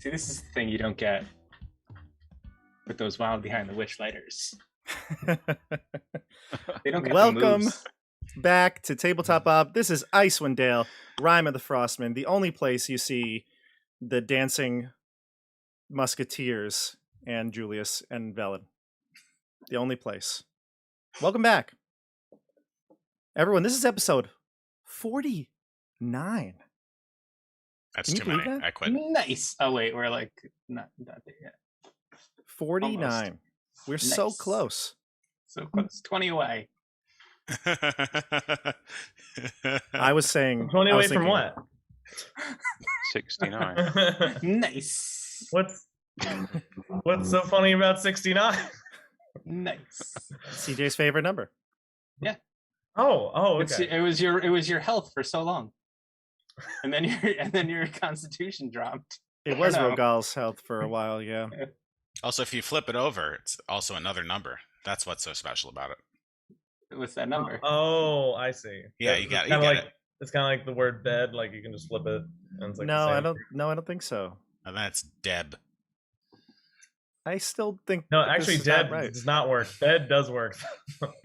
See, this is the thing you don't get with those Wild Behind the Witch lighters. They don't get Welcome the moves. back to Tabletop Bob. This is Icewind Dale, Rime of the Frostmaiden, the only place you see the dancing musketeers and Julius and Velen. The only place. Welcome back. Everyone, this is episode 49. That's Can you too believe many. that? I quit. Nice. Oh wait, we're like not there yet. 49. Almost. We're so Nice. close. So close. 20 away. I was saying 20 I away was from thinking- what? 69. Nice. What's so funny about 69? Nice. CJ's favorite number. Oh, It's- okay. It was your health for so long, and then your constitution dropped. It was know. Rogal's health for a while, yeah. Also, if you flip it over, it's also another number. That's what's so special about it. What's that number? Oh, I see. Yeah, It's you got kinda it. like, it's kind of like the word bed. Like you can just flip it. And it's like No, the I same. don't. No, I don't think so. And that's Deb. I still think No, that this actually, is not dead right. does not work. Bed does work.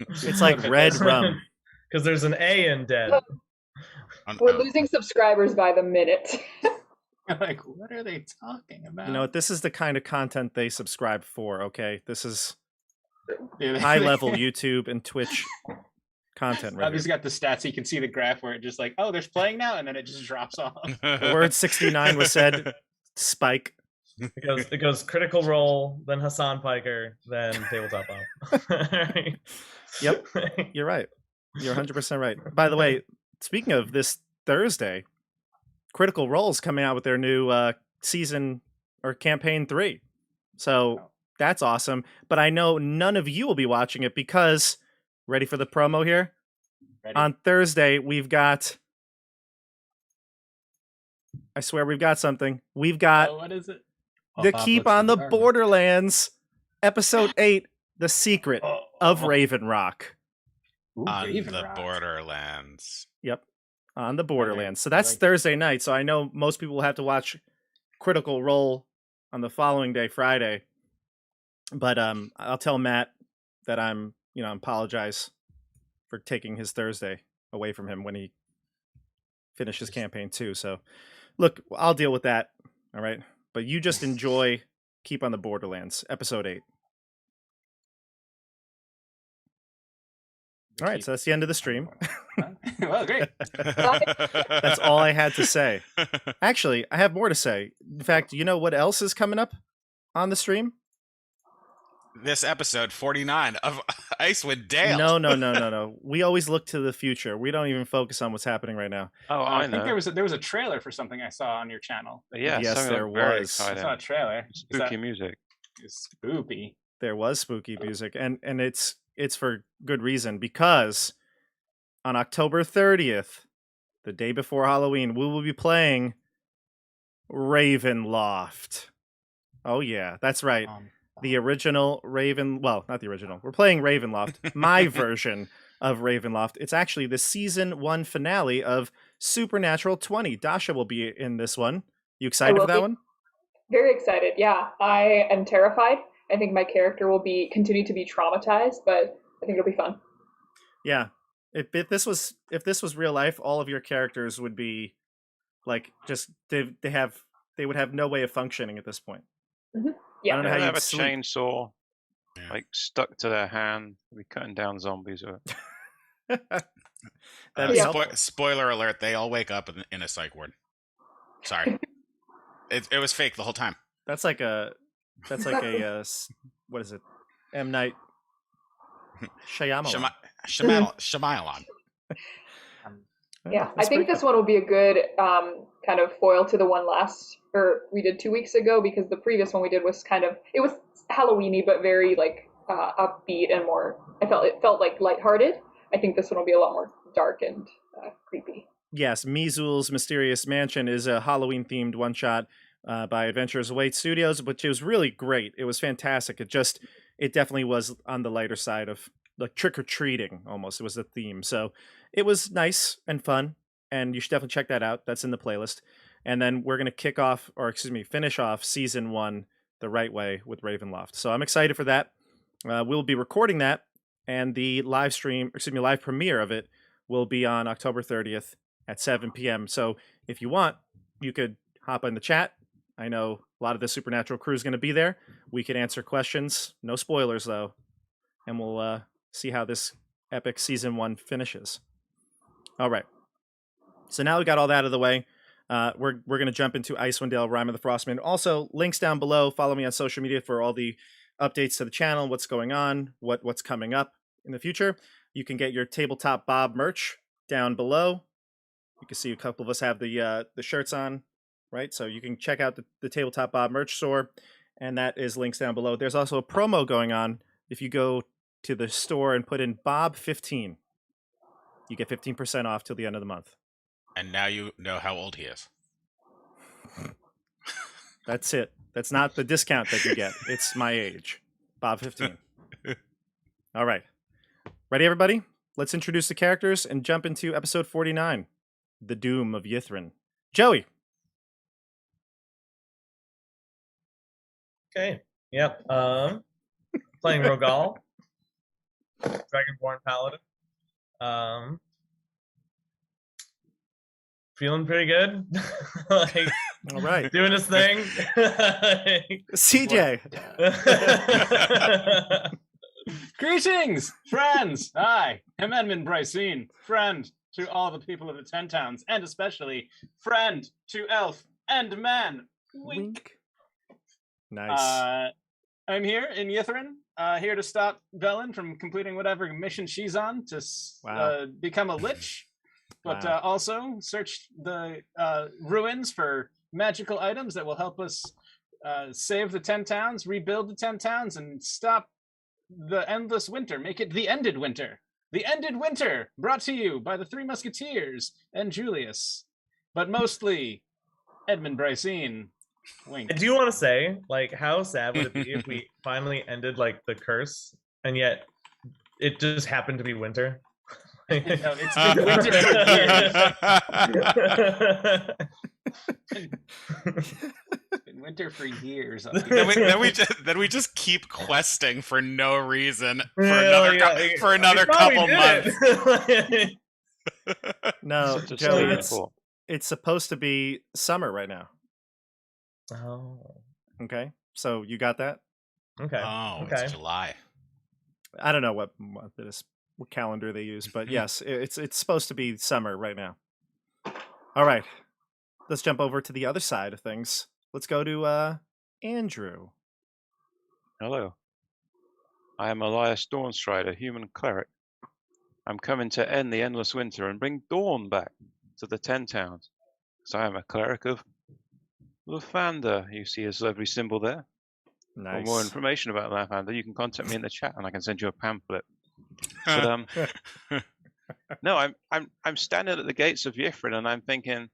It's like red rum. Because there's an A in dead. We're losing subscribers by the minute. Like, what are they talking about? You know what? This is the kind of content they subscribe for. Okay, this is Yeah, high level YouTube and Twitch content. Right Robbie's got the stats. You can see the graph where it just like, oh, there's playing now, and then it just drops off. The word 69 was said. Spike. It goes Critical Role, then Hassan Piker, then Tabletop Bob. Yep. You're right. You're 100% right. By the way, speaking of this Thursday, Critical Role's coming out with their new season or campaign 3. So that's awesome. But I know none of you will be watching it because, ready for the promo here? Ready? On Thursday, we've got, I swear we've got something. We've got Oh, what is it? The Bob Keep looks on the bizarre. Borderlands, Episode 8, The Secret of Raven Rock. Ooh, On Raven the Rock. Borderlands. Yep, on the Borderlands. So that's like- Thursday night. So I know most people will have to watch Critical Role on the following day, Friday. But I'll tell Matt that I apologize for taking his Thursday away from him when he finishes campaign 2. So, look, I'll deal with that. All right, but you just enjoy Keep on the Borderlands, Episode 8. All right, so that's the end of the stream. Well, great. That's all I had to say. Actually, I have more to say. In fact, you know what else is coming up on the stream? This episode 49 of Icewind Dale. No. We always look to the future. We don't even focus on what's happening right now. Oh, I I think know. there was a trailer for something I saw on your channel. Yeah, Yes, something there very was. I exciting. saw a trailer. Spooky music. It's spoopy. There was spooky music, and it's for good reason, because on October 30th, the day before Halloween, we will be playing Ravenloft. Oh yeah, that's right. The original not the original. We're playing Ravenloft, my version of Ravenloft. It's actually the season 1 finale of Supernatural 20. Dasha will be in this one. You excited will for that be. one? Very excited. Yeah, I am terrified. I think my character will continue to be traumatized, but I think it'll be fun. Yeah. If this was real life, all of your characters would be like just they would have no way of functioning at this point. Yeah. I don't know They how have you'd a sleep. chainsaw, Yeah. like stuck to their hand. They'll be cutting down zombies with it. That'd be Yeah. helpful. Spoiler alert, they all wake up in a psych ward. Sorry. It was fake the whole time. That's like a what is it? M. Night Shyamalan. Shyamalan. Yeah, I that's think pretty this one will be a good kind of foil to the one we did 2 weeks ago, because the previous one we did was it was Halloweeny but very like upbeat and more. It felt like lighthearted. I think this one will be a lot more dark and creepy. Yes, Mizul's Mysterious Mansion is a Halloween-themed one-shot by Adventures Await Studios, which was really great. It was fantastic. It definitely was on the lighter side of like trick-or-treating, almost. It was the theme. So it was nice and fun, and you should definitely check that out. That's in the playlist. And then we're going to finish off season 1 the right way with Ravenloft. So I'm excited for that. We'll be recording that, and the live premiere of it will be on October 30th at 7 p.m. So if you want, you could hop in the chat. I know a lot of the Supernatural crew is going to be there. We could answer questions. No spoilers, though. And we'll see how this epic season 1 finishes. All right. So now we got all that out of the way. We're going to jump into Icewind Dale, Rime of the Frostmaiden. Also, links down below. Follow me on social media for all the updates to the channel, what's going on, what's coming up in the future. You can get your Tabletop Bob merch down below. You can see a couple of us have the shirts on, right? So you can check out the Tabletop Bob merch store, and that is links down below. There's also a promo going on. If you go to the store and put in Bob15, you get 15% off till the end of the month. And now you know how old he is. That's it. That's not the discount that you get. It's my age. Bob15. All right. Ready, everybody? Let's introduce the characters and jump into episode 49, The Doom of Ythryn. Joey. Okay. Yep. Playing Rogal, Dragonborn Paladin. Feeling pretty good. Like, all right. Doing his thing. CJ. Greetings, friends. Hi, I'm Edmund Brycene, friend to all the people of the 10 towns, and especially friend to elf and man. Wink. Nice. I'm here in Ythryn, here to stop Velen from completing whatever mission she's on to become a lich. But also search the ruins for magical items that will help us save the 10 towns, rebuild the 10 towns, and stop the endless winter. Make it the ended winter. The ended winter, brought to you by the Three Musketeers and Julius. But mostly, Edmund Brycene. Wink. I do want to say, like, how sad would it be if we finally ended, like, the curse, and yet it just happened to be winter? No, it's been winter for years. It's been winter for years. Then we just keep questing for no reason for another couple months. No, Joey, it's supposed to be summer right now. Oh. Okay, so you got that? Okay. Oh, okay. It's July. I don't know what month it is, what calendar they use, but yes, it's supposed to be summer right now. All right, let's jump over to the other side of things. Let's go to Andrew. Hello. I am Elias Dawnstrider, human cleric. I'm coming to end the endless winter and bring dawn back to the 10 towns. So I am a cleric of Lathander. You see his lovely symbol there. Nice. For more information about Lathander, you can contact me in the chat, and I can send you a pamphlet. But no, I'm standing at the gates of Ythryn, and I'm thinking,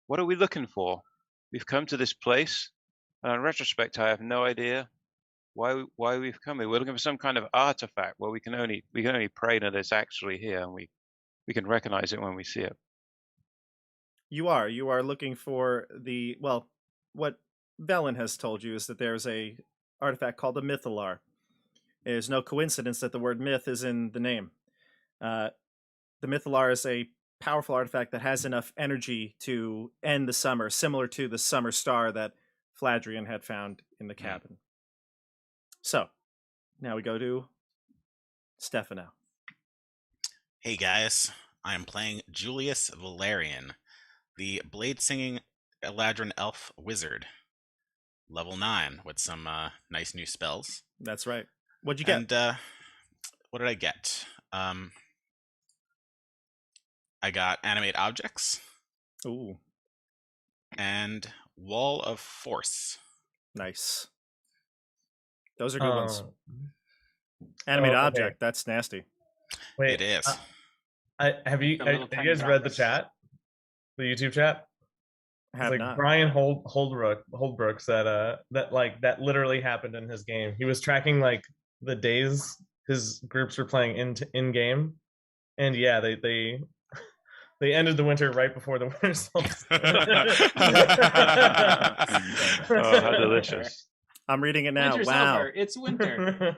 what are we looking for? We've come to this place, and in retrospect, I have no idea why we've come here. We're looking for some kind of artifact where we can only pray that it's actually here, and we can recognize it when we see it. You are looking for what Velen has told you is that there's a artifact called the Mythallar. It is no coincidence that the word myth is in the name. The Mythallar is a powerful artifact that has enough energy to end the summer, similar to the summer star that Fladrian had found in the cabin. So, now we go to Stefano. Hey guys, I am playing Julius Valerian, the blade-singing Eladrin elf wizard. Level 9 with some nice new spells. That's right. What'd you get? And what did I get? I got Animate Objects. Ooh. And Wall of Force. Nice. Those are good ones. Animate Object, that's nasty. Wait, it is. Have you guys read the chat? The YouTube chat? Have like not. Brian Holdbrook said that literally happened in his game. He was tracking like the days his groups were playing in game, and yeah, they They ended the winter right before the winter solstice. Oh, how delicious. I'm reading it now. Winter's Wow. over. It's winter.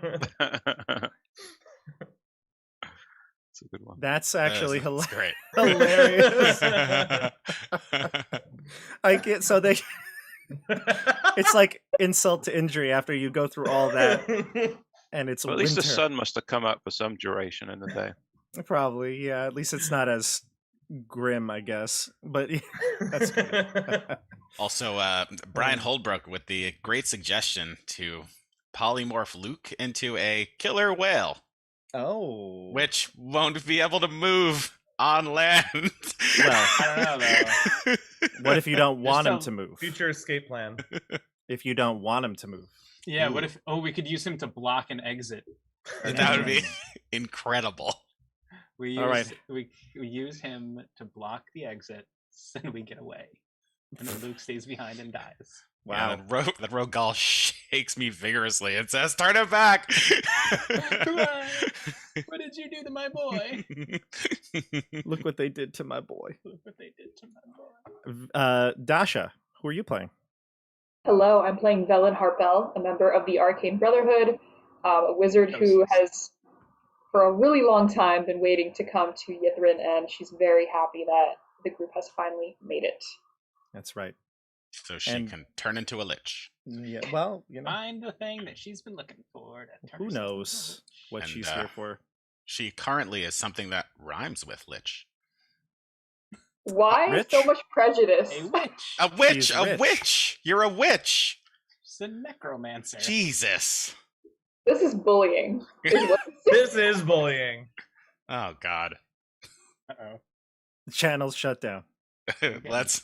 It's a good one. That's actually That's great. hilarious. I get so they. It's like insult to injury after you go through all that, and it's Well, at winter. least the sun must have come up for some duration in the day. Probably, yeah. At least it's not as grim, I guess. But that's good. Also, Brian Holdbrook with the great suggestion to polymorph Luke into a killer whale, Oh, which won't be able to move on land. well, I don't know though. what if you don't want him a to move? Future escape plan. If you don't want him to move, Yeah, what Ooh. if? Oh, we could use him to block an exit. That would be incredible. We use All right. we use him to block the exit, and we get away, and then Luke stays behind and dies. wow. Yeah, that Rogal shakes me vigorously and says, "Turn it back!" What did you do to my boy? Look what they did to my boy. Look what they did to my boy. Dasha, who are you playing? Hello, I'm playing Velen Harpel, a member of the Arcane Brotherhood, a wizard who has, for a really long time, been waiting to come to Ythryn, and she's very happy that the group has finally made it. That's right. So she And- can turn into a lich. Yeah. Well, you know, Find the thing that she's been looking for. To turn who herself into a knows witch. what And, she's here for? She currently is something that rhymes with lich. Why Rich? so much prejudice? A witch. A witch! She's A rich. witch! You're a witch! She's a necromancer. Jesus! This is bullying. Is what This is bullying. Oh God! Uh-oh. The channel's shut down. let's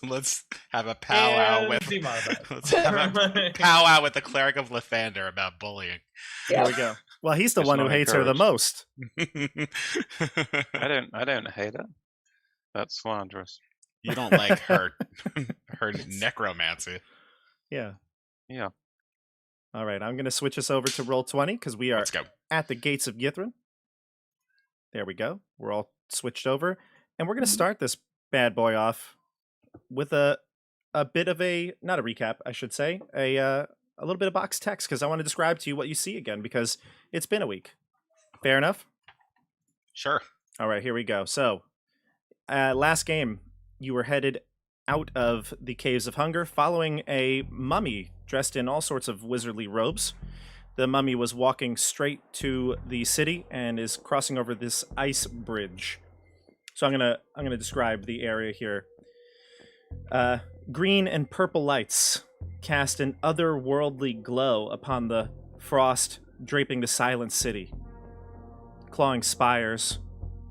have a powwow And with demodified. let's have a powwow with the cleric of Lathander about bullying. Here we go. Well, he's the It's one who not hates her the encouraged. most. I don't hate her. That's slanderous. You don't like her necromancy. Yeah. Yeah. All right. I'm going to switch us over to Roll20 because we are Let's go. at the gates of Ythryn. There we go. We're all switched over. And we're going to start this bad boy off with a bit of a, not a recap, I should say, a little bit of box text because I want to describe to you what you see again because it's been a week. Fair enough? Sure. All right, here we go. So, last game, you were headed out of the Caves of Hunger following a mummy dressed in all sorts of wizardly robes. The mummy was walking straight to the city and is crossing over this ice bridge. So I'm gonna describe the area here. Green and purple lights cast an otherworldly glow upon the frost draping the silent city. Clawing spires,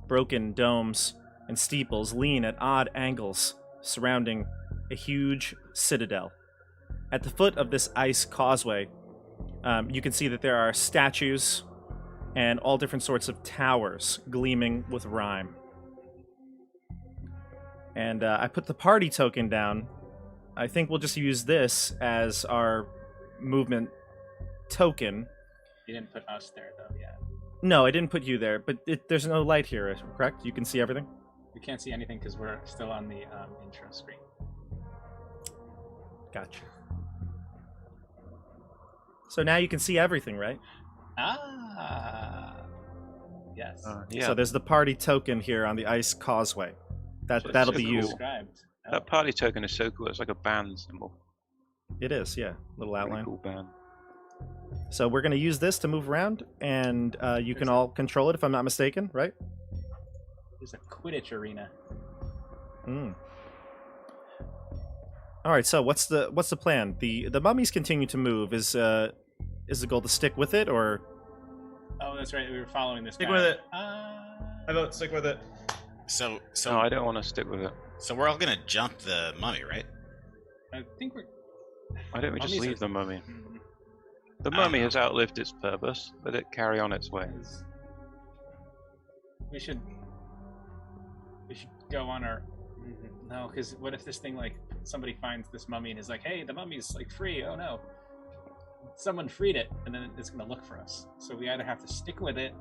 broken domes, and steeples lean at odd angles, surrounding a huge citadel. At the foot of this ice causeway, you can see that there are statues and all different sorts of towers gleaming with rime. And I put the party token down. I think we'll just use this as our movement token. You didn't put us there though yet. No, I didn't put you there, but there's no light here, correct? You can see everything? We can't see anything because we're still on the intro screen. Gotcha. So now you can see everything, right? Ah. Yes. Yeah. So there's the party token here on the ice causeway. Should've That'll be just you. described. That party token is so cool. It's like a band symbol. It is, yeah. Little Really outline. cool band. So we're going to use this to move around, and you can all control it if I'm not mistaken, right? There's a Quidditch arena. Mm. All right. So what's the plan? The mummies continue to move. Is the goal to stick with it, or Oh, that's right. We were following this Stick guy. with it. Uh, I vote stick with it. So No, I don't want to stick with it. so we're all gonna jump the mummy, right? I think we're. Why don't we just Mummies leave are- the mummy? Hmm, The mummy has outlived its purpose. Let it carry on its way. is- We should go on our. No, because what if this thing like somebody finds this mummy and is like, "Hey, the mummy's like free." Oh no, someone freed it, and then it's gonna look for us. So we either have to stick with it,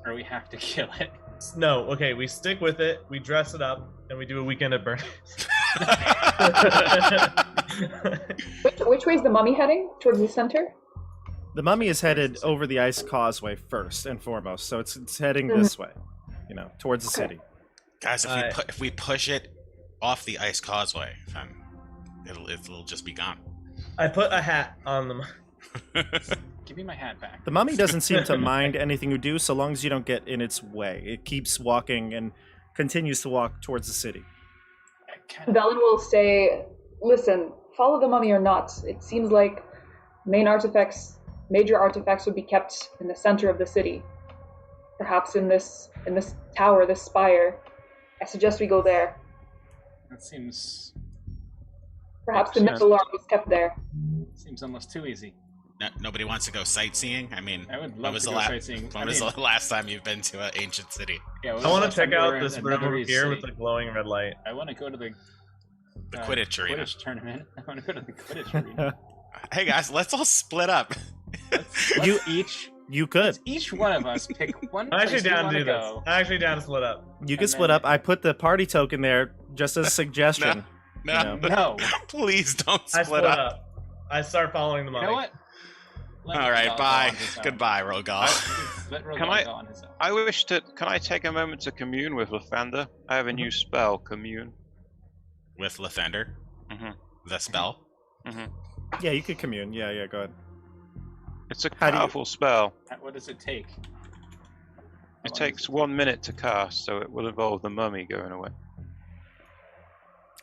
or we have to kill it. No, okay, we stick with it, we dress it up, and we do a weekend at Bernie's. Which way is the mummy heading? Towards the center? The mummy is headed over the ice causeway first and foremost, so it's heading this way, towards the city. Guys, if we push it off the ice causeway, then it'll just be gone. I put a hat on them. Give me my hat back. The mummy doesn't seem to mind anything you do so long as you don't get in its way. It keeps walking and continues to walk towards the city. Velen will say, listen, follow the mummy or not. It seems like major artifacts would be kept in the center of the city. Perhaps in this tower, this spire. I suggest we go there. That seems... Perhaps the Mythallar was kept there. Seems almost too easy. Nobody wants to go sightseeing? I mean, I would love to go sightseeing. When was the last time you've been to an ancient city? Yeah, I want to check out this room here with the glowing red light. I want to go to the Quidditch arena. Quidditch tournament. I want to go to the Quidditch arena. Hey guys, let's all split up. You could. Each one of us pick one I'm actually place down to do this. go. I'm actually down to split up. You can split up. I put the party token there just as a suggestion. No. Please don't I split up. I start following the mummy. You know what? All right, bye. Goodbye, Rogal. Can I take a moment to commune with Lathander? I have a new spell, commune. With Lathander? Mm-hmm. The spell? Mm-hmm. Yeah, you could commune. Yeah, go ahead. It's a powerful spell. What does it take? It takes 1 minute to cast, so it will involve the mummy going away.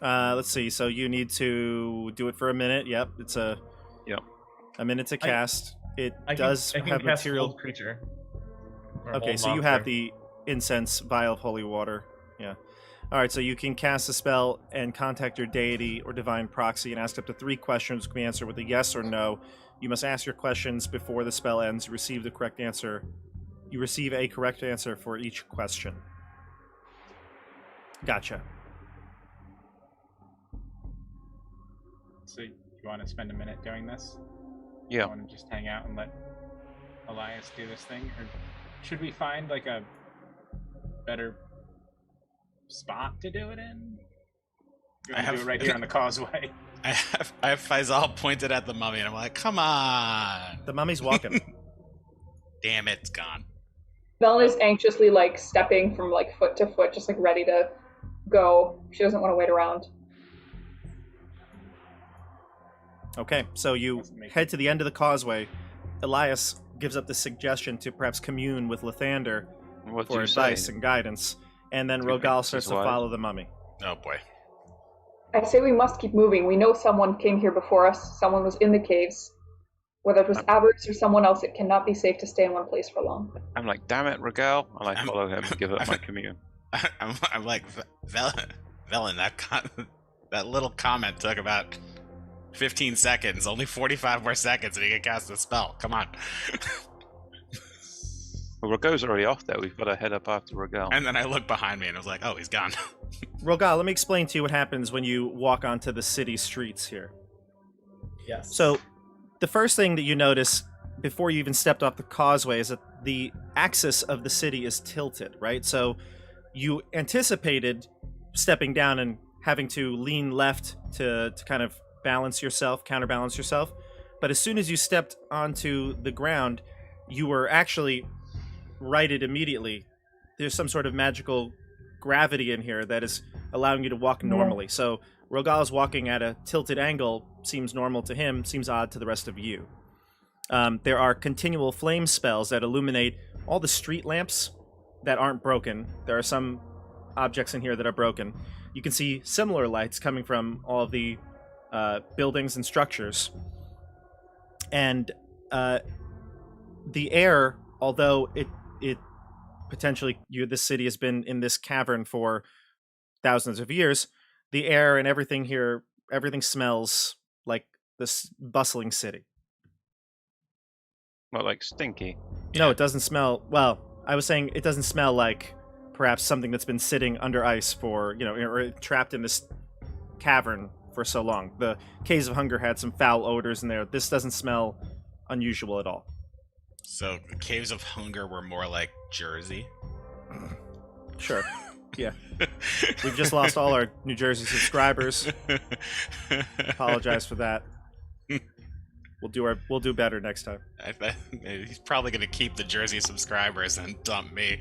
Let's see. So you need to do it for a minute. Yep, it's a minute to cast. I can have material hold creature. Okay, so you have the incense vial of holy water. Yeah. All right, so you can cast a spell and contact your deity or divine proxy and ask up to 3 questions, which can be answered with a yes or no. You must ask your questions before the spell ends. You receive a correct answer for each question. Gotcha. So you want to spend a minute doing this? Yeah. You want to just hang out and let Elias do this thing? Or should we find like a better spot to do it in? Do it right here on the causeway. I have Faisal pointed at the mummy and I'm like, come on. The mummy's walking. Damn it, it's gone. Velen is anxiously stepping from foot to foot, just ready to go. She doesn't want to wait around. Okay, so you head to the end of the causeway. Elias gives up the suggestion to perhaps commune with Lathander for advice and guidance, and then Rogal starts to follow the mummy. Oh boy. I say we must keep moving. We know someone came here before us. Someone was in the caves. Whether it was Avarice or someone else, it cannot be safe to stay in one place for long. I'm like, damn it, Rogal, and I follow him and give up my commune. I'm like, Velen, that little comment took about 15 seconds, only 45 more seconds, and he can cast a spell. Come on. Well, Rogal's already off there. We've got to head up after Rogal. And then I looked behind me and I was like, oh, he's gone. Rogal, let me explain to you what happens when you walk onto the city streets here. Yes. So, the first thing that you notice before you even stepped off the causeway is that the axis of the city is tilted, right? So, you anticipated stepping down and having to lean left to kind of counterbalance yourself. But as soon as you stepped onto the ground, you were actually righted immediately. There's some sort of magical gravity in here that is allowing you to walk normally. So Rogal's walking at a tilted angle seems normal to him, seems odd to the rest of you. There are continual flame spells that illuminate all the street lamps that aren't broken. There are some objects in here that are broken. You can see similar lights coming from all of the buildings and structures. And the air, although it potentially this city has been in this cavern for thousands of years, the air and everything here, everything smells like this bustling city. Well, like stinky. No, it doesn't smell. Well, I was saying it doesn't smell like perhaps something that's been sitting under ice for, or trapped in this cavern for so long. The Caves of Hunger had some foul odors in there. This doesn't smell unusual at all. So the Caves of Hunger were more like Jersey? Sure. Yeah. We've just lost all our New Jersey subscribers. Apologize for that. We'll do better next time. He's probably gonna keep the Jersey subscribers and dump me.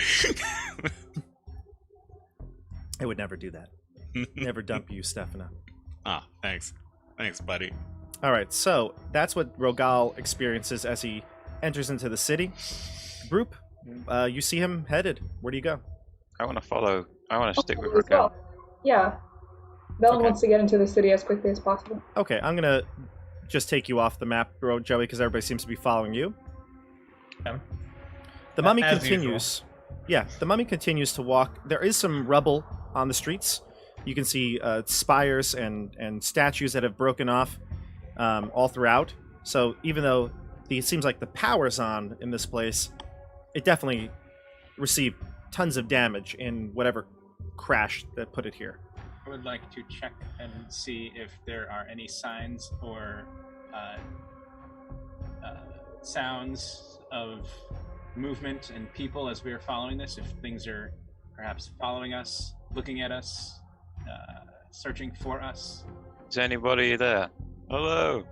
I would never do that. Never dump you, Stefano. Ah, thanks, buddy. All right, so that's what Rogal experiences as he enters into the city. Group, you see him headed. Where do you go? I want to follow. I want to stick with As well. Rogal. Yeah. Velen Okay. wants to get into the city as quickly as possible. Okay, I'm gonna just take you off the map, Joey, because everybody seems to be following you. Yeah. The mummy As continues. Yeah, the mummy continues to walk. There is some rubble on the streets. You can see spires and statues that have broken off all throughout. So even though it seems like the power's on in this place, it definitely received tons of damage in whatever crash that put it here. I would like to check and see if there are any signs or sounds of movement and people as we are following this. If things are perhaps following us, looking at us, searching for us. Is anybody there? Hello.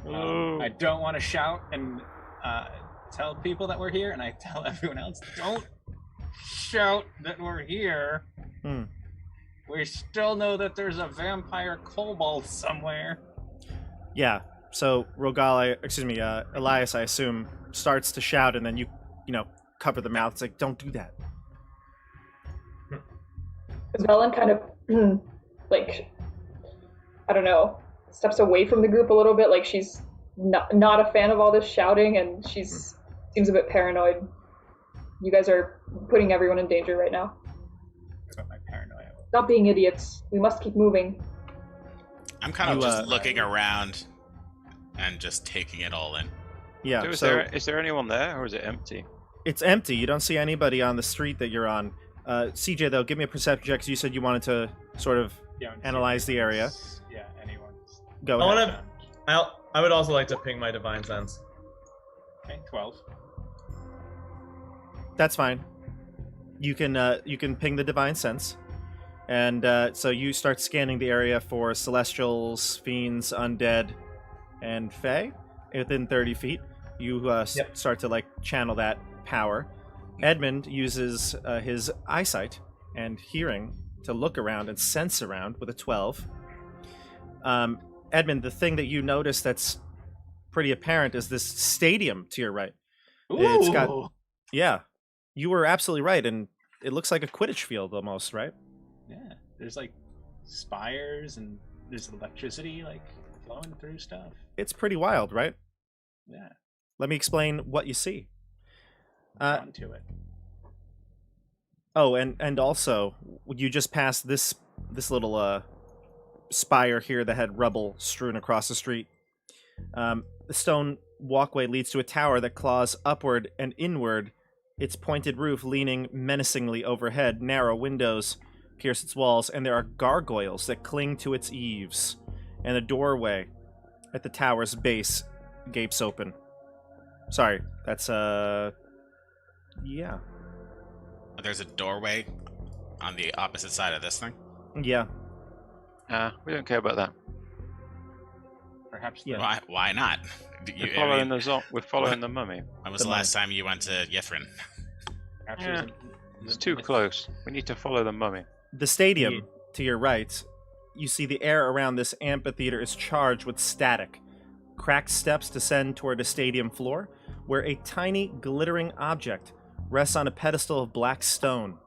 Hello. I don't want to shout and tell people that we're here, and I tell everyone else, don't shout that we're here. We still know that there's a vampire kobold somewhere. Yeah. So Rogal, Elias, I assume, starts to shout, and then you cover the mouth. It's like, don't do that. Velen kind of, I don't know, steps away from the group a little bit, like she's not a fan of all this shouting, and seems a bit paranoid. You guys are putting everyone in danger right now. About my paranoia. Stop being idiots. We must keep moving. I'm kind of just looking around and just taking it all in. Yeah. So is there anyone there, or is it empty? It's empty. You don't see anybody on the street that you're on. CJ, though, give me a perception check, 'cause you said you wanted to sort of analyze the area. Yeah, anyone's. Go ahead. I would also like to ping my divine sense. Okay, 12. That's fine. You can ping the divine sense, and so you start scanning the area for celestials, fiends, undead, and fae within 30 feet. You start to channel that power. Edmund uses his eyesight and hearing to look around and sense around with a 12. Edmund, the thing that you notice that's pretty apparent is this stadium to your right. Ooh. It's got, you were absolutely right, and it looks like a Quidditch field almost, right? Yeah, there's spires and there's electricity flowing through stuff. It's pretty wild, right? Yeah. Let me explain what you see. On to it. Oh, and also, you just passed this little spire here that had rubble strewn across the street. The stone walkway leads to a tower that claws upward and inward, its pointed roof leaning menacingly overhead. Narrow windows pierce its walls, and there are gargoyles that cling to its eaves. And a doorway at the tower's base gapes open. Sorry, that's yeah. There's a doorway on the opposite side of this thing. Yeah. We don't care about that. Perhaps. Yeah. Why not? We're following we're following the mummy. When was the last time you went to Ythryn? Yeah. It's too close. We need to follow the mummy. The stadium to your right, you see the air around this amphitheater is charged with static. Cracked steps descend toward a stadium floor, where a tiny, glittering object rests on a pedestal of black stone.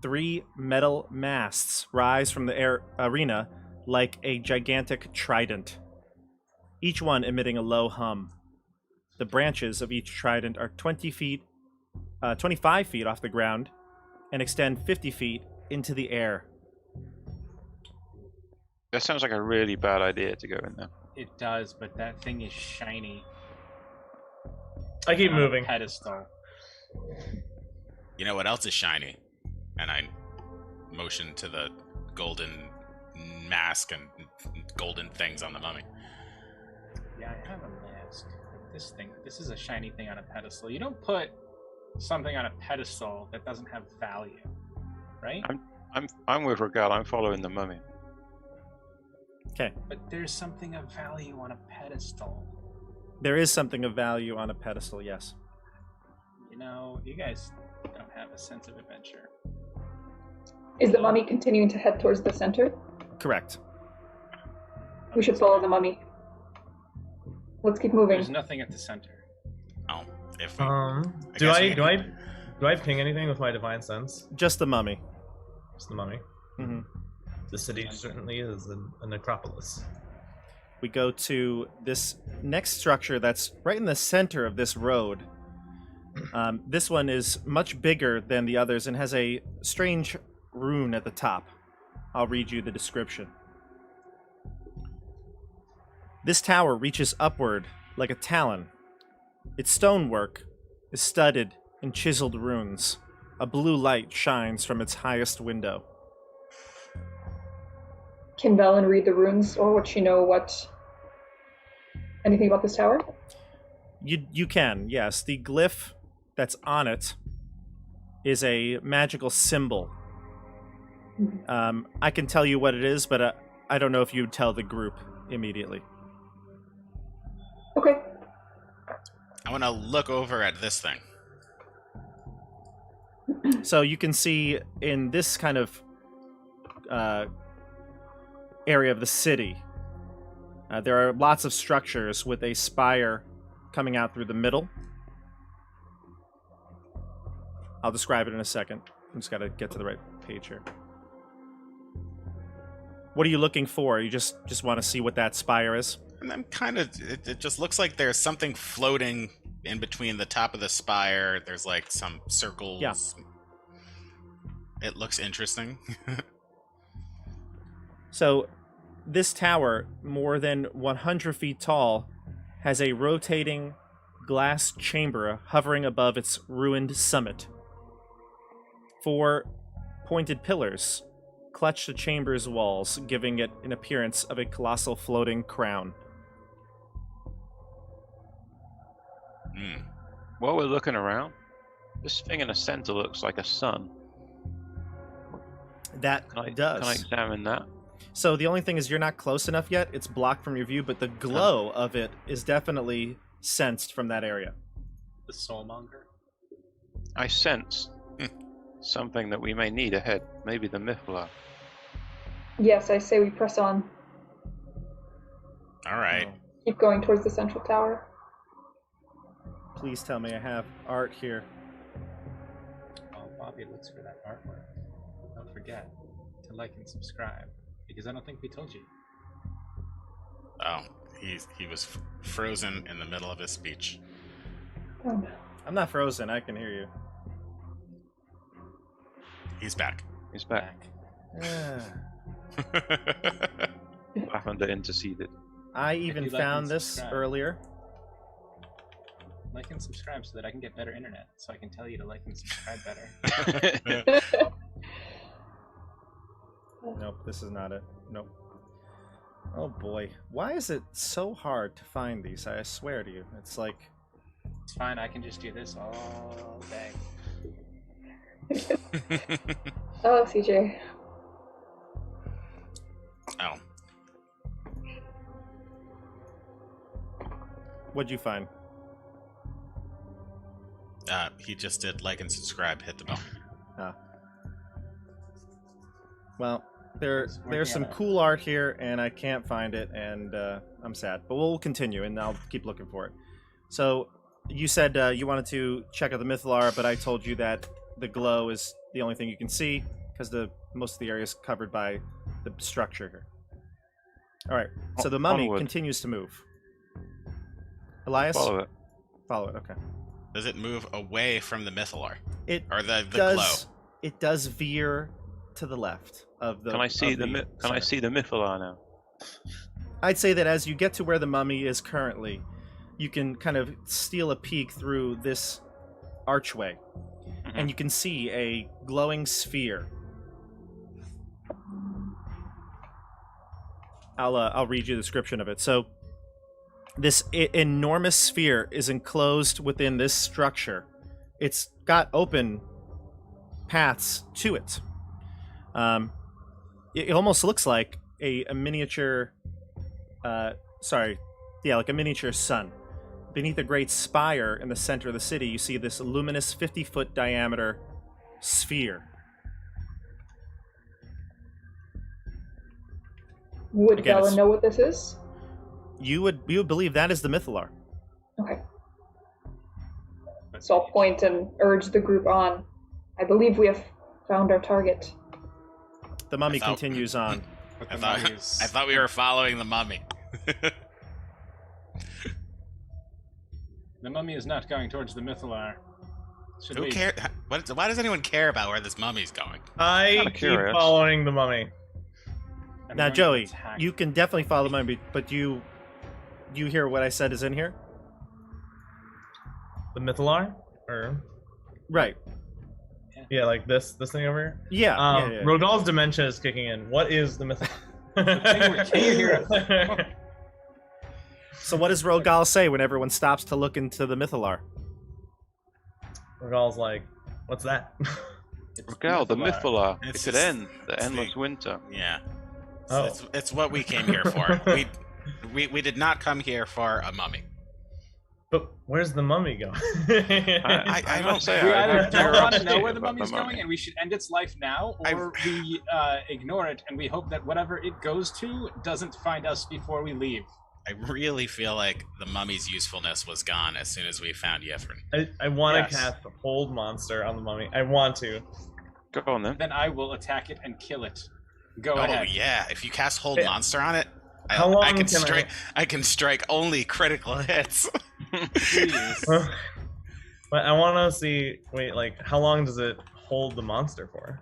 3 metal masts rise from the arena like a gigantic trident, each one emitting a low hum. The branches of each trident are 25 feet off the ground and extend 50 feet into the air. That sounds like a really bad idea to go in there. It does, but that thing is shiny. I keep moving. Pedestal. You know what else is shiny? And I motion to the golden mask and golden things on the mummy. Yeah, I have a mask. This is a shiny thing on a pedestal. You don't put something on a pedestal that doesn't have value. right? I'm with Regal. I'm following the mummy. Okay. But there's something of value on a pedestal. There is something of value on a pedestal, yes. You know, you guys don't have a sense of adventure. Is the mummy continuing to head towards the center? Correct. We should follow the mummy. Let's keep moving. There's nothing at the center. Oh, if do I ping anything with my divine sense? Just the mummy. Just the mummy. Mm-hmm. The city certainly is a necropolis. We go to this next structure that's right in the center of this road. This one is much bigger than the others and has a strange rune at the top. I'll read you the description. This tower reaches upward like a talon. Its stonework is studded in chiseled runes. A blue light shines from its highest window. Can Velen read the runes, or would she know anything about this tower? You can, yes. The glyph that's on it is a magical symbol. I can tell you what it is, but I don't know if you'd tell the group immediately. Okay. I want to look over at this thing. So you can see in this kind of area of the city, there are lots of structures with a spire coming out through the middle. I'll describe it in a second. I'm just got to get to the right page here. What are you looking for? You just want to see what that spire is? And I'm kind of... It just looks like there's something floating in between the top of the spire. There's like some circles. Yeah. It looks interesting. So, this tower, more than 100 feet tall, has a rotating glass chamber hovering above its ruined summit. 4 pointed pillars clutch the chamber's walls, giving it an appearance of a colossal floating crown. While we're looking around, this thing in the center looks like a sun. That does. Can I examine that? So the only thing is you're not close enough yet. It's blocked from your view, but the glow of it is definitely sensed from that area. The soulmonger. I sense something that we may need ahead. Maybe the Mythallar. Yes, I say we press on. All right. Keep going towards the central tower. Please tell me I have art here. While Bobby looks for that artwork, don't forget to like and subscribe, because I don't think we told you. Oh, he was frozen in the middle of his speech. Oh no. I'm not frozen. I can hear you. He's back. He's back. Lavender interceded. I even you like found and this subscribe. earlier. Like and subscribe so that I can get better internet, so I can tell you to like and subscribe better. Nope, this is not it. Nope. Oh boy. Why is it so hard to find these? I swear to you. It's like... It's fine, I can just do this all day. Oh, CJ. Oh. What'd you find? He just did like and subscribe, hit the bell. Well, there's some cool art here, and I can't find it, and I'm sad. But we'll continue, and I'll keep looking for it. So, you said you wanted to check out the Mythallar, but I told you that the glow is the only thing you can see, because most of the area is covered by the structure here. All right, so the mummy continues to move. Elias? Follow it. Follow it, okay. Does it move away from the Mythallar? Or the does, glow? It does veer to the left of the... Can I see I see the Mythallar now? I'd say that as you get to where the mummy is currently, you can kind of steal a peek through this archway, and you can see a glowing sphere. I'll read you the description of it. So, this enormous sphere is enclosed within this structure. It's got open paths to it, It almost looks like a miniature. Like a miniature sun. Beneath a great spire in the center of the city, you see this luminous 50-foot diameter sphere. Would Again, Bella it's- know what this is? You would believe that is the Mythallar. Okay. So I'll point and urge the group on. I believe we have found our target. The mummy continues on. I thought we were following the mummy. The mummy is not going towards the Mythallar. Who cares? Why does anyone care about where this mummy's going? I Kinda keep curious. following the mummy. Now, Joey, you can definitely follow the mummy, but you hear what I said is in here? The Mythallar? Or Right. yeah, like this thing over here. Yeah. Rogal's dementia is kicking in. What is the Mythallar? Can you hear So what does Rogal say when everyone stops to look into the Mythallar? Rogal's like, what's that? Rogal, the Mythallar. It It's could just- end the it's endless the- winter. Yeah. Oh. It's what we came here for. we did not come here for a mummy. But where's the mummy going? I don't say We I either have don't want to know curiosity where the about mummy's going and we should end its life now, or we ignore it and we hope that whatever it goes to doesn't find us before we leave. I really feel like the mummy's usefulness was gone as soon as we found Ythryn. I want to Yes. cast Hold Monster on the mummy. I want to. Go on then. Then I will attack it and kill it. Go Oh ahead. yeah, if you cast Hold Hey, Monster on it, how long I can can I- strike. I can strike only critical hits. Please. But I want to see. Wait, like, how long does it hold the monster for?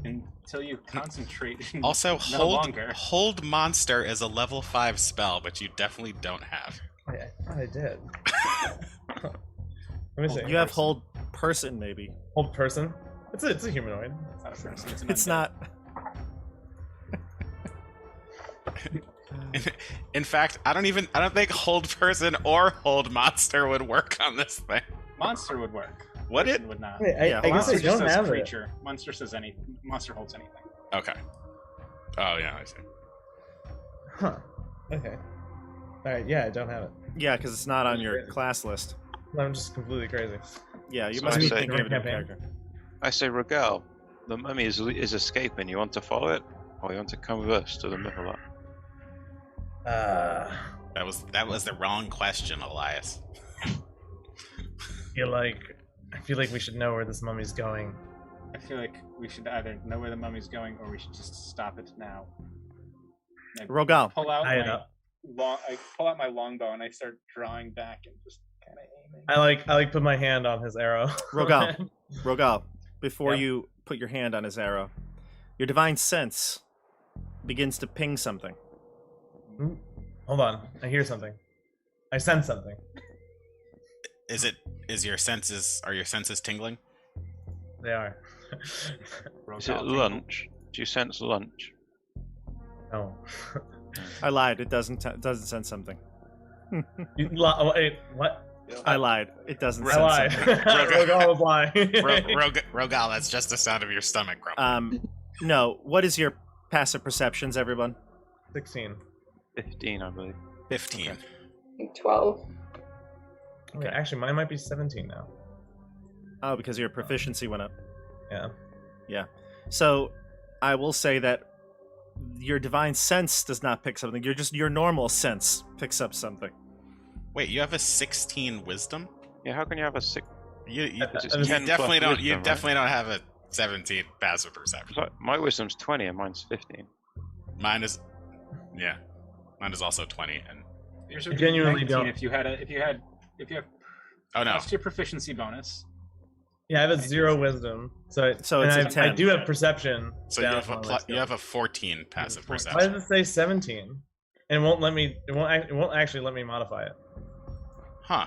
Until you concentrate. Also, no longer. Hold Monster is a level 5 spell, but you definitely don't have. I thought I did. Let me see. You have hold person, maybe. Hold person. It's a humanoid. It's not a person, it's an It's undead. not. In fact, I don't think Hold Person or Hold Monster would work on this thing. Monster would work. Would it? Person would not. Wait, Yeah, I guess Monster I just don't says have it. creature. Monster says anything. Monster holds anything. Okay. Oh yeah, I see. Huh. Okay. Alright, yeah, I don't have it. Yeah, because it's not on your class list. I'm just completely crazy. Yeah, you So must I be say- thinking of a different Campaign. character. I say, Rogal, the mummy is escaping. You want to follow it, or you want to come with us to the Mythallar? That was the wrong question, Elias. I feel like we should know where this mummy's going. I feel like we should either know where the mummy's going or we should just stop it now. I Rogal, pull out Tie it my up. I pull out my longbow and I start drawing back and just kind of aiming. I like put my hand on his arrow. Rogal, before Yeah. you put your hand on his arrow, your divine sense begins to ping something. Ooh, hold on, I hear something. I sense something. Are your senses tingling? They are. Is it lunch? Do you sense lunch? No. I lied. It doesn't sense something. Wait, what? I lied. It doesn't I sense lied. something. Rogal was lying. Rogal, that's just the sound of your stomach grumbling. No. What is your passive perceptions, everyone? 16. 15, I believe. 15. I think 12. Okay, actually, mine might be 17 now. Oh, because your proficiency went up. Yeah. Yeah. So I will say that your divine sense does not pick something. Your normal sense picks up something. Wait, you have a 16 wisdom? Yeah, how can you have a 6? You It's you 10 definitely plus don't. You wisdom, right? definitely don't have a 17 passive perception. So my wisdom's 20 and mine's 15. Mine is, yeah, mine is also 20. And Yours I would be genuinely 19 don't. If you have oh no, that's your proficiency bonus. Yeah, I have a 0 wisdom. So So and it's a I 10. do have perception. so you down have to a my you wisdom. have a 14 passive Why does perception. it say 17? And it won't let me. It won't actually let me modify it. Huh?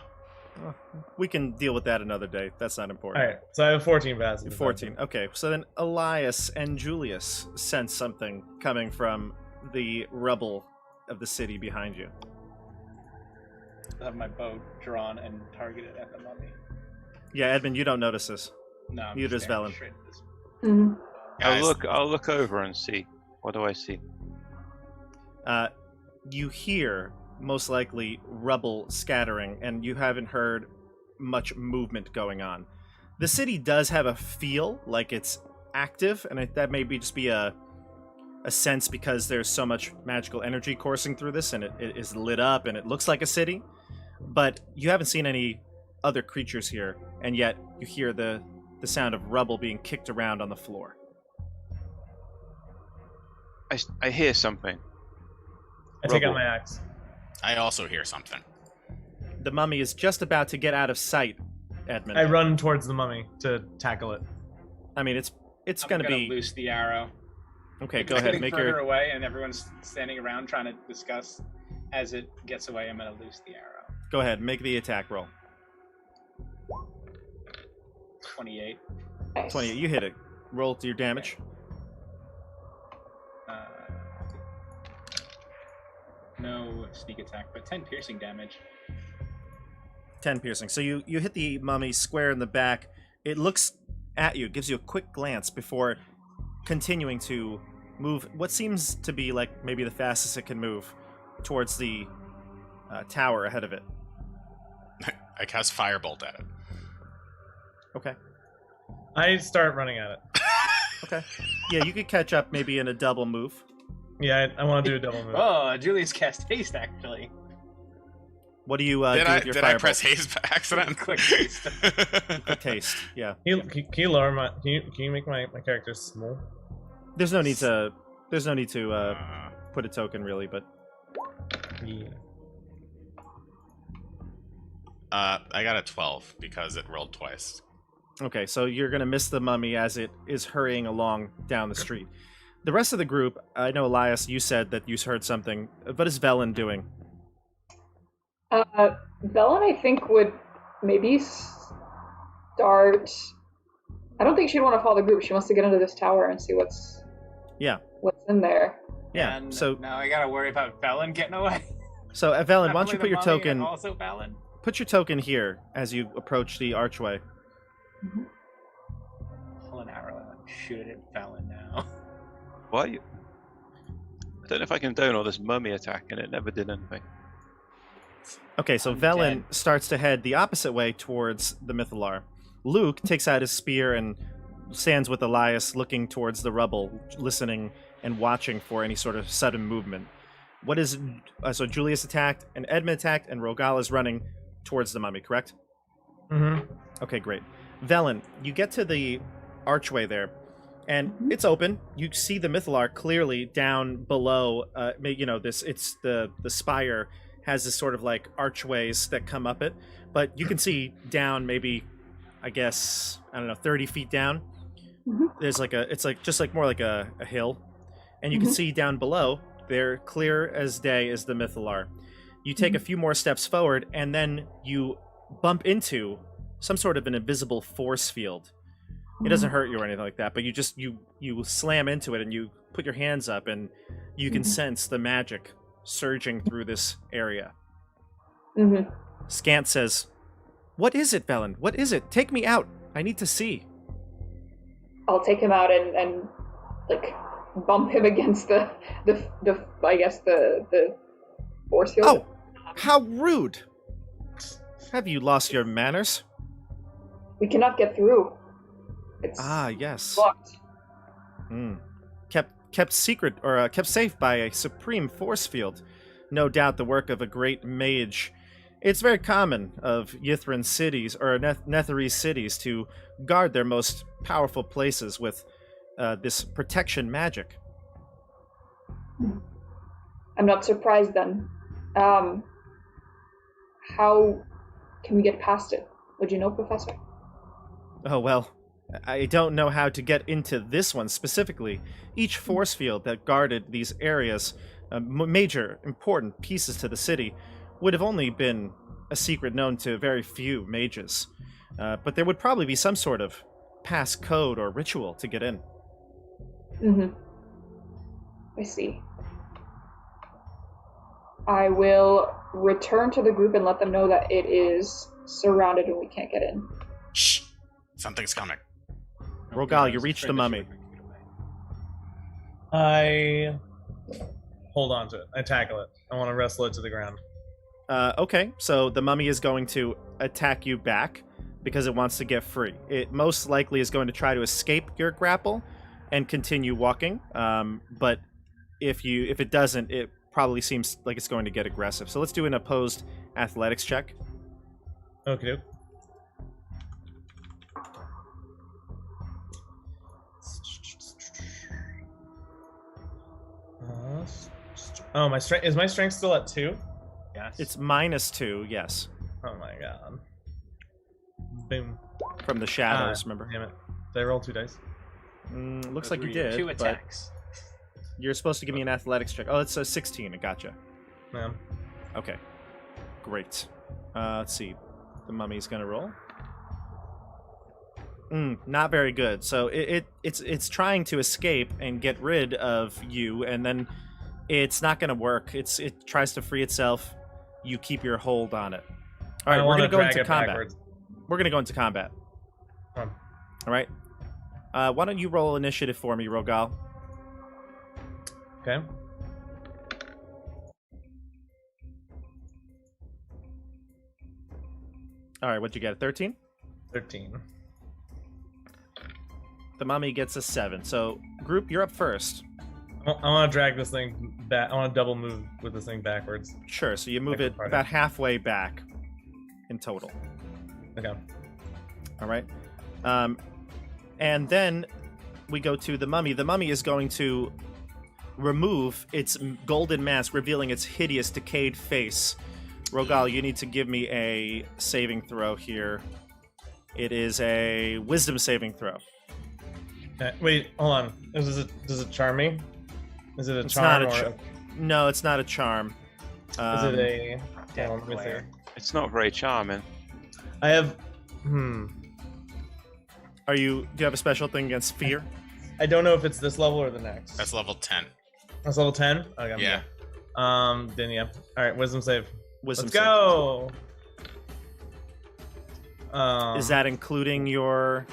We can deal with that another day. That's not All important. right, so I have 14 passive. 14. Okay, so then Elias and Julius sense something coming from the rubble of the city behind you. I have my bow drawn and targeted at the mummy. Yeah, Edmund, you don't notice this. No, I'm Neither just does staring Velen. straight at this. Mhm. Guys, I'll look over and see. What do I see? You hear, most likely, rubble scattering, and you haven't heard much movement going on. The city does have a feel like it's active, and that may just be a sense because there's so much magical energy coursing through this, and it is lit up, and it looks like a city. But you haven't seen any other creatures here, and yet you hear the sound of rubble being kicked around on the floor. I hear something. I take out Rubble. my axe. I also hear something. The mummy is just about to get out of sight, Edmund. I run towards the mummy to tackle it. I mean, it's I'm gonna gonna be loose the arrow. okay. Go It's ahead, getting make further your away, and everyone's standing around trying to discuss. As it gets away, I'm gonna loose the arrow. go ahead, make the attack roll. 28. Nice. 20. You hit it. Roll your damage. No sneak attack, but 10 piercing damage. 10 piercing. So you hit the mummy square in the back. It looks at you, gives you a quick glance before continuing to move what seems to be like maybe the fastest it can move towards the tower ahead of it. I cast Firebolt at it. Okay. I start running at it. Okay. Yeah, you could catch up maybe in a double move. Yeah, I want to do a double move. Oh, Julius cast haste actually. What do you do with your Did I firebolt? press haste by accident? Quick haste. Quick taste. Yeah. Can you lower my? Can you make my character small? There's no need to put a token really, but Yeah. I got a 12 because it rolled twice. okay, so you're going to miss the mummy as it is hurrying along down the street. The rest of the group, I know, Elias, you said that you heard something. What is Velen doing? Velen, I think, would maybe start. I don't think she'd want to follow the group. She wants to get into this tower and see what's in there. Yeah, And so now I gotta worry about Velen getting away. Velen, why don't you Not put only your the mummy, token... and also Velen. Put your token here as you approach the archway. Pull an arrow out and shoot it at Velen now. What? I don't know if I can down all this mummy attack, and it never did anything. Okay, so I'm Velen dead. starts to head the opposite way towards the Mythallar. Luke takes out his spear and stands with Elias looking towards the rubble, listening and watching for any sort of sudden movement. What is... so Julius attacked, and Edmund attacked, and Rogal is running towards the mummy, correct? Mm-hmm. Okay, great. Velen, you get to the archway there, and it's open. You see the Mythallar clearly down below. It's the spire has this sort of like archways that come up it, but you can see down maybe, I guess, 30 feet down. There's like more like a hill, and you can see down below there, clear as day, is the Mythallar. You take a few more steps forward, and then you bump into some sort of an invisible force field. It doesn't hurt you or anything like that, but you slam into it, and you put your hands up, and you can sense the magic surging through this area. Scant says, "What is it, Velen? What is it? Take me out. I need to see." I'll take him out and like bump him against the force field. Oh, how rude! Have you lost your manners? We cannot get through. It's Yes. blocked. Kept secret or kept safe by a supreme force field. No doubt the work of a great mage. It's very common of Ythryn cities or Netherese cities to guard their most powerful places with this protection magic. I'm not surprised then. How can we get past it? Would you know, Professor? Oh, well, I don't know how to get into this one specifically. Each force field that guarded these areas, major, important pieces to the city, would have only been a secret known to very few mages. But there would probably be some sort of pass code or ritual to get in. I see. I will return to the group and let them know that it is surrounded and we can't get in. Shh! Something's coming. Rogal, you reach the mummy. I hold on to it. I tackle it. I want to wrestle it to the ground. Okay, so the mummy is going to attack you back because it wants to get free. It most likely is going to try to escape your grapple and continue walking. But if it doesn't, it probably seems like it's going to get aggressive. So let's do an opposed athletics check. Okay. Oh, my strength is my strength still at 2? Yes. It's -2, yes. Oh my god. Boom. From the shadows, remember? Damn it. Did I roll 2 dice? Looks Those like were you your did, 2 but attacks. you're supposed to give me an athletics check. Oh, it's a 16. I gotcha. Yeah. Okay. Great. Let's see. The mummy's gonna roll. Not very good. So it's trying to escape and get rid of you, and then it's not gonna work. It tries to free itself. You keep your hold on it. All right, we're gonna go into combat. Backwards. We're gonna go into combat. Come on. All right. Why don't you roll initiative for me, Rogal? Okay. All right, what'd you get? 13? 13. The mummy gets a 7. So, group, you're up first. I want to drag this thing back. I want to double move with this thing backwards. Sure, so you move it Party. about halfway back in total. Okay. All right. And then we go to the mummy. The mummy is going to remove its golden mask, revealing its hideous, decayed face. Rogal, you need to give me a saving throw here. It is a wisdom saving throw. Wait, hold on. Does it charm me? Is it a It's charm not a or No, it's not a charm. is it a? Death Hold on, let me see. glare. It's not very charming. I have. Do you have a special thing against fear? I don't know if it's this level or the next. That's level 10. That's level 10. Okay. Yeah. Then yeah. All right. Wisdom save. Wisdom Let's save. go. Is that including your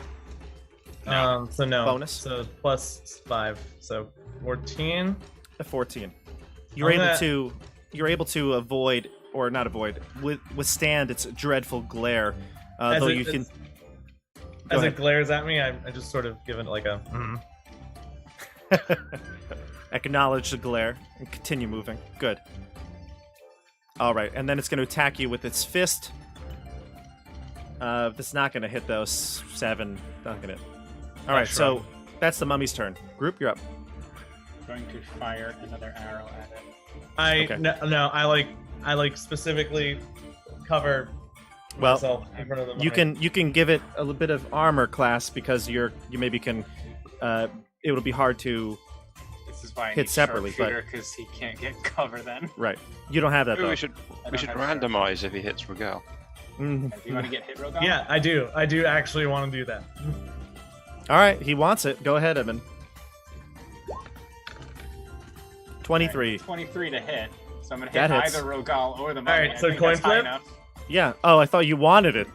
So no bonus? So plus 5. So 14. a 14? You're able to avoid, or not avoid, withstand its dreadful glare. Though you can. As it glares at me, I just sort of give it like a. Acknowledge the glare and continue moving. Good. All right, and then it's going to attack you with its fist. It's not going to hit those 7. Not going to. All right, so that's the mummy's turn. Group, you're up. Going to fire another arrow at it. I like specifically cover Well, myself in front of the you mummy. can give it a little bit of armor class because you maybe can. It would be hard to. This is why I Hit need separately, because he can't get cover then. Right. You don't have that Maybe though. we should don't have randomize if he hits Regal. Mhm. Do you want to get hit, Rogal? Yeah, I do. I do actually want to do that. All right, he wants it. Go ahead, Evan. 23. 23 to hit. So I'm gonna That hit hits. either Rogal or the mummy. Alright, I so think coin that's high flip? enough. Yeah. Oh, I thought you wanted it.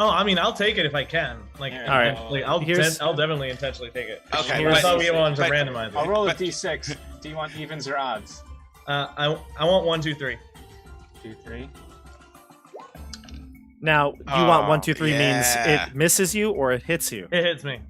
Oh, I mean, I'll take it if I can. Like, Yeah. All right. intentionally. Here's- I'll definitely intentionally take it. Okay, I but- thought we wanted to but- randomize I'll it. roll a But- d6. Do you want evens or odds? I want 1, 2, 3. 2, 3. Now, you want 1, 2, 3 means yeah. it misses you or it hits you. It hits me.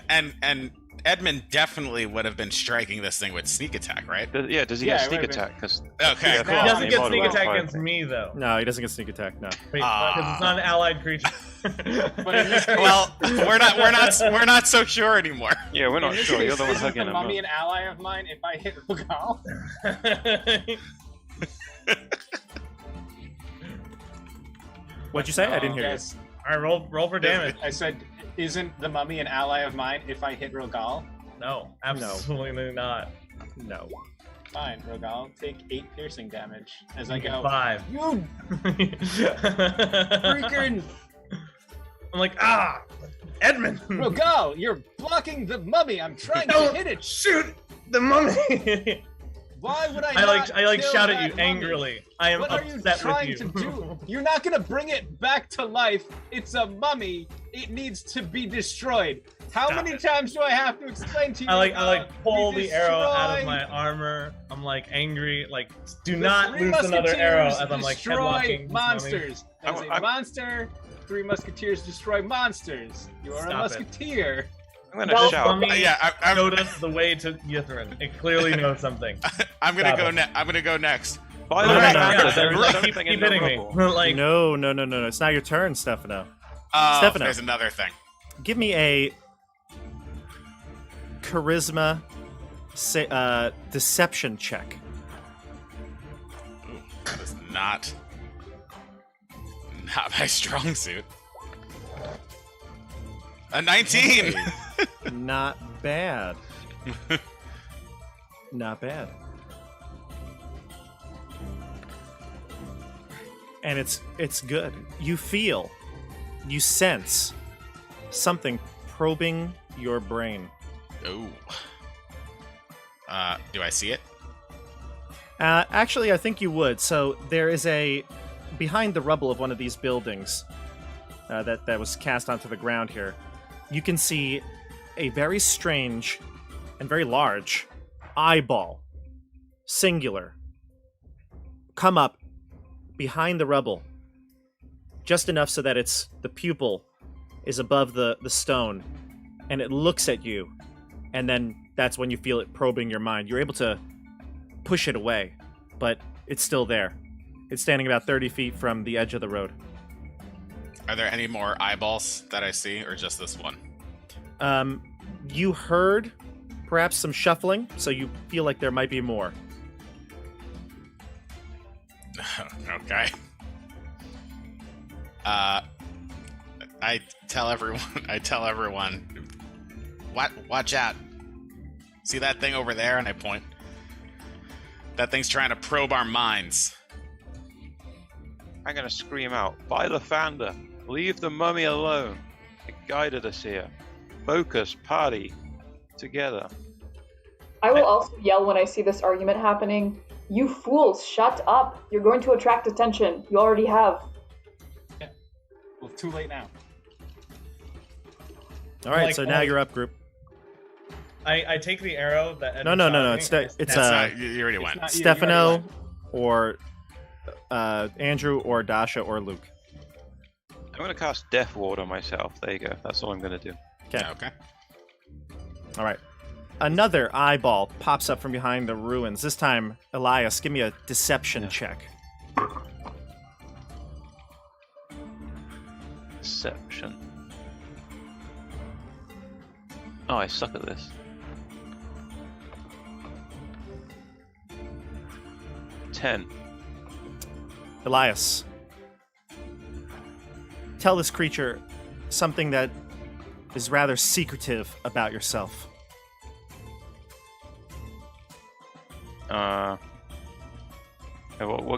And Edmund definitely would have been striking this thing with sneak attack, right? Does he Yeah, get it sneak would've been- attack? Cause, Okay. Yeah, He cool. doesn't He get might sneak have attack won. against me though. No, he doesn't get sneak attack. No. Wait, because it's not an allied creature. But in this case, Well, we're not so sure anymore. yeah, we're in not this sure. case, You're the one isn't hugging the him. mummy up. an ally of mine if I hit Rogal? What'd you say? I didn't hear you. Yes. All right, roll for damage. I said, isn't the mummy an ally of mine if I hit Rogal? No, absolutely not. No. Fine, Rogal. Take 8 piercing damage as I go. 5. You Freaking! freaking I'm like, Edmund! Rogal! You're blocking the mummy. I'm trying to Don't hit it. shoot the mummy! Why would I? I like kill shout that at you mummy? angrily. I am What are you upset trying with you. to do? You're not gonna bring it back to life. It's a mummy. it needs to be destroyed. How many times do I have to explain to you? I pull the arrow out of my armor. I'm like angry. Like, do not lose another arrow as I'm like headlocking monsters. As a monster, 3 musketeers destroy monsters. You are a musketeer. I'm gonna shout. I noticed the way to Ythryn. It clearly knows something. I'm gonna go next. Keep hitting me. Like, no. It's not your turn, Stefano. Oh, Stefano, there's another thing. give me a charisma deception check. Ooh, that is not my strong suit. A 19. Not bad. Not bad. And it's good. You sense something probing your brain. Oh. Do I see it? Actually, I think you would. So there is behind the rubble of one of these buildings that was cast onto the ground here, you can see a very strange and very large eyeball, singular, come up behind the rubble, just enough so that the pupil is above the stone, and it looks at you, and then that's when you feel it probing your mind. You're able to push it away, but it's still there. It's standing about 30 feet from the edge of the road. Are there any more eyeballs that I see, or just this one? You heard perhaps some shuffling, so you feel like there might be more. Okay. I tell everyone, watch out. See that thing over there? And I point. That thing's trying to probe our minds. I'm gonna scream out, by Lathander, leave the mummy alone. It guided us here. Focus, party, together. I will also yell when I see this argument happening. You fools, shut up. You're going to attract attention. You already have. Yeah. Well, too late now. All right, so now you're up, group. I take the arrow that. No. It's you already went. Stefano, or Andrew, or Dasha, or Luke. I'm gonna cast Death Ward on myself. There you go. That's all I'm gonna do. Okay. All right. Another eyeball pops up from behind the ruins. This time, Elias, give me a deception check. Deception. Oh, I suck at this. 10. Elias, tell this creature something that is rather secretive about yourself.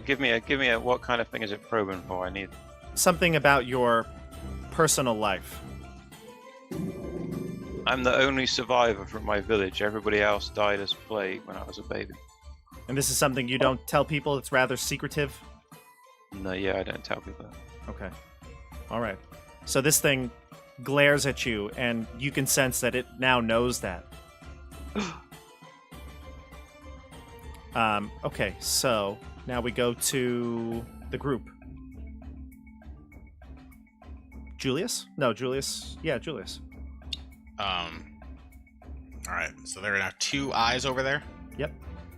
Give me a what kind of thing is it probing for? I need something about your personal life. I'm the only survivor from my village. Everybody else died as plague when I was a baby. And this is something you don't tell people? It's rather secretive? No, yeah, I don't tell people that. Okay. All right. So this thing glares at you, and you can sense that it now knows that. Okay, so now we go to the group. Julius? No, Julius. Yeah, Julius. All right. So there are now 2 eyes over there. Yep.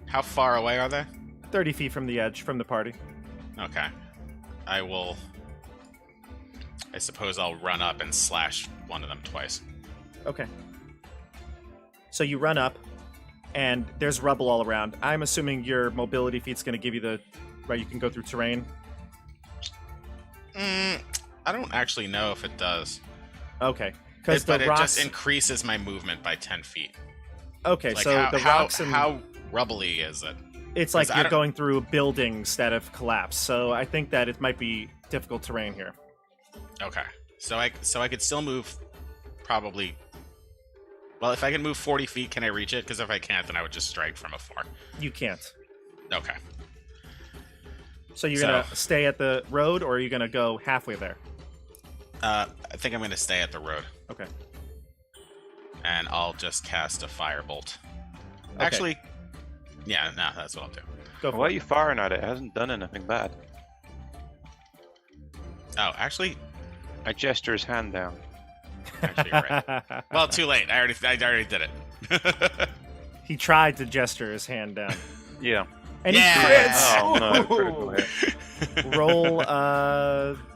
How far away are they? 30 feet from the edge, from the party. Okay. I suppose I'll run up and slash one of them twice. Okay. So you run up, and there's rubble all around. I'm assuming your mobility feat's going to give you right, you can go through terrain? I don't actually know if it does. Okay. But it just increases my movement by 10 feet. Okay, like so the rocks and... How rubbly is it? It's like you're going through buildings that have collapsed, so I think that it might be difficult terrain here. Okay. So I could still move probably... Well, if I can move 40 feet, can I reach it? Because if I can't, then I would just strike from afar. You can't. Okay. So you're going to stay at the road, or are you going to go halfway there? think I'm going to stay at the road. Okay. And I'll just cast a firebolt. Okay. Actually, yeah, no, that's what I'll do. Go for Why are it. you firing at it? It hasn't done anything bad. Oh, actually, I gesture his hand down. actually, you're right. Well, too late. I already did it. He tried to gesture his hand down. Yeah. And Yeah! he crits! Oh no, critical hit. Roll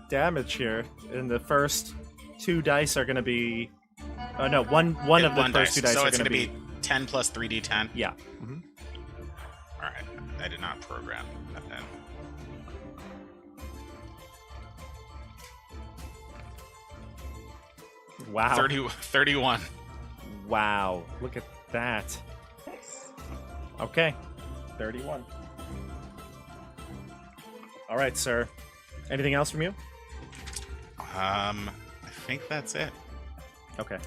damage here. And the first 2 dice are going to be... Oh, no, one of the first 2 dice so are it's going to be 10 plus 3d10. Yeah. Mm-hmm. All right, I did not program that then. Wow. 31. Wow. Look at that. Nice. Okay. 31. All right, sir. Anything else from you? I think that's it. Okay.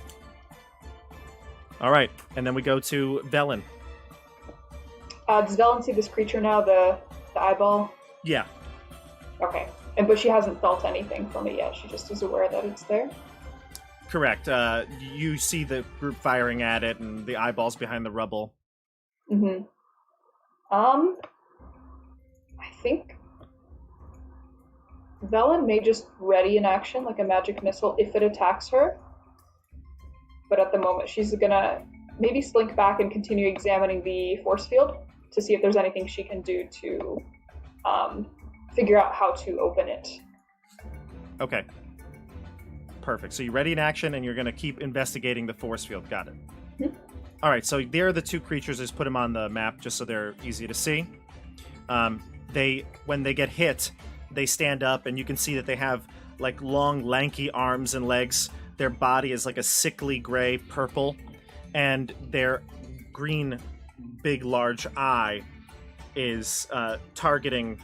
All right. And then we go to Velen. Does Velen see this creature now, the eyeball? Yeah. Okay. But she hasn't felt anything from it yet. She just is aware that it's there. Correct. You see the group firing at it and the eyeballs behind the rubble. Mm-hmm. I think Velen may just ready an action, like a magic missile, if it attacks her. But at the moment, she's gonna maybe slink back and continue examining the force field to see if there's anything she can do to figure out how to open it. Okay. Perfect. So you ready in action, and you're going to keep investigating the force field. Got it. Mm-hmm. All right. So there are the 2 creatures. Just put them on the map just so they're easy to see. When they get hit, they stand up, and you can see that they have like long, lanky arms and legs. Their body is like a sickly gray purple, and their green, big, large eye is targeting,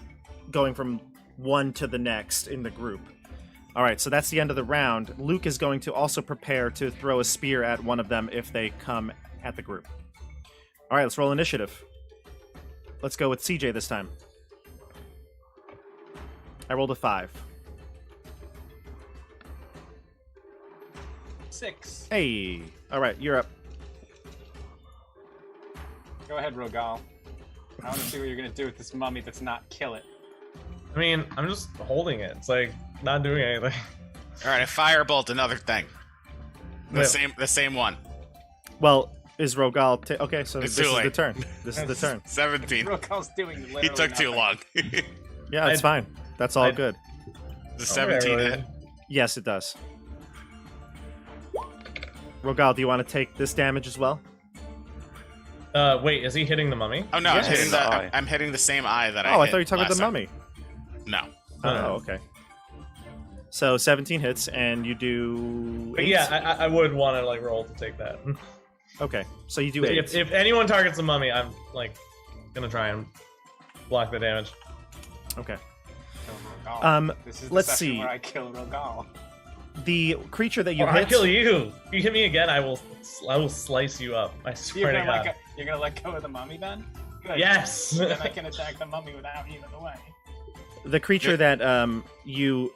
going from one to the next in the group. All right, so that's the end of the round. Luke is going to also prepare to throw a spear at one of them if they come at the group. All right, let's roll initiative. Let's go with CJ this time. I rolled a 5. 6. Hey. All right, you're up. Go ahead, Rogal. I want to see what you're gonna do with this mummy that's not kill it. I mean, I'm just holding it. It's like not doing anything. All right, a firebolt, another thing. The Yeah. same one. Well, is Rogal... Okay, so It's this too is the late. turn. This is the turn. 17. Rogal's doing literally He took too nothing. long. Yeah, it's fine. That's all I'd- good. The 17 Okay, hit. Yes, it does. Rogal, do you want to take this damage as well? Wait, is he hitting the mummy? Oh no, Yes. I'm hitting the same eye that I Oh, I hit thought you were talking about the last mummy. time. No. Oh, No. okay. So 17 hits, and you do. But 8? yeah, I would want to like roll to take that. Okay, so you do 8. If anyone targets the mummy, I'm like gonna try and block the damage. Okay. Kill Rogal. This is the let's session see. where I kill Rogal. The creature that you Or hit. I kill you. If you hit me again, I will slice you up. I You're swear to gonna, God. you're gonna let go of the mummy then? Good. Yes. Then I can attack the mummy without you in the way. The creature that you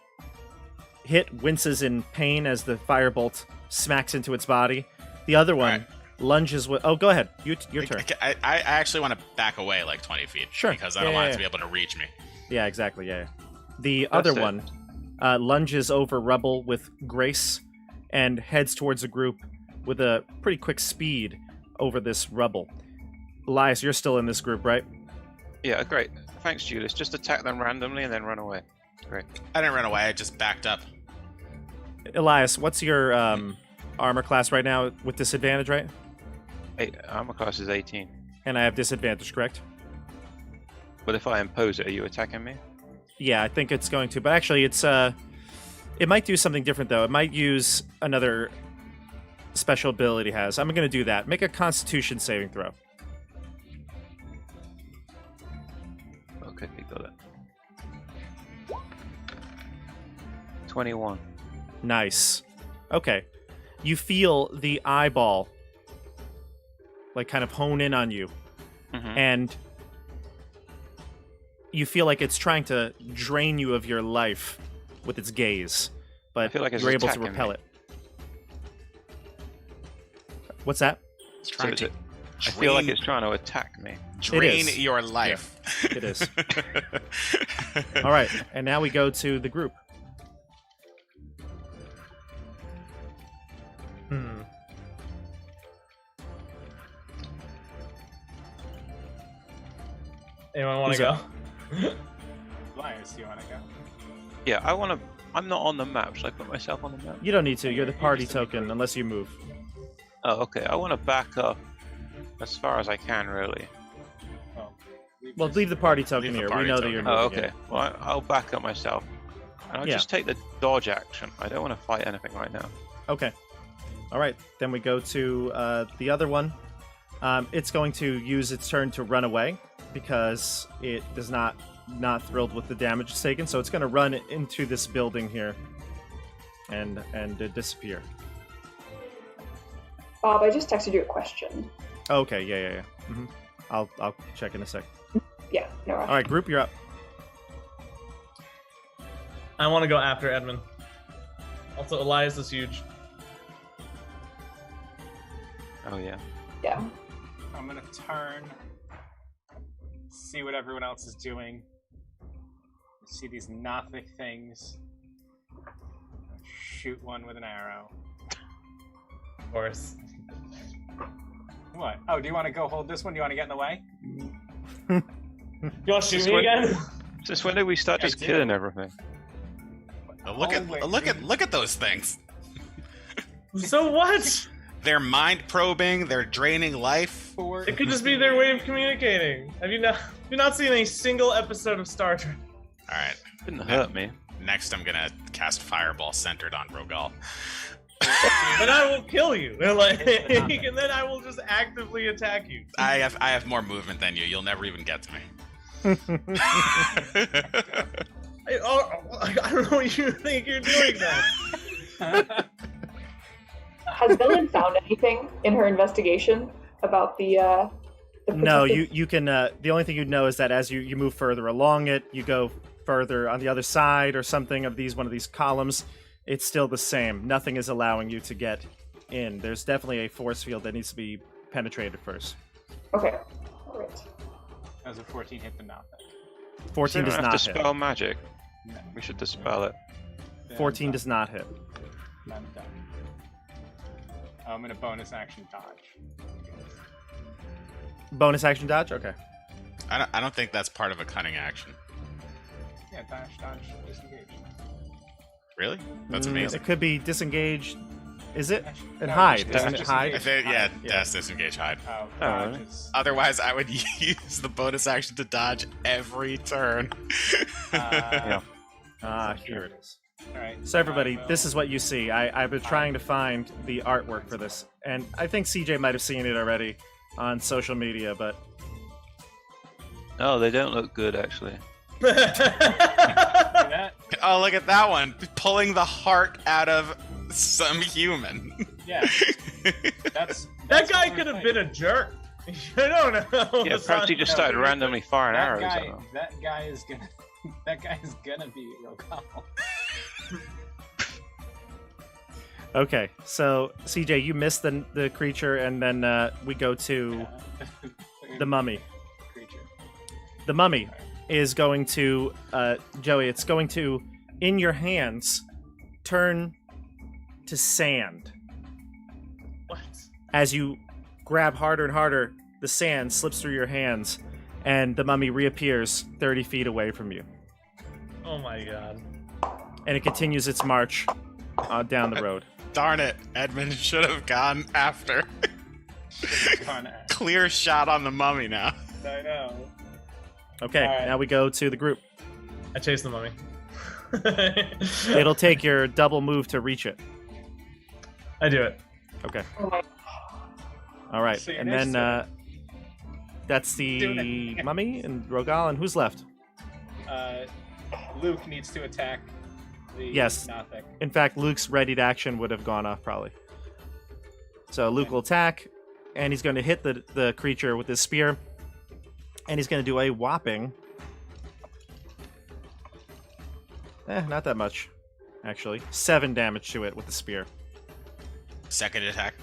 hit winces in pain as the firebolt smacks into its body. The other one Alright. lunges with. Oh, go ahead. Your turn. I actually want to back away like 20 feet. Sure. Because I don't Yeah, want yeah, it to be able to reach me. Yeah, exactly. Yeah. The That's other it. one lunges over rubble with grace and heads towards the group with a pretty quick speed over this rubble. Elias, you're still in this group, right? Yeah, great. Thanks, Julius. Just attack them randomly and then run away. Great. I didn't run away, I just backed up. Elias, what's your armor class right now with disadvantage, right? Armor class is 18. And I have disadvantage, correct? But if I impose it, are you attacking me? Yeah, I think it's going to. But actually, it might do something different, though. It might use another special ability it has. I'm going to do that. Make a Constitution saving throw. Okay, you got it. 21. Nice. Okay. You feel the eyeball like kind of hone in on you, Mhm. and you feel like it's trying to drain you of your life with its gaze. but feel like it's you're able to attacking repel me. it. What's that? It's So trying is to it, I feel like drain- it's trying to attack me. drain is. your life. It is. All right, and now we go to the group. Anyone want Who's to go? Liars, do you want to go? Yeah, I want to. I'm not on the map. Should I put myself on the map? You don't need to. You're the You're party just in the token group. unless you move. Oh, okay. I want to back up as far as I can, really. Well, leave the party token the here. party We know that token. you're moving. Oh, it. okay. Well, I'll back up myself. And I'll Yeah. just take the dodge action. I don't want to fight anything right now. Okay. All right. Then we go to the other one. It's going to use its turn to run away because it does not thrilled with the damage it's taken. So it's going to run into this building here and disappear. Bob, I just texted you a question. Okay. Yeah. Mm-hmm. I'll check in a sec. Yeah, no rush. All right, group, you're up. I want to go after Edmund. Also, Elias is huge. Oh yeah. Yeah. I'm gonna turn, see what everyone else is doing. See these Nothic things. Shoot one with an arrow. Of course. What? Oh, do you want to go hold this one? Do you want to get in the way? You want to shoot Just me wait- again? Since when did we start I just do. killing everything? Look at those things. So what? They're mind probing. They're draining life. It could just be their way of communicating. Have you not seen a single episode of Star Trek? All right. Didn't hurt me. Next, I'm gonna cast Fireball centered on Rogal. And I will kill you. And then I will just actively attack you. I have more movement than you. You'll never even get to me. I don't know what you think you're doing then. Has Villain found anything in her investigation about the No, protected- you can. The only thing you know is that as you move further along it, you go further on the other side or something of one of these columns. It's still the same. Nothing is allowing you to get in. There's definitely a force field that needs to be penetrated first. Okay. Alright. As a 14 hit the Nothic. 14 We does don't have not to hit. spell magic. No. We should dispel it. 14 does not hit. I'm done. I'm gonna bonus action dodge. Bonus action dodge. Okay. I don't think that's part of a cunning action. Yeah, dodge, disengage. Really? That's amazing. It could be disengaged. Is it? And No, hide. just Isn't it disengage. hide? I think, yeah, Hide. that's disengage hide. Oh, Oh, dodge really? is. Otherwise, I would use the bonus action to dodge every turn. Here it is. All right. So everybody, I will- this is what you see. I've been trying to find the artwork for this, and I think CJ might have seen it already on social media, but Oh, they don't look good actually. See that? Oh, look at that one. Pulling the heart out of some human. Yeah. That's That guy could have been a jerk. I don't know. Yeah, perhaps he just no, started but- randomly firing that arrows guy. at them. That guy is gonna. That guy is gonna be Rogal. okay. So CJ, you missed the creature, and then we go to the mummy. Creature. The mummy is going to Joey. It's going to, in your hands, turn to sand. What? As you grab harder and harder, the sand slips through your hands, and the mummy reappears 30 feet away from you. Oh my god. And it continues its march down the road. Darn it. Edmund should have gone after. Fun act. Clear shot on the mummy now. I know. Okay, Alright. now we go to the group. I chased the mummy. It'll take your double move to reach it. I do it. Okay. Oh my- All right, See you and next then that's Doing the it. mummy and Rogal, and who's left? Luke needs to attack the Yes. Nothic. In fact, Luke's ready to action would have gone off probably. So Luke will attack, and he's going to hit the creature with his spear, and he's going to do a whopping. Not that much. actually. 7 damage to it with the spear. Second attack.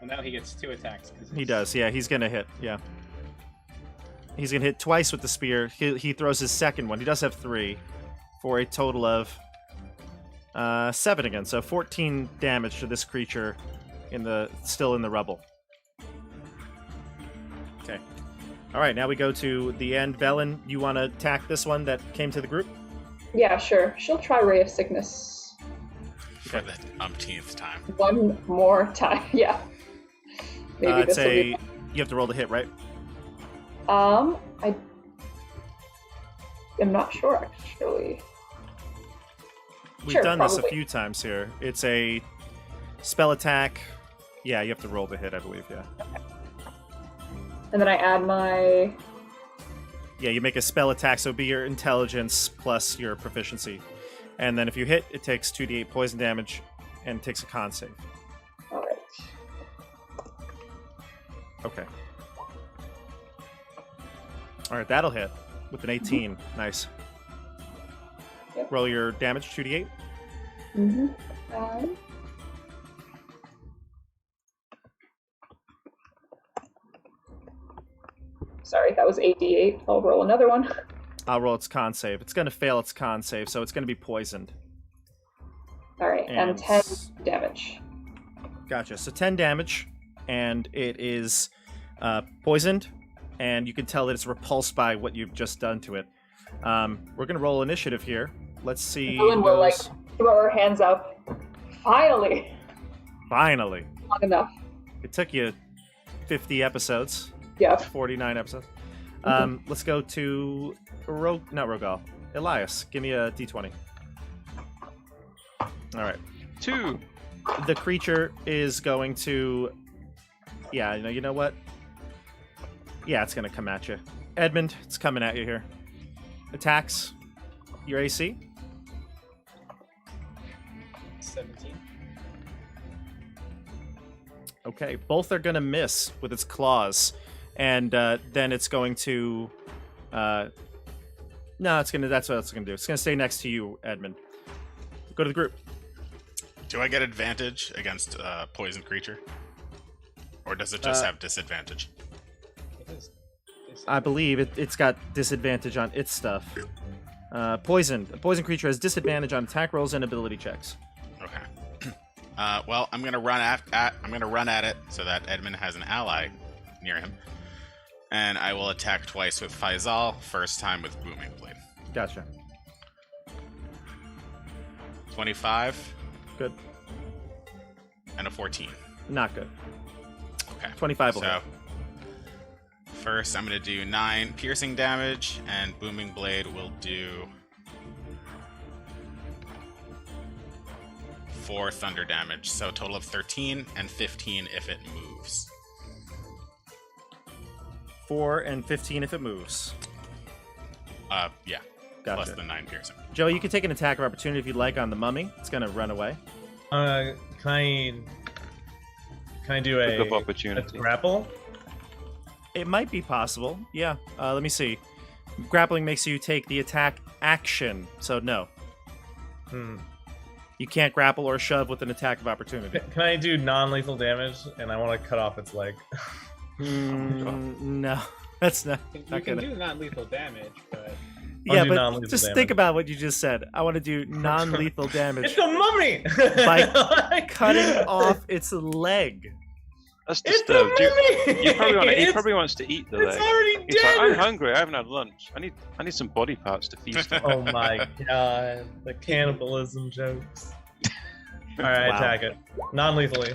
Well, now he gets 2 attacks. He does, yeah. He's going to hit, yeah. He's going to hit twice with the spear. He throws his second one. He does have 3 for a total of 7 again. So 14 damage to this creature still in the rubble. Okay. All right, now we go to the end. Velen, you want to attack this one that came to the group? Yeah, sure. She'll try Ray of Sickness. For the umpteenth time. One more time, yeah. Maybe this will be... You have to roll the hit, right? I am not sure, actually. We've done this a few times here. It's a spell attack. Yeah, you have to roll the hit, I believe, yeah. And then I add my... Yeah, you make a spell attack, so it'd be your intelligence plus your proficiency. And then if you hit, it takes 2d8 poison damage and takes a con save. Alright. Okay. Alright, that'll hit with an 18. Nice. Yep. Roll your damage, 2d8. Mm-hmm. Sorry, that was 8d8. I'll roll another one. I'll roll its con save. It's going to fail its con save, so it's going to be poisoned. Alright, and 10 damage. Gotcha. So 10 damage, and it is poisoned, and you can tell that it's repulsed by what you've just done to it. We're going to roll initiative here. Let's see. Ellen will, like, throw her hands up. Finally! Finally. Long enough. It took you 50 episodes. Yeah. 49 episodes. Let's go to not Rogal. Elias, give me a d20. All right. 2. The creature is going to... Yeah, you know what? Yeah, it's going to come at you. Edmund, it's coming at you here. Attacks. Your AC? 17. Okay, both are going to miss with its claws. And then it's going to... No, that's what it's going to do. It's going to stay next to you, Edmund. Go to the group. Do I get advantage against a poison creature? Or does it just have disadvantage? I believe it's got disadvantage on its stuff. Poison. A poison creature has disadvantage on attack rolls and ability checks. Okay. Well, I'm gonna run at it so that Edmund has an ally near him, and I will attack twice with Faisal. First time with Booming Blade. Gotcha. 25. Good. And a 14. Not good. Okay. 25 will hit. First, I'm going to do 9 piercing damage, and Booming Blade will do 4 thunder damage. So a total of 13 and 15 if it moves. 4 and 15 if it moves. Yeah. Gotcha. Plus the 9 piercing. Joe, you can take an attack of opportunity if you'd like on the mummy. It's going to run away. Can I do Pick up a opportunity. grapple? It might be possible. Yeah. Let me see. Grappling makes you take the attack action, so no. You can't grapple or shove with an attack of opportunity. Can I do non-lethal damage? And I want to cut off its leg. No, that's not. You not can gonna... do non-lethal damage, but... Yeah, but just think about what you just said. I want to do non-lethal damage. It's the mummy! By cutting off its leg. That's It's disturbed. the mummy! He probably wants to eat the leg. It's already He's like, I'm dead! hungry. I haven't had lunch. I need some body parts to feast on. Oh my god. The cannibalism jokes. Alright, Wow. attack it. Non-lethally.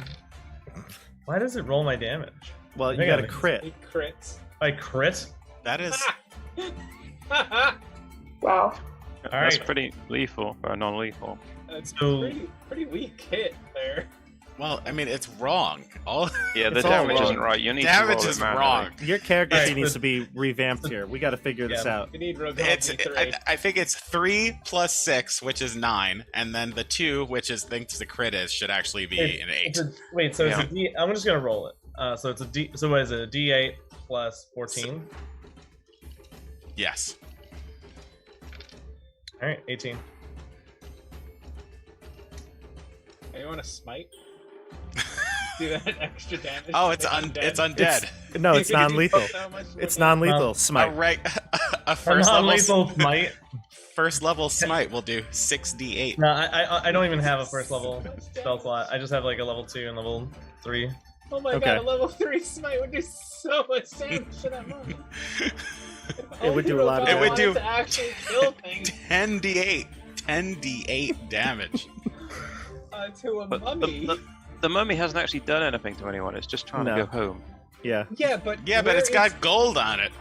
Why does it roll my damage? Well, I you think got I a think crit. It crits. I crit? That is... Wow. That's Alright. pretty lethal for a non-lethal. That's So- pretty weak hit there. Well, I mean, it's wrong. All Yeah, the It's all damage wrong. isn't right. You need damage to roll is it manually. wrong. Your character Alright, sheet needs but- to be revamped here. We got to figure this Yeah. out. You need Rogal It's D3. I think it's 3 plus 6, which is 9, and then the 2, which is thinks the crit is, should actually be an 8. Wait, so Yeah. it's a D. I'm just gonna roll it. So it's a D. So what is it? A D8 plus 14. Yes. All right, 18. You want to smite? Do that extra damage. Oh, it's undead. No, it's non-lethal. It's non-lethal. Smite. A first level non-lethal smite. First level smite will do 6d8. No, I don't even have a first level spell slot. I just have like a level 2 and level 3. Oh my god, a level 3 smite would do so much damage to that mummy. It would do a lot of damage. It would do to actually kill things. 10d8. 10d8 damage. To a mummy. The mummy hasn't actually done anything to anyone. It's just trying to go home. Yeah. Yeah, but it's got gold on it.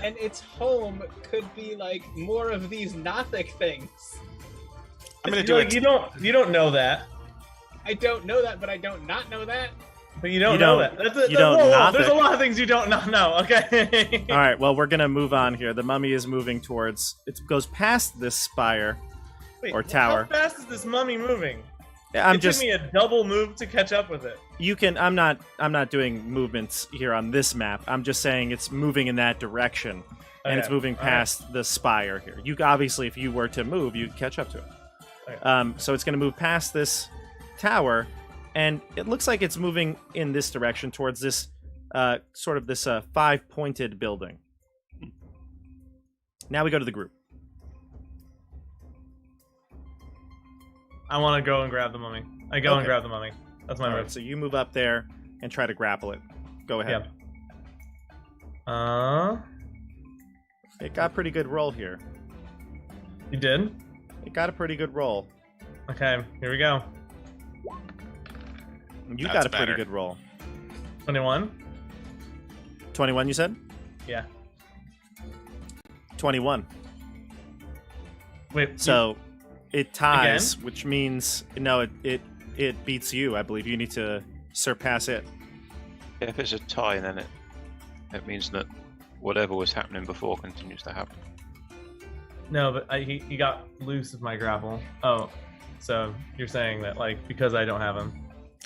And its home could be like more of these Nothic things. I'm gonna do it. You don't know that. I don't know that, but I don't not know that. But you don't know that. There's a lot of things you don't not know. Okay. All right. Well, we're gonna move on here. The mummy is moving towards. It goes past this spire or tower. How fast is this mummy moving? It took me a double move to catch up with it. You can. I'm not doing movements here on this map. I'm just saying it's moving in that direction, and it's moving past the spire here. You obviously, if you were to move, you'd catch up to it. Okay. So it's going to move past this tower, and it looks like it's moving in this direction towards this sort of this 5-pointed building. Now we go to the group. I want to go and grab the mummy. I go and grab the mummy. That's my move. Right, so you move up there and try to grapple it. Go ahead. Yeah. It got a pretty good roll here. You did? It got a pretty good roll. Okay, here we go. You got a pretty good roll. 21? 21, you said? Yeah. 21. Wait, so it ties, again? Which means no, it beats you. I believe you need to surpass it. Yeah, if it's a tie, then it means that whatever was happening before continues to happen. No, but he got loose of my grapple. Oh, so you're saying that like because I don't have him.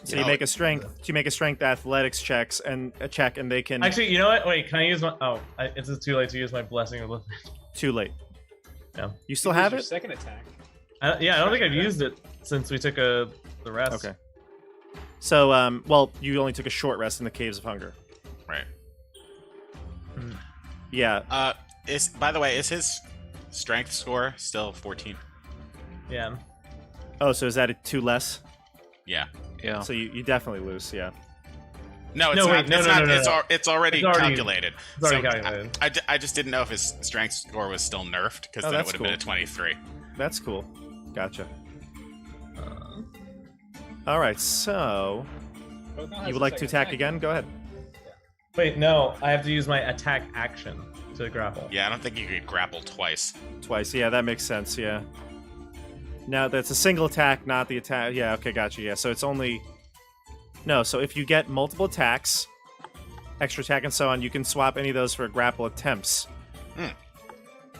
So you make a strength athletics checks and a check, and they can. Actually, you know what? Wait, can I use my? Oh, it's too late to use my blessing of lift. Too late. Yeah. You still have it? Second attack. Yeah, I don't think I've used it since we took the rest. Okay. So, well, you only took a short rest in the Caves of Hunger. Right. Yeah. By the way, is his strength score still 14? Yeah. Oh, so is that a 2 less? Yeah. Yeah. So you definitely lose, yeah. No, it's not. It's already calculated. It's already calculated. I just didn't know if his strength score was still nerfed, because then it would have been a 23. That's cool. Gotcha. All right, so you would like to attack again? Go ahead. Wait, no, I have to use my attack action to grapple. Yeah, I don't think you could grapple twice. Twice, yeah, that makes sense, yeah. Now, that's a single attack, not the attack. Yeah, okay, gotcha, yeah. So it's only... No, so if you get multiple attacks, extra attack and so on, you can swap any of those for grapple attempts.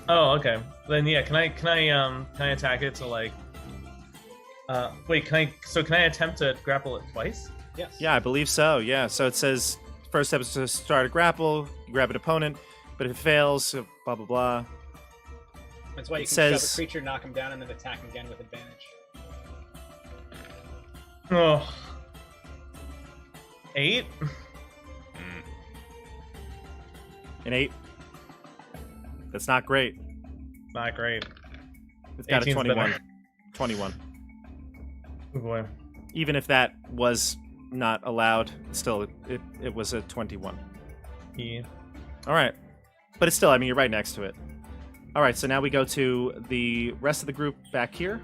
Oh, okay. Then yeah, can I attack it to like... wait, can I attempt to grapple it twice? Yes. Yeah, I believe so, yeah. So it says, first step is to start a grapple, grab an opponent, but if it fails, blah, blah, blah. That's why you can shove a creature, knock him down, and then attack again with advantage. Oh. 8? An 8? That's not great. Not great. It's got a 21. Better. 21. Oh boy. Even if that was not allowed, still, it was a 21. Yeah. All right. But it's still, I mean, you're right next to it. All right, so now we go to the rest of the group back here.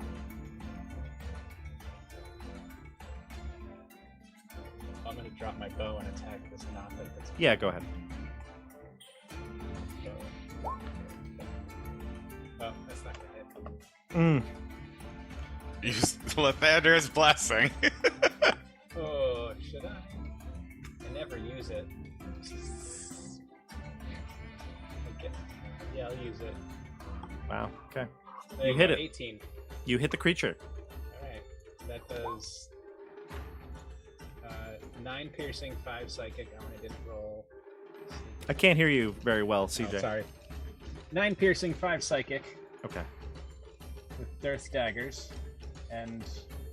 I'm going to drop my bow and attack this Nothic. Yeah, go ahead. Oh, that's not going to hit. Use Lathander's blessing. Oh, should I? I never use it. Okay. Yeah, I'll use it. Wow, okay. There You hit go, it. 18. You hit the creature. Alright. That does 9 piercing, 5 psychic. I only didn't roll. I can't hear you very well, CJ. Oh, sorry. 9 piercing, 5 psychic. Okay. with Dearth daggers, and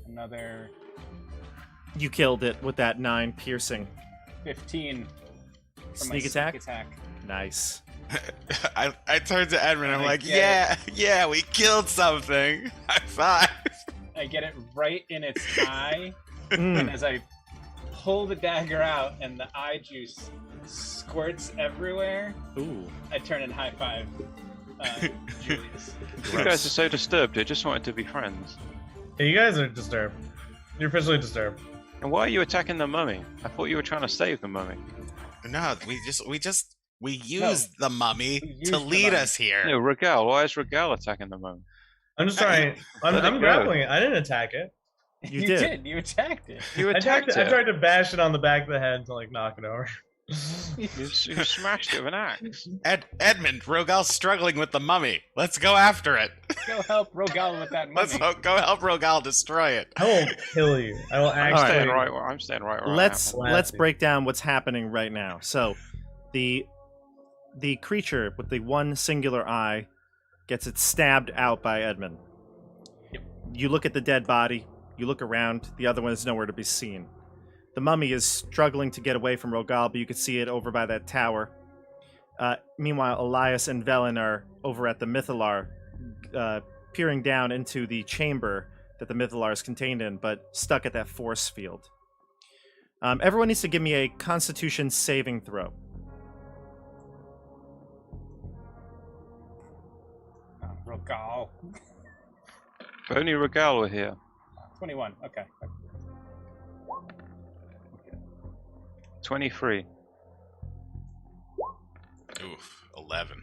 another You killed it with that 9 piercing. 15 from Sneak my attack? Sneak attack. Nice. I turned to Edmund and I'm I like, get yeah, we killed something. High five. I get it right in its eye, Mm. and as I pull the dagger out and the eye juice squirts everywhere, Ooh. I turn and high five Julius. You guys are so disturbed. I just wanted to be friends. Yeah, you guys are disturbed. You're officially disturbed. And why are you attacking the mummy? I thought you were trying to save the mummy. No, we used the mummy used to the lead mummy. us here. No, Regal. Why is Regal attacking the mummy? I'm just trying. Let it I'm go. grappling it. I didn't attack it. You did. You attacked it. You I attacked tried it. to bash it on the back of the head to like knock it over. You smashed it with an axe. Edmund, Rogal's struggling with the mummy. Let's go after it. Go help Rogal with that Let's mummy. go help Rogal destroy it. I will kill you. I will I'm actually. staying right. I'm staying right where Let's I let's Classy. break down what's happening right now. So, the creature with the one singular eye gets it stabbed out by Edmund. You look at the dead body. You look around. The other one is nowhere to be seen. The mummy is struggling to get away from Rogal, but you can see it over by that tower. Meanwhile, Elias and Velen are over at the Mythallar, peering down into the chamber that the Mythallar is contained in, but stuck at that force field. Everyone needs to give me a Constitution saving throw. Rogal. If only Regal were here. 21. Okay. 23. Oof, 11.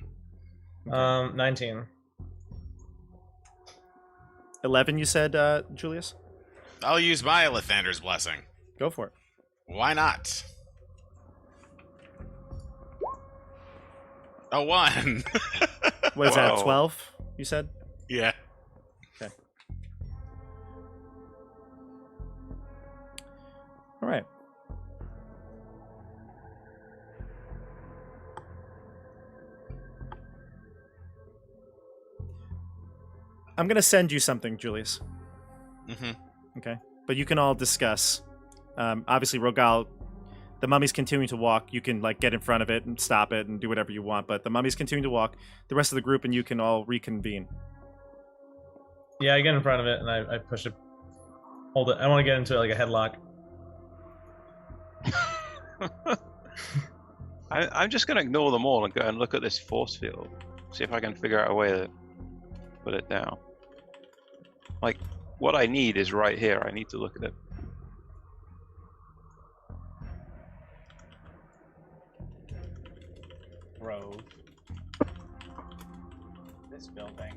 19. 11, you said, Julius? I'll use my Lathander's blessing. Go for it. Why not? A 1. What is that, Whoa. 12, you said? Yeah. All right. I'm going to send you something, Julius. Mm-hmm. Okay. But you can all discuss. Obviously, Rogal, the mummy's continuing to walk. You can, like, get in front of it and stop it and do whatever you want. But the mummy's continuing to walk. The rest of the group and you can all reconvene. Yeah, I get in front of it and I push it. Hold it. I want to get into it like a headlock. I'm just going to ignore them all and go and look at this force field. See if I can figure out a way to put it down. Like, what I need is right here. I need to look at it. Grove. This building.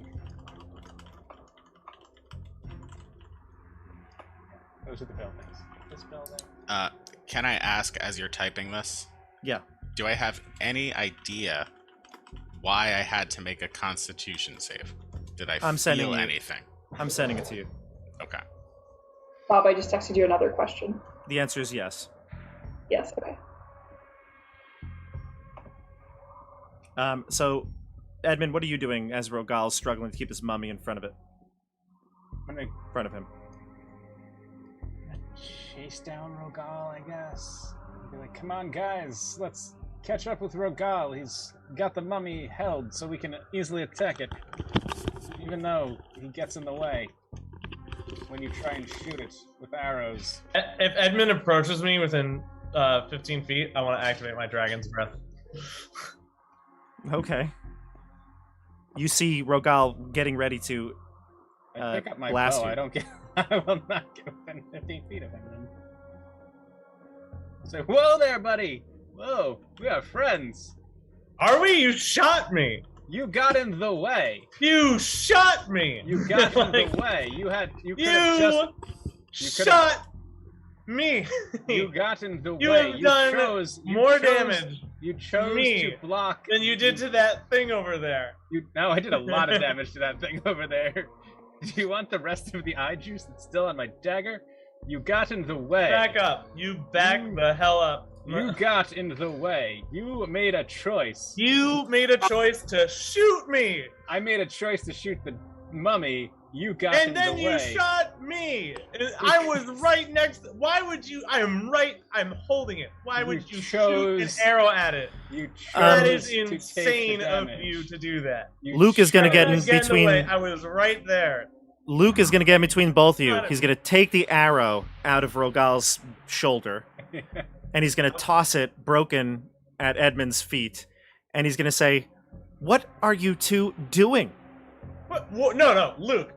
Those are the buildings. This building. Can I ask, as you're typing this, Yeah. do I have any idea why I had to make a Constitution save? Did I I'm sending feel you- anything? I'm sending it to you. Okay. Bob, I just texted you another question. The answer is yes. Yes, okay. So, Edmund, what are you doing as Rogal's struggling to keep his mummy in front of it? I'm gonna In front of him. chase down Rogal, I guess. Be like, come on, guys, let's catch up with Rogal. He's got the mummy held, so we can easily attack it. Even though he gets in the way when you try and shoot it with arrows. If Edmund approaches me within 15 feet, I want to activate my Dragon's Breath. Okay. You see Rogal getting ready to I pick up my blast bow. you. I don't get. I will not get within 15 feet of him. Say, whoa there, buddy! Whoa, we are friends. Are we? You shot me! You got in the way. You shot me! You got in Like, the way. You could have just. could've- shot me! You got in the You way. have done you more chose- damage You chose me to block. than you did to that thing over there. No, I did a lot of damage to that thing over there. Do you want the rest of the eye juice that's still on my dagger? You got in the way. Back up. You back the hell up. You got in the way. You made a choice. You made a choice to shoot me! I made a choice to shoot the mummy. You got And in then the you way. shot me. And I was right next. Why would you? I'm holding it. Why would you shoot an arrow at it? You chose That is to take the insane of damage. you to do that. Luke is going to get in Get in the way. between. I was right there. Luke is going to get in between both of you. Got it. He's going to take the arrow out of Rogal's shoulder, and he's going to toss it broken at Edmund's feet, and he's going to say, "What are you two doing?" What? No, Luke.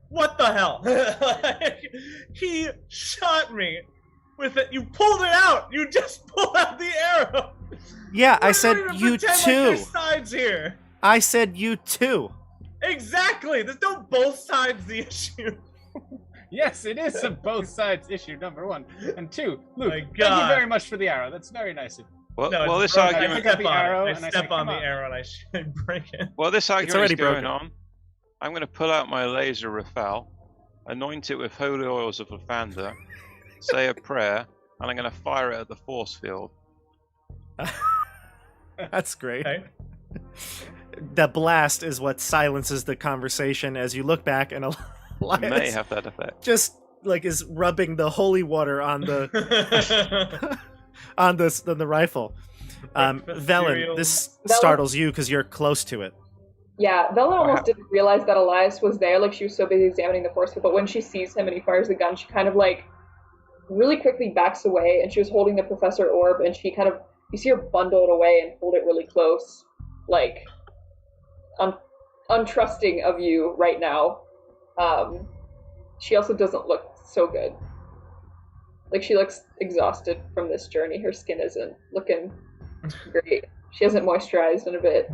What the hell? He shot me with it. You pulled it out. You just pulled out the arrow. Yeah, I We're said not even you pretend like too. there's sides here. I said you too. Exactly. There's no both sides the issue. Yes, it is a both sides issue, number one. And two, Luke, My thank God. you very much for the arrow. That's very nice of you. Well, it's this broken. argument. I pick up the arrow I and I step say, on "Come the on." arrow and I should break it. Well, this argument is already going broken. on. I'm going to pull out my laser rafale, anoint it with holy oils of lavender, say a prayer, and I'm going to fire it at the force field. That's great. Okay. The blast is what silences the conversation as you look back, and It may Elias have that effect. just like is rubbing the holy water on the on the rifle. Breakfast Velen, cereal. this Velen? startles you because you're close to it. Yeah, Velen almost Wow. didn't realize that Elias was there. Like, she was so busy examining the force field. But when she sees him and he fires the gun, she kind of, like, really quickly backs away. And she was holding the Professor Orb, and she kind of, you see her bundle it away and hold it really close. Like, untrusting of you right now. She also doesn't look so good. Like, she looks exhausted from this journey. Her skin isn't looking great. She hasn't moisturized in a bit.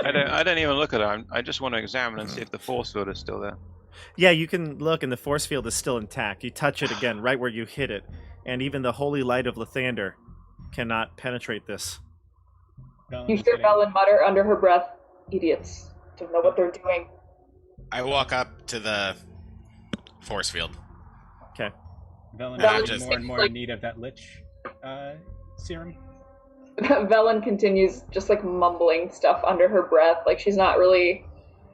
I don't even look at her. I just want to examine and see if the force field is still there. Yeah, you can look, and the force field is still intact. You touch it again, right where you hit it, and even the holy light of Lathander cannot penetrate this. You hear Velen mutter under her breath, "Idiots. Don't know what they're doing." I walk up to the force field. Okay. Velen Velen is just- more and more like- in need of that lich serum. Velen continues just like mumbling stuff under her breath. Like, she's not really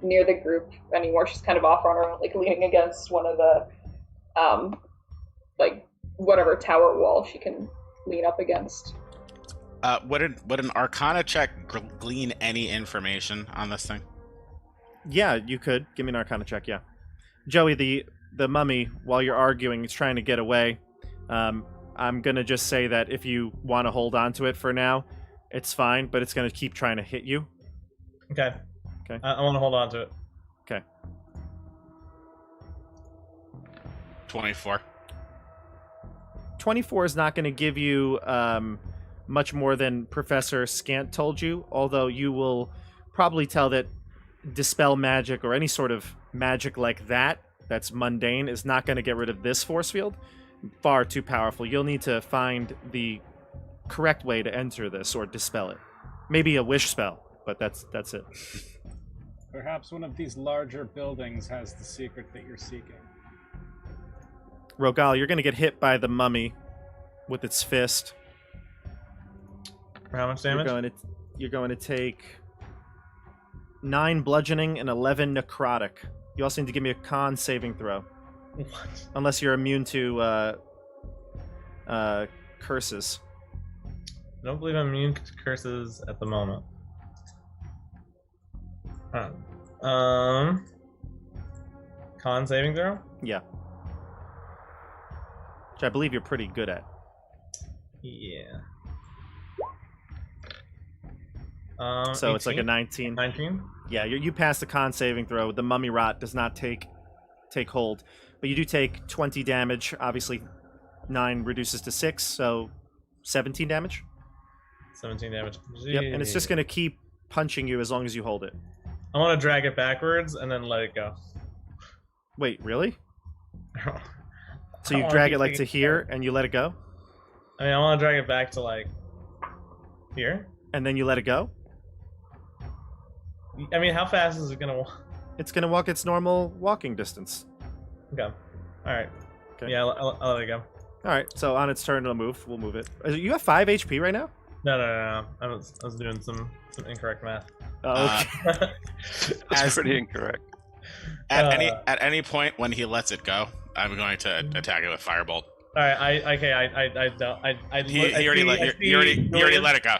near the group anymore. She's kind of off on her own, like leaning against one of the like whatever tower wall she can lean up against. Would an Arcana check glean any information on this thing? Yeah, you could. Give me an Arcana check, yeah. Joey, the mummy, while you're arguing, is trying to get away. I'm going to just say that if you want to hold on to it for now, it's fine, but it's going to keep trying to hit you. Okay. Okay. I want to hold on to it. Okay. 24. 24 is not going to give you much more than Professor Scant told you, although you will probably tell that dispel magic or any sort of magic like that that's mundane is not going to get rid of this force field. Far too powerful. You'll need to find the correct way to enter this or dispel it. Maybe a wish spell, but that's it. Perhaps one of these larger buildings has the secret that you're seeking. Rogal, you're going to get hit by the mummy with its fist. For how much damage? You're going to take 9 bludgeoning and 11 necrotic. You also need to give me a con saving throw. What? Unless you're immune to curses. I don't believe I'm immune to curses at the moment. Huh. Con saving throw? Yeah. Which I believe you're pretty good at. Yeah. So it's like a 18? 19. 19? Yeah, you pass the con saving throw. The mummy rot does not take hold. But you do take 20 damage. Obviously, 9 reduces to 6, so 17 damage. 17 damage. Yep, and it's just going to keep punching you as long as you hold it. I want to drag it backwards and then let it go. Wait, really? So I you wanna drag keep it like to taking here, and you let it go? I mean, I want to drag it back to like here. And then you let it go? I mean, how fast is it gonna walk? It's going to walk its normal walking distance. Okay. All right. Okay. Yeah, I'll let it go. All right, so on its turn, it'll move. We'll move it. You have 5 HP right now? No. I was doing some incorrect math. Oh, okay. That's pretty incorrect. At any point when he lets it go, I'm going to attack it with firebolt. All right, He already let it go.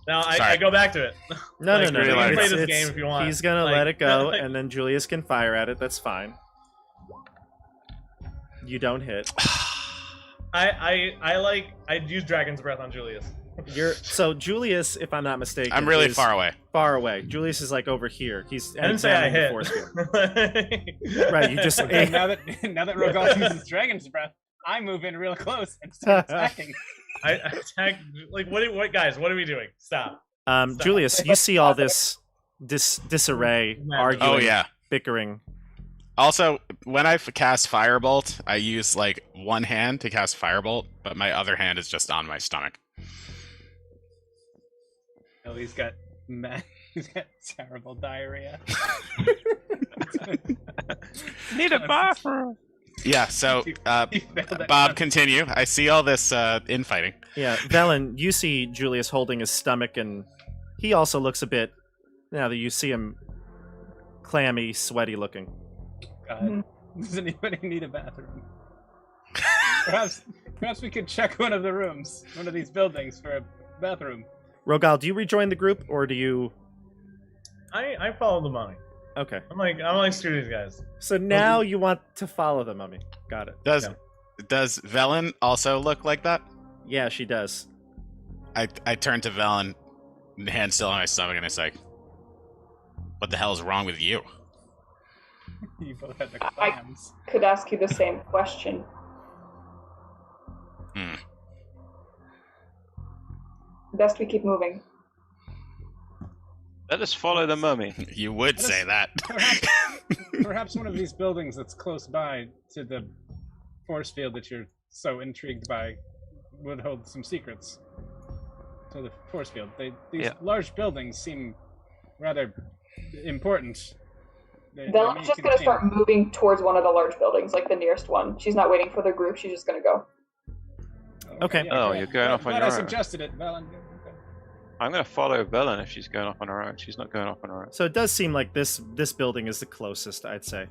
No, I go back to it. No. You can play this game if you want. He's gonna let it go, and then Julius can fire at it. That's fine. You don't hit. I'd use Dragon's Breath on Julius. So Julius, if I'm not mistaken, I'm really is far away. Far away. Julius is like over here. He's I didn't say I hit. Right, you just Okay, now that Rogal uses Dragon's Breath, I move in real close and start attacking. I attack. Like, what, guys? What are we doing? Stop. Julius, you see all this disarray, arguing, bickering. Also, when I cast Firebolt, I use like one hand to cast Firebolt, but my other hand is just on my stomach. Oh, he's got terrible diarrhea. Need a bathroom. Yeah, so Bob, continue. I see all this infighting. Yeah, Velen, you see Julius holding his stomach, and he also looks a bit, now that you see him clammy, sweaty looking. God. Does anybody need a bathroom? Perhaps we could check one of the rooms, one of these buildings for a bathroom. Rogal, do you rejoin the group, or do you... I follow the mummy. Okay. I'm like screw these guys. So now you want to follow the mummy. Got it. Does Velen also look like that? Yeah, she does. I turn to Velen, hand still on my stomach, and I say, "What the hell is wrong with you?" You both have the clams. I could ask you the same question. Best we keep moving. Let us follow the mummy. You would say that. Perhaps one of these buildings that's close by to the force field that you're so intrigued by would hold some secrets. To the force field. These large buildings seem rather important. Bella's just going to start moving towards one of the large buildings, like the nearest one. She's not waiting for the group. She's just going to go. Okay. Yeah, you're going off on your own. I suggested it, Velen. I'm going to follow Velen if she's going off on her own. She's not going off on her own. So it does seem like this building is the closest, I'd say.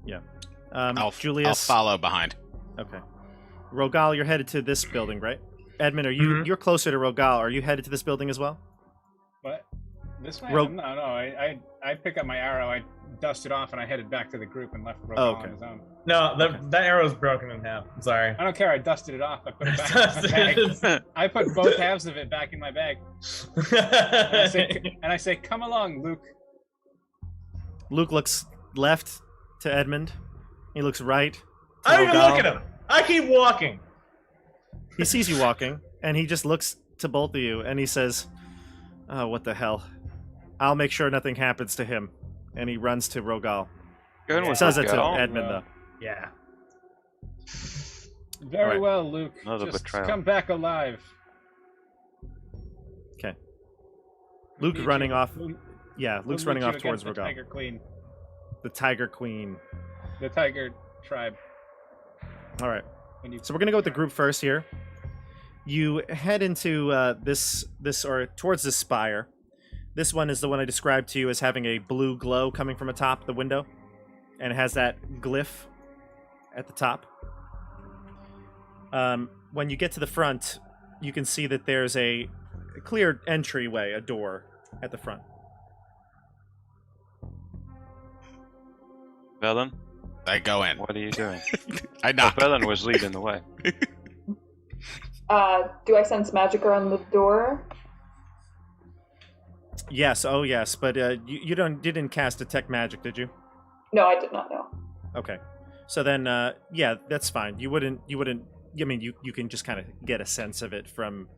Yeah. Julius. I'll follow behind. Okay. Rogal, you're headed to this building, right? Edmund, you're closer to Rogal. Are you headed to this building as well? What? This way? No. I pick up my arrow, I dust it off, and I headed back to the group and left Rogal on his own. No, that arrow's broken in half. I'm sorry. I don't care. I dusted it off. I put it back in my bag. I put both halves of it back in my bag. And I say, "Come along, Luke." Luke looks left to Edmund. He looks right to I don't even Rogal. look at him. I keep walking. He sees you walking, and he just looks to both of you, and he says, "Oh, what the hell? I'll make sure nothing happens to him." And he runs to Rogal. He says it to Edmund, though. Yeah. Very well, Luke. Another Just betrayal. come back alive. Okay. Luke running off. Yeah, Luke's running off towards the Rogal. Tiger Queen. The Tiger Queen. The Tiger Tribe. All right. So we're gonna go with the group first here. You head into this or towards this spire. This one is the one I described to you as having a blue glow coming from atop the window, and it has that glyph at the top. When you get to the front, you can see that there's a clear entryway, a door at the front. Velen, I go in. what are you doing? I knock. Velen was leading the way. Do I sense magic around the door? Yes, oh yes, but you didn't cast detect magic, did you? No, I did not know. Okay, so then yeah, that's fine. You wouldn't. I mean, you can just kind of get a sense of it from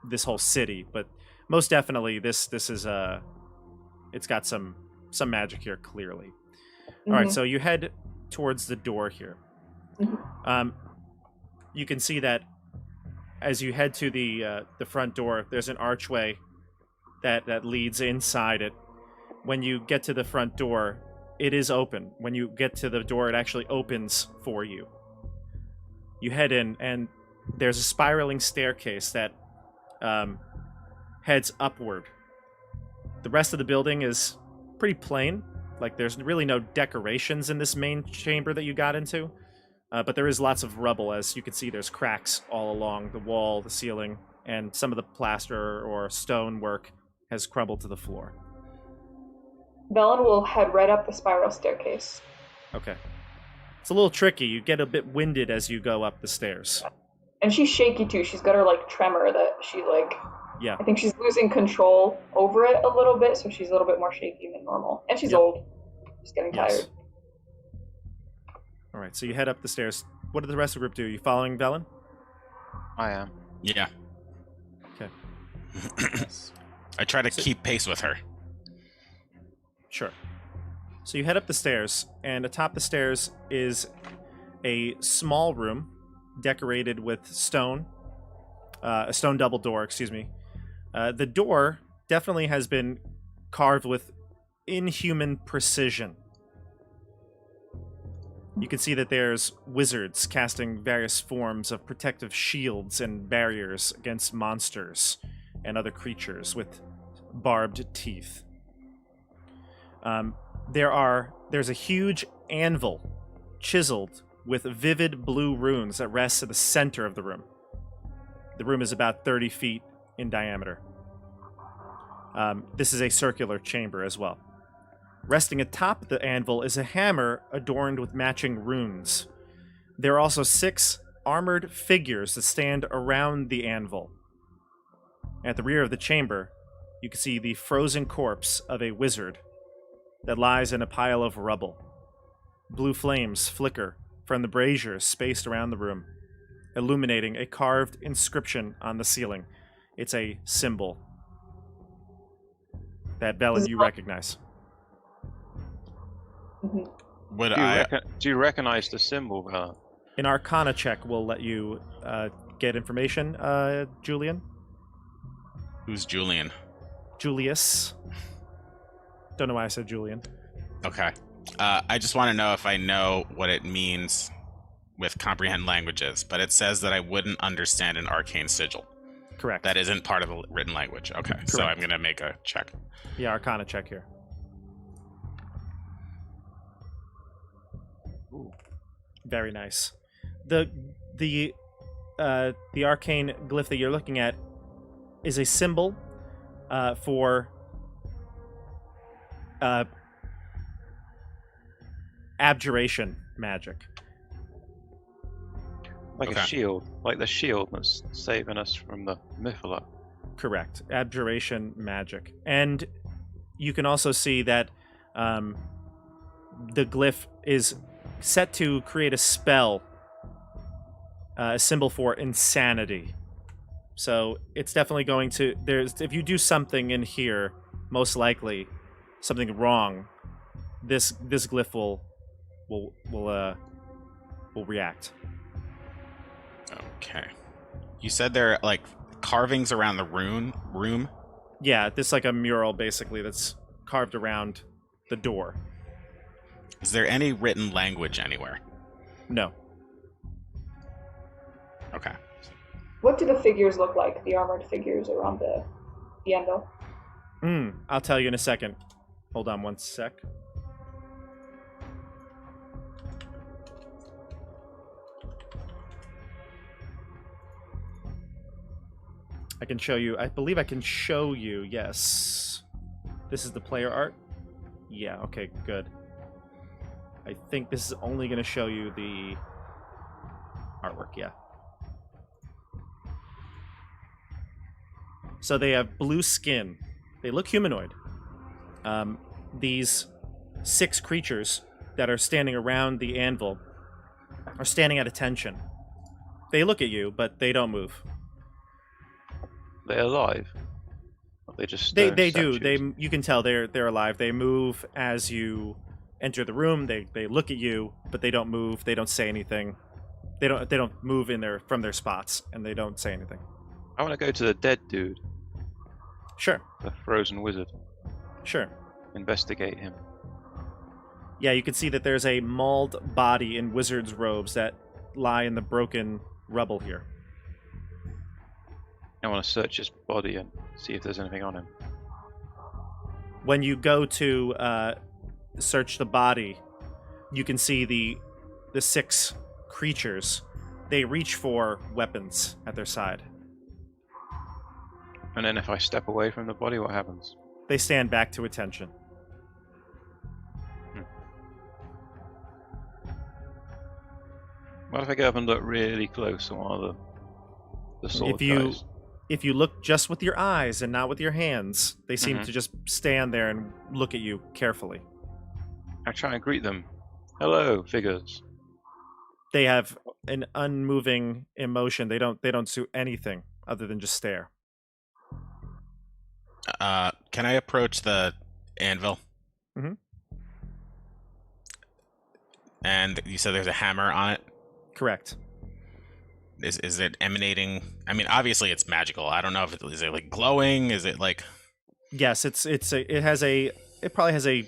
this whole city, but most definitely this is it's got some magic here clearly. All right, so you head towards the door here. You can see that as you head to the front door, there's an archway that leads inside it. When you get to the front door, it is open. When you get to the door, it actually opens for you. You head in, and there's a spiraling staircase that heads upward. The rest of the building is pretty plain. Like, there's really no decorations in this main chamber that you got into. But there is lots of rubble. As you can see, there's cracks all along the wall, the ceiling, and some of the plaster or stone work has crumbled to the floor. Velen will head right up the spiral staircase. Okay. It's a little tricky. You get a bit winded as you go up the stairs. And she's shaky too. She's got her like tremor that she like. Yeah. I think she's losing control over it a little bit, so she's a little bit more shaky than normal. And she's old. She's getting tired. All right, so you head up the stairs. What did the rest of the group do? Are you following Velen? I am. Yeah. Okay. I try to keep pace with her. Sure. So you head up the stairs, and atop the stairs is a small room decorated with stone. A stone double door, excuse me. The door definitely has been carved with inhuman precision. You can see that there's wizards casting various forms of protective shields and barriers against monsters and other creatures with barbed teeth. There's a huge anvil chiseled with vivid blue runes that rests at the center of the room. The room is about 30 feet in diameter. This is a circular chamber as well. Resting atop the anvil is a hammer adorned with matching runes. There are also 6 armored figures that stand around the anvil. At the rear of the chamber, you can see the frozen corpse of a wizard that lies in a pile of rubble. Blue flames flicker from the braziers spaced around the room, illuminating a carved inscription on the ceiling. It's a symbol that Velen you recognize. Mm-hmm. Do you recognize the symbol, Velen? An Arcana check will let you get information, Julian. Who's Julian? Julius. Don't know why I said Julian. Okay. I just want to know if I know what it means with comprehend languages, but it says that I wouldn't understand an arcane sigil. Correct. That isn't part of a written language. Okay, Correct. So I'm going to make a check. Yeah, Arcana check here. Ooh. Very nice. The arcane glyph that you're looking at is a symbol for abjuration magic. Like a shield. Like the shield that's saving us from the Mythallar. Correct. Abjuration magic. And you can also see that the glyph is set to create a spell, a symbol for insanity. So it's definitely going to... if you do something in here, most likely something wrong, this glyph will react. Okay. You said there are like carvings around the room? Yeah, this is like a mural basically that's carved around the door. Is there any written language anywhere? No. Okay. What do the figures look like, the armored figures around the anvil? I'll tell you in a second. Hold on one sec. I can show you. I believe I can show you. Yes. This is the player art? Yeah, okay, good. I think this is only going to show you the artwork, yeah. So they have blue skin. They look humanoid. These 6 creatures that are standing around the anvil are standing at attention. They look at you, but they don't move. They're alive. They just they do. You can tell they're alive. They move as you enter the room. They look at you, but they don't move. They don't say anything. They don't move from their spots, and they don't say anything. I want to go to the dead dude. Sure. The frozen wizard. Sure. Investigate him. Yeah, you can see that there's a mauled body in wizard's robes that lie in the broken rubble here. I want to search his body and see if there's anything on him. When you go to search the body, you can see the 6 creatures. They reach for weapons at their side. And then if I step away from the body, what happens? They stand back to attention. What if I go up and look really close at one of the sword guys? If you look just with your eyes and not with your hands, they seem to just stand there and look at you carefully. I try and greet them. Hello, figures. They have an unmoving emotion. They don't do anything other than just stare. Can I approach the anvil? Mm-hmm. And you said there's a hammer on it? Correct. Is it emanating? I mean, obviously it's magical. I don't know if is it like glowing? Is it like? Yes, it probably has a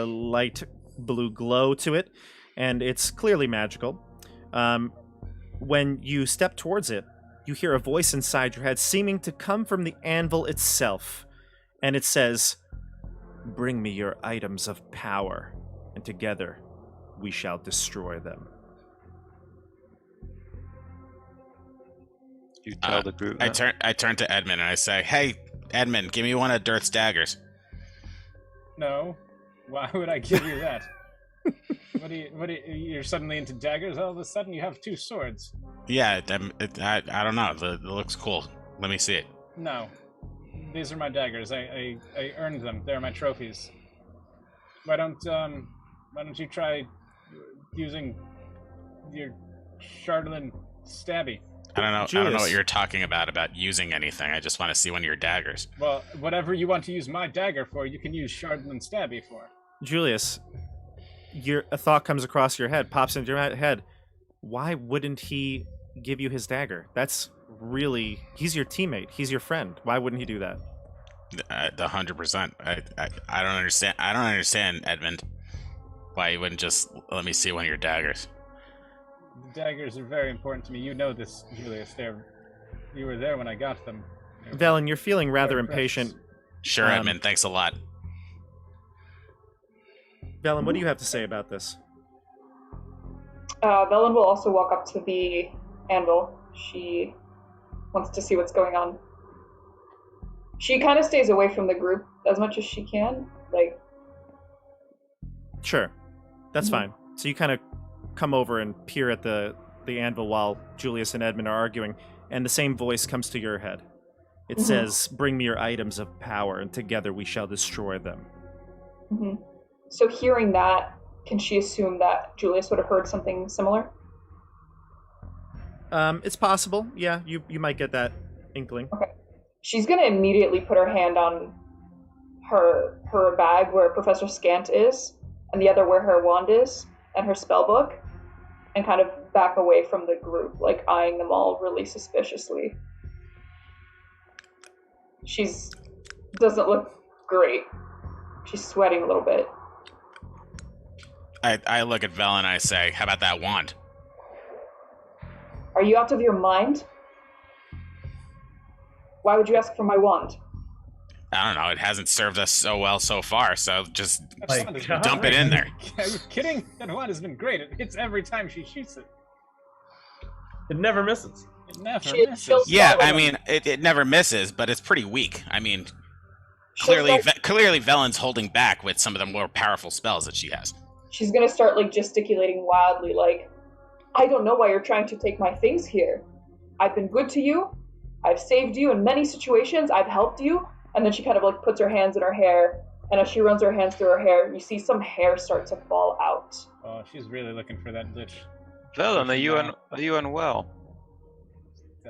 light blue glow to it, and it's clearly magical. When you step towards it, you hear a voice inside your head seeming to come from the anvil itself, and it says, "Bring me your items of power, and together we shall destroy them." You tell the group that? I turn to Edmund and I say, "Hey, Edmund, give me one of Dirt's daggers." No, why would I give you that? You're suddenly into daggers all of a sudden? You have 2 swords. Yeah, I don't know. It looks cool. Let me see it. No, these are my daggers. I earned them. They're my trophies. Why don't you try using your Shardlin stabby? I don't know. Julius. I don't know what you're talking about using anything. I just want to see one of your daggers. Well, whatever you want to use my dagger for, you can use Shardlin stabby for. Julius, a thought comes across your head, pops into your head. Why wouldn't he give you his dagger? He's your teammate. He's your friend. Why wouldn't he do that? 100%. I don't understand. I don't understand, Edmund. Why you wouldn't just let me see one of your daggers? The daggers are very important to me. You know this, Julius. You were there when I got them. Velen, you're feeling rather impatient. Sure, Edmund. Thanks a lot. Velen, what do you have to say about this? Velen will also walk up to the anvil. She wants to see what's going on. She kind of stays away from the group as much as she can. Sure. That's fine. So you kind of come over and peer at the anvil while Julius and Edmund are arguing, and the same voice comes to your head. It says, "Bring me your items of power, and together we shall destroy them." Mm-hmm. So hearing that, can she assume that Julius would have heard something similar? It's possible. Yeah, you might get that inkling. Okay. She's going to immediately put her hand on her bag where Professor Scant is, and the other where her wand is, and her spell book, and kind of back away from the group, eyeing them all really suspiciously. Doesn't look great. She's sweating a little bit. I look at Vel and I say, "How about that wand?" Are you out of your mind? Why would you ask for my wand? I don't know. It hasn't served us so well so far, so just God. dump it in there. Are you kidding? That wand has been great. It hits every time she shoots it. It never misses. It never misses. Yeah, I mean, it never misses, but it's pretty weak. I mean, clearly Velen's holding back with some of the more powerful spells that she has. She's gonna start gesticulating wildly, I don't know why you're trying to take my things here. I've been good to you. I've saved you in many situations. I've helped you. And then she kind of puts her hands in her hair, and as she runs her hands through her hair, you see some hair start to fall out. Oh, she's really looking for that glitch. Velen, are you unwell?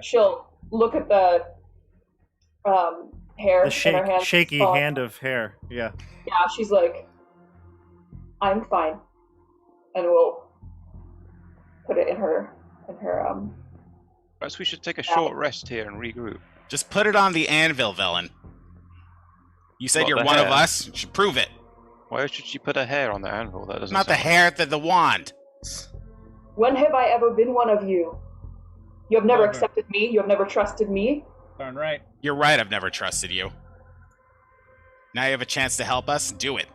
She'll look at the hair in her hands. Shaky hand of hair. Yeah. Yeah, she's like, "I'm fine," and we'll put it in her. Perhaps we should take a short rest here and regroup. Just put it on the anvil, Velen. You said you're one of us. You should prove it. Why should she put her hair on the anvil? That doesn't. Not the hair, the wand. When have I ever been one of you? You have never accepted me. You have never trusted me. Darn right. You're right, I've never trusted you. Now you have a chance to help us? Do it.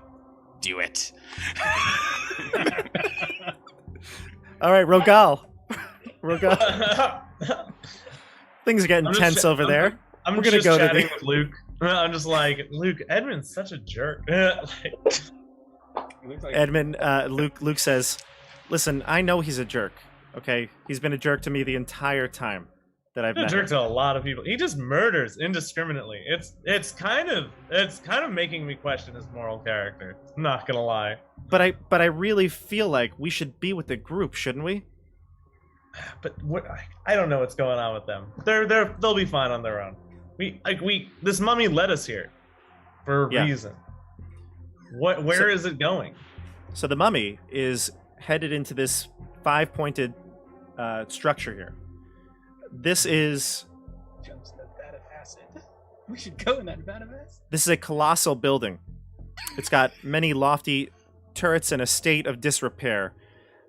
Do it. All right, Rogal. Rogal. Things are getting tense over there. I'm We're gonna just go to chatting with Luke. I'm just like, Luke, Edmund's such a jerk. Like... Edmund, Luke says, listen, I know he's a jerk, okay? He's been a jerk to me the entire time that I've met him. He's a jerk to a lot of people. He just murders indiscriminately. It's kind of making me question his moral character. I'm not gonna lie. But I really feel like we should be with the group, shouldn't we? But what? I don't know what's going on with them. They'll be fine on their own. This mummy led us here for a reason. Where is it going? So the mummy is headed into this 5-pointed structure here. This is. We should go in that vat of acid. This is a colossal building. It's got many lofty turrets in a state of disrepair.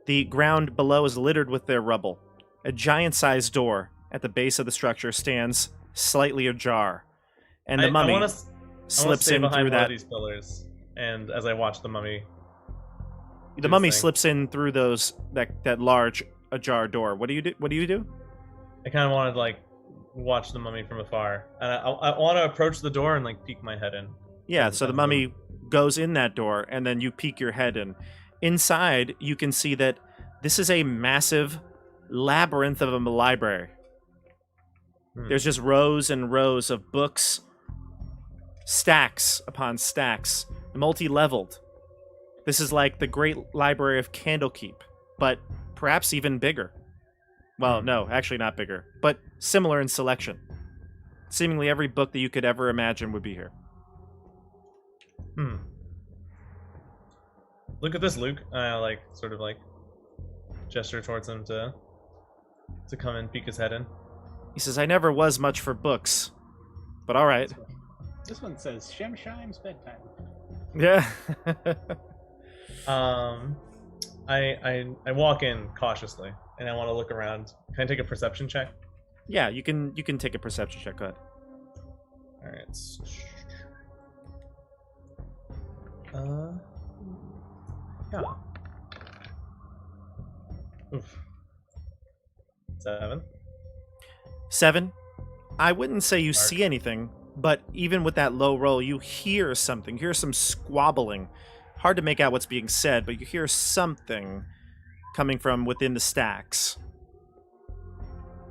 The ground below is littered with their rubble. A giant-sized door at the base of the structure stands slightly ajar, and the mummy slips in through that. These pillars, and as I watch the mummy, slips in through that large ajar door. What do you do? I kind of wanted to like watch the mummy from afar, and I want to approach the door and like peek my head in. Yeah, so the mummy goes in that door, and then you peek your head in. Inside, you can see that this is a massive labyrinth of a library. There's just rows and rows of books, stacks upon stacks, multi-leveled. This is like the Great Library of Candlekeep, but perhaps even bigger. Well, no, actually not bigger, but similar in selection. Seemingly every book that you could ever imagine would be here. Look at this, Luke. I sort of gesture towards him to come and peek his head in. He says, I never was much for books, but all right. This one says Shemshime's bedtime. Yeah. I walk in cautiously, and I want to look around. Can I take a perception check? Yeah, you can take a perception check. Go ahead. All right. Yeah. Oof. 7. I wouldn't say you see anything, but even with that low roll, you hear something. You hear some squabbling. Hard to make out what's being said, but you hear something coming from within the stacks.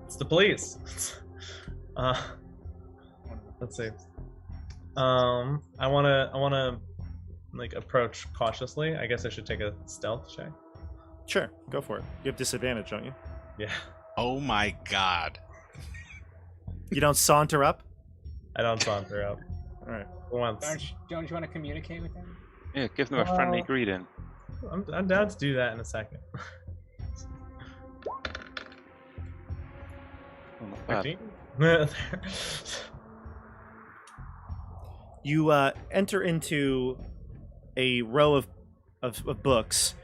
It's the police. Let's see. I wanna approach cautiously. I guess I should take a stealth check. Sure, go for it. You have disadvantage, don't you? Yeah. Oh my god. You don't saunter up? I don't saunter up. Alright. Once. Don't you want to communicate with them? Yeah, give them a friendly greeting. I'm down to do that in a second. Oh, not bad. You enter into a row of books,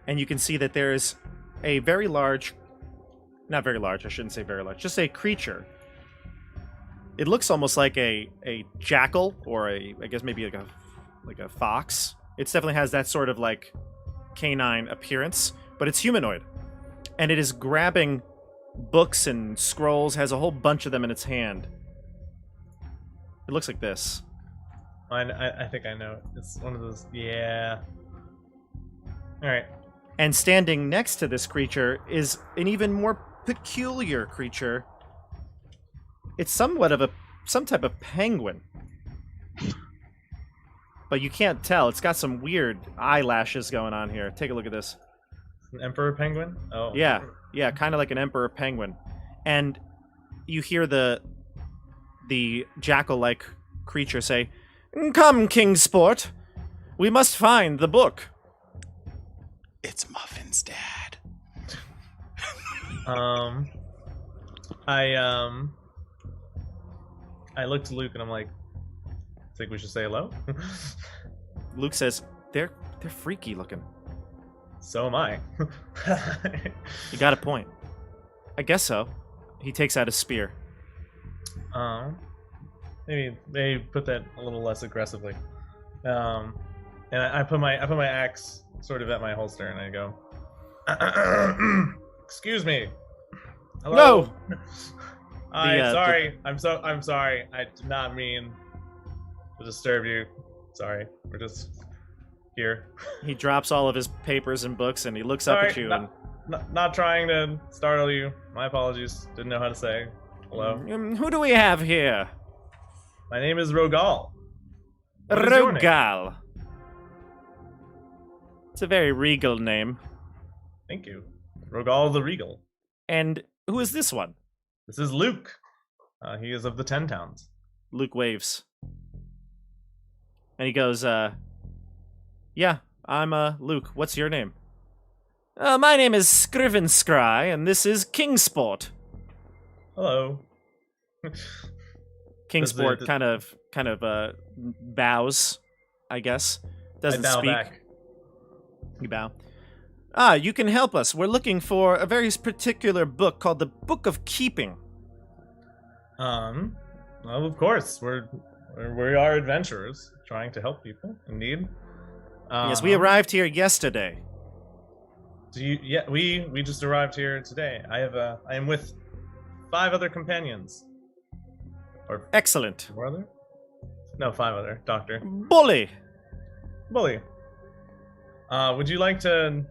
and you can see that there's a very large, not very large, I shouldn't say very large, just a creature. It looks almost like a jackal, or I guess maybe like a fox. It definitely has that sort of like canine appearance, but it's humanoid. And it is grabbing books and scrolls, has a whole bunch of them in its hand. It looks like this. I think I know it. It's one of those, yeah. Alright. And standing next to this creature is an even more peculiar creature. It's somewhat of some type of penguin. But you can't tell. It's got some weird eyelashes going on here. Take a look at this. An emperor penguin? Oh. Yeah, kind of like an emperor penguin. And you hear the jackal-like creature say, "Come, King Sport. We must find the book." It's Muffin's dad. I look to Luke and I'm like, think we should say hello? Luke says, they're freaky looking. So am I. You got a point. I guess so. He takes out a spear. Maybe put that a little less aggressively. And I put my axe sort of at my holster, and I go, "Excuse me. Hello. No. I'm sorry. I did not mean to disturb you. Sorry. We're just here." He drops all of his papers and books, and he looks up at you. Not trying to startle you. My apologies. Didn't know how to say hello. Who do we have here? My name is Rogal. What is your name? Rogal. It's a very regal name. Thank you. Rogal the Regal. And who is this one? This is Luke. He is of the 10 Towns. Luke waves. And he goes, yeah, I'm Luke. What's your name? My name is Scrivenskry, and this is Kingsport. Hello. Kingsport kind of bows, I guess. Doesn't I bow speak. back. You bow. You can help us. We're looking for a very particular book called the Book of Keeping. Well, of course. We are adventurers trying to help people in need. Yes, we arrived here yesterday. We just arrived here today. I am with 5 other companions. Or Excellent. 4 other? No, 5 other. Doctor. Bully. Would you like to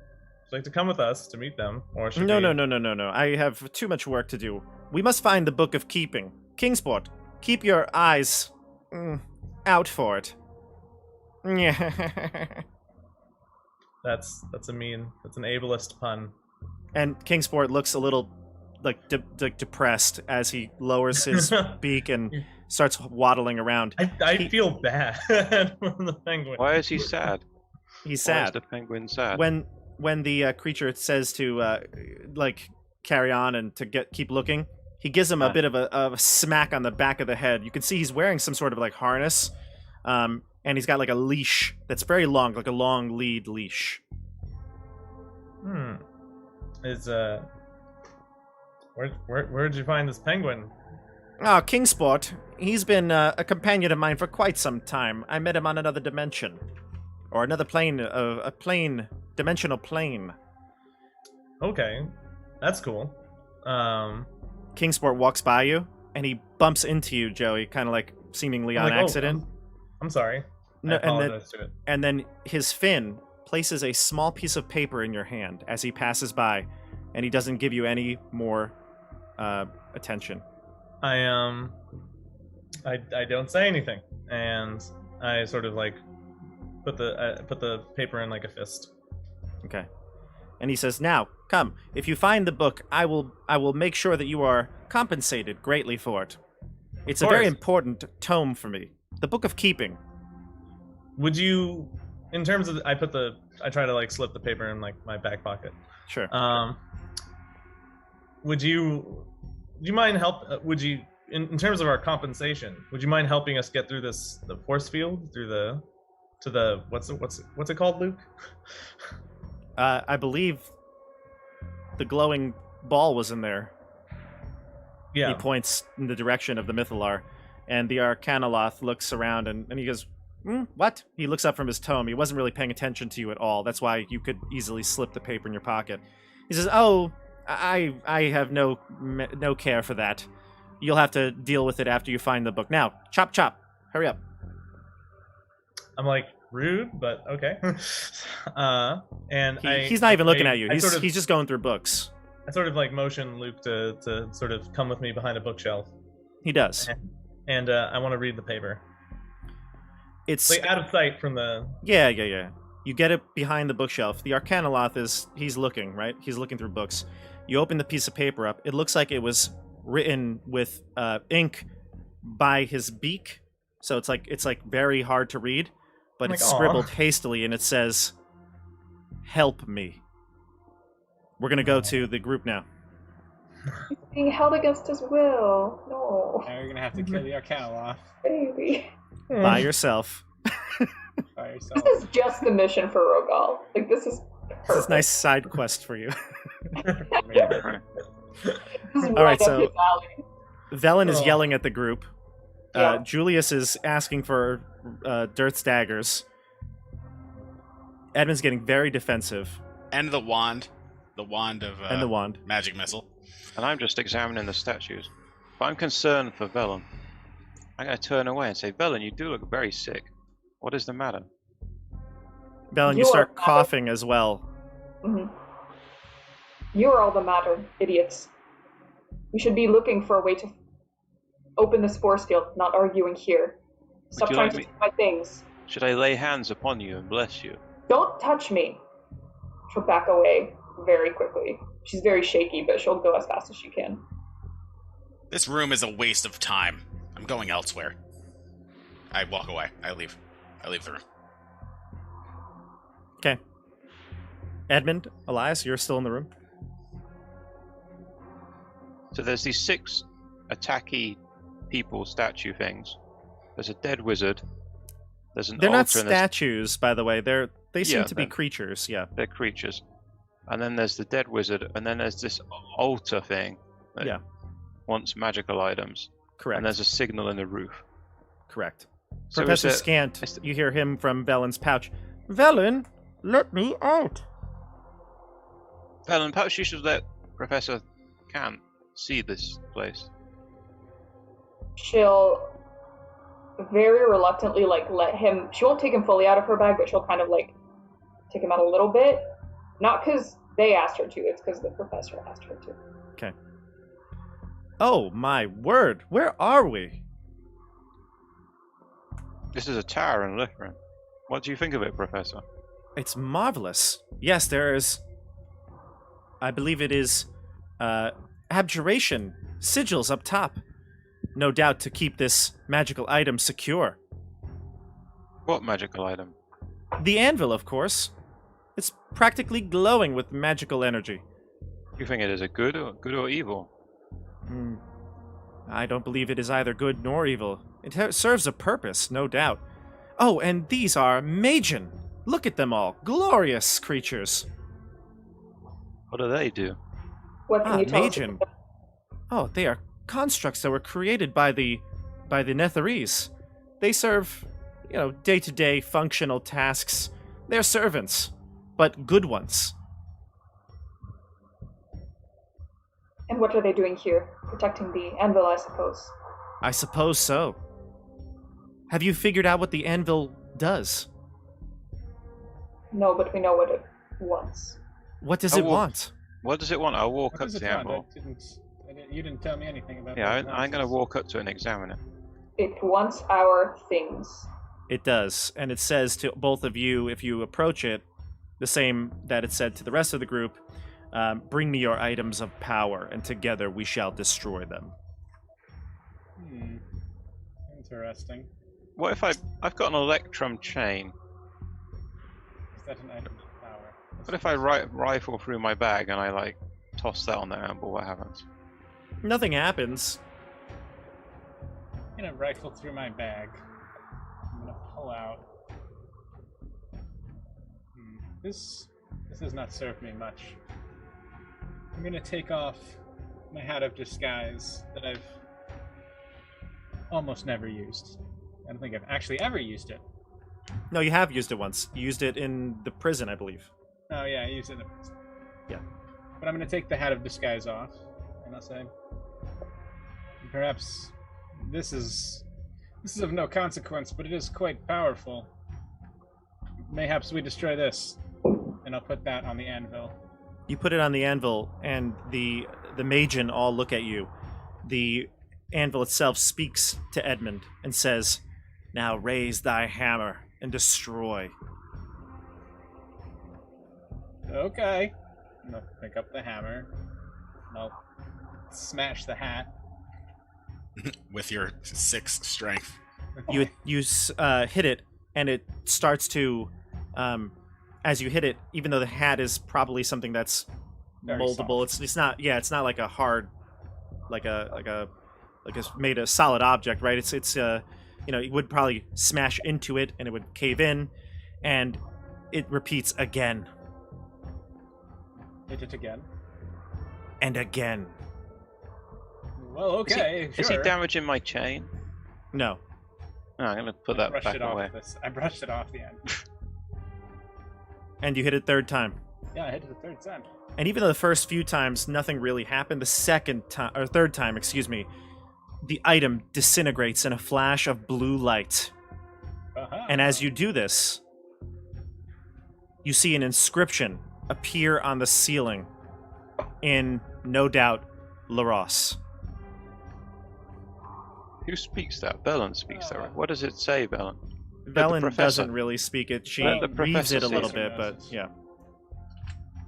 come with us to meet them, or should we... No. I have too much work to do. We must find the Book of Keeping. Kingsport, keep your eyes out for it. That's an ableist pun. And Kingsport looks a little depressed as he lowers his beak and starts waddling around. I feel bad for the penguin. Why is he sad? He's sad. Why is the penguin sad? When the creature says to carry on and to keep looking, he gives him a bit of a smack on the back of the head. You can see he's wearing some sort of harness, and he's got a leash that's very long, like a long lead leash. Where'd you find this penguin? Kingsport. He's been a companion of mine for quite some time. I met him on another dimension. Or another plane, dimensional plane. Okay, that's cool. Kingsport walks by you, and he bumps into you, Joey, kind of seemingly on accident. I'm sorry. I apologize to it. And then his fin places a small piece of paper in your hand as he passes by, and he doesn't give you any more attention. I don't say anything, and I sort of put the paper in a fist. Okay. And he says, "Now, come. If you find the book, I will make sure that you are compensated greatly for it. It's a very important tome for me. The Book of Keeping." Would you, in terms of, I try to slip the paper in my back pocket. Sure. Would you mind in terms of our compensation, would you mind helping us get through the force field to the what's it called, Luke? I believe the glowing ball was in there. Yeah. He points in the direction of the Mythallar, and the Arcanoloth looks around and he goes, what? He looks up from his tome. He wasn't really paying attention to you at all. That's why you could easily slip the paper in your pocket. He says, "Oh, I have no care for that. You'll have to deal with it after you find the book. Now, chop, hurry up." I'm rude, but okay. And he's not even looking at you. He's just going through books. I sort of motion Luke to sort of come with me behind a bookshelf. He does. And I want to read the paper. It's out of sight from the... Yeah. You get it behind the bookshelf. The Arcanoloth he's looking, right? He's looking through books. You open the piece of paper up. It looks like it was written with ink by his beak. So it's very hard to read, but it's scribbled hastily, and it says, "Help me." We're gonna go to the group now. He's being held against his will. No. Now you're gonna have to kill the Arcanoloth. Baby. By yourself. By yourself. This is just the mission for Rogal. This is perfect. This is a nice side quest for you. This is All right, up his alley. Velen is yelling at the group. Yeah. Julius is asking for Dirt's daggers. Edmund's getting very defensive. And the wand. The wand of and the wand. magic missile. And I'm just examining the statues. But I'm concerned for Velen. I'm going to turn away and say, Velen, you do look very sick. What is the matter? Velen, you start coughing as well. Mm-hmm. You are all the matter, idiots. We should be looking for a way to open this force field, not arguing here. Stop trying to take my things. Should I lay hands upon you and bless you? Don't touch me. She'll back away very quickly. She's very shaky, but she'll go as fast as she can. This room is a waste of time. I'm going elsewhere. I walk away. I leave the room. Okay. Edmund, Elias, you're still in the room? So there's these 6 attacky people statue things. There's a dead wizard. There's an They're not altar statues, by the way. They seem to be creatures, yeah. They're creatures. And then there's the dead wizard, and then there's this altar thing that wants magical items. Correct. And there's a signal in the roof. Correct. So Professor Scant, you hear him from Velen's pouch. Velen, let me out. Velen, perhaps you should let Professor Kant see this place. She'll very reluctantly let him. She won't take him fully out of her bag, but she'll kind of take him out a little bit. Not because they asked her to, it's because the professor asked her to. Okay. Oh my word, where are we? This is a tower in Ythryn. What do you think of it, Professor? It's marvelous. Yes, there is. I believe it is Abjuration sigils up top. No doubt to keep this magical item secure. What magical item? The anvil, of course. It's practically glowing with magical energy. You think it is a good or evil? I don't believe it is either good nor evil. It serves a purpose, no doubt. Oh, and these are Magian. Look at them all. Glorious creatures. What do they do? What can you tell Magian. Oh, they are constructs that were created by the Netherese. They serve, day-to-day functional tasks. They're servants, but good ones. And what are they doing here? Protecting the anvil, I suppose. I suppose so. Have you figured out what the anvil does? No, but we know what it wants. What does it want? What does it want? I'll walk up to the anvil. You didn't tell me anything about that. Yeah, I'm going to walk up to it and examine it. It wants our things. It does, and it says to both of you, if you approach it, the same that it said to the rest of the group, bring me your items of power, and together we shall destroy them. Interesting. What if I've got an electrum chain? Is that an item of power? What if I rifle through my bag and I toss that on the anvil? What happens? Nothing happens. I'm gonna rifle through my bag. I'm gonna pull out. This does not serve me much. I'm gonna take off my hat of disguise that I've almost never used. I don't think I've actually ever used it. No, you have used it once. You used it in the prison, I believe. Oh yeah, I used it in the prison. Yeah. But I'm gonna take the hat of disguise off, and I'll say, perhaps this is of no consequence, but it is quite powerful. Mayhaps we destroy this, and I'll put that on the anvil. You put it on the anvil, and the Magian all look at you. The anvil itself speaks to Edmund and says, "Now raise thy hammer and destroy." Okay. I'll pick up the hammer, and I'll smash the hat. With your 6 strength. You hit it, and it starts to, as you hit it, even though the hat is probably something that's very moldable, it's not like a hard, like a made a solid object, right? It's you would probably smash into it, and it would cave in, and it repeats again. Hit it again. And again. Well, okay, Is he sure. damaging my chain? No. No, I'm gonna put that back away. I brushed it off the end. And you hit it third time. Yeah, I hit it the third time. And even though the first few times nothing really happened, the third time, the item disintegrates in a flash of blue light. And as you do this, you see an inscription appear on the ceiling in, no doubt, Laros. Who speaks that? Belen speaks that, right? What does it say, Belen? Belen doesn't really speak it. She reads it a little bit, but yeah.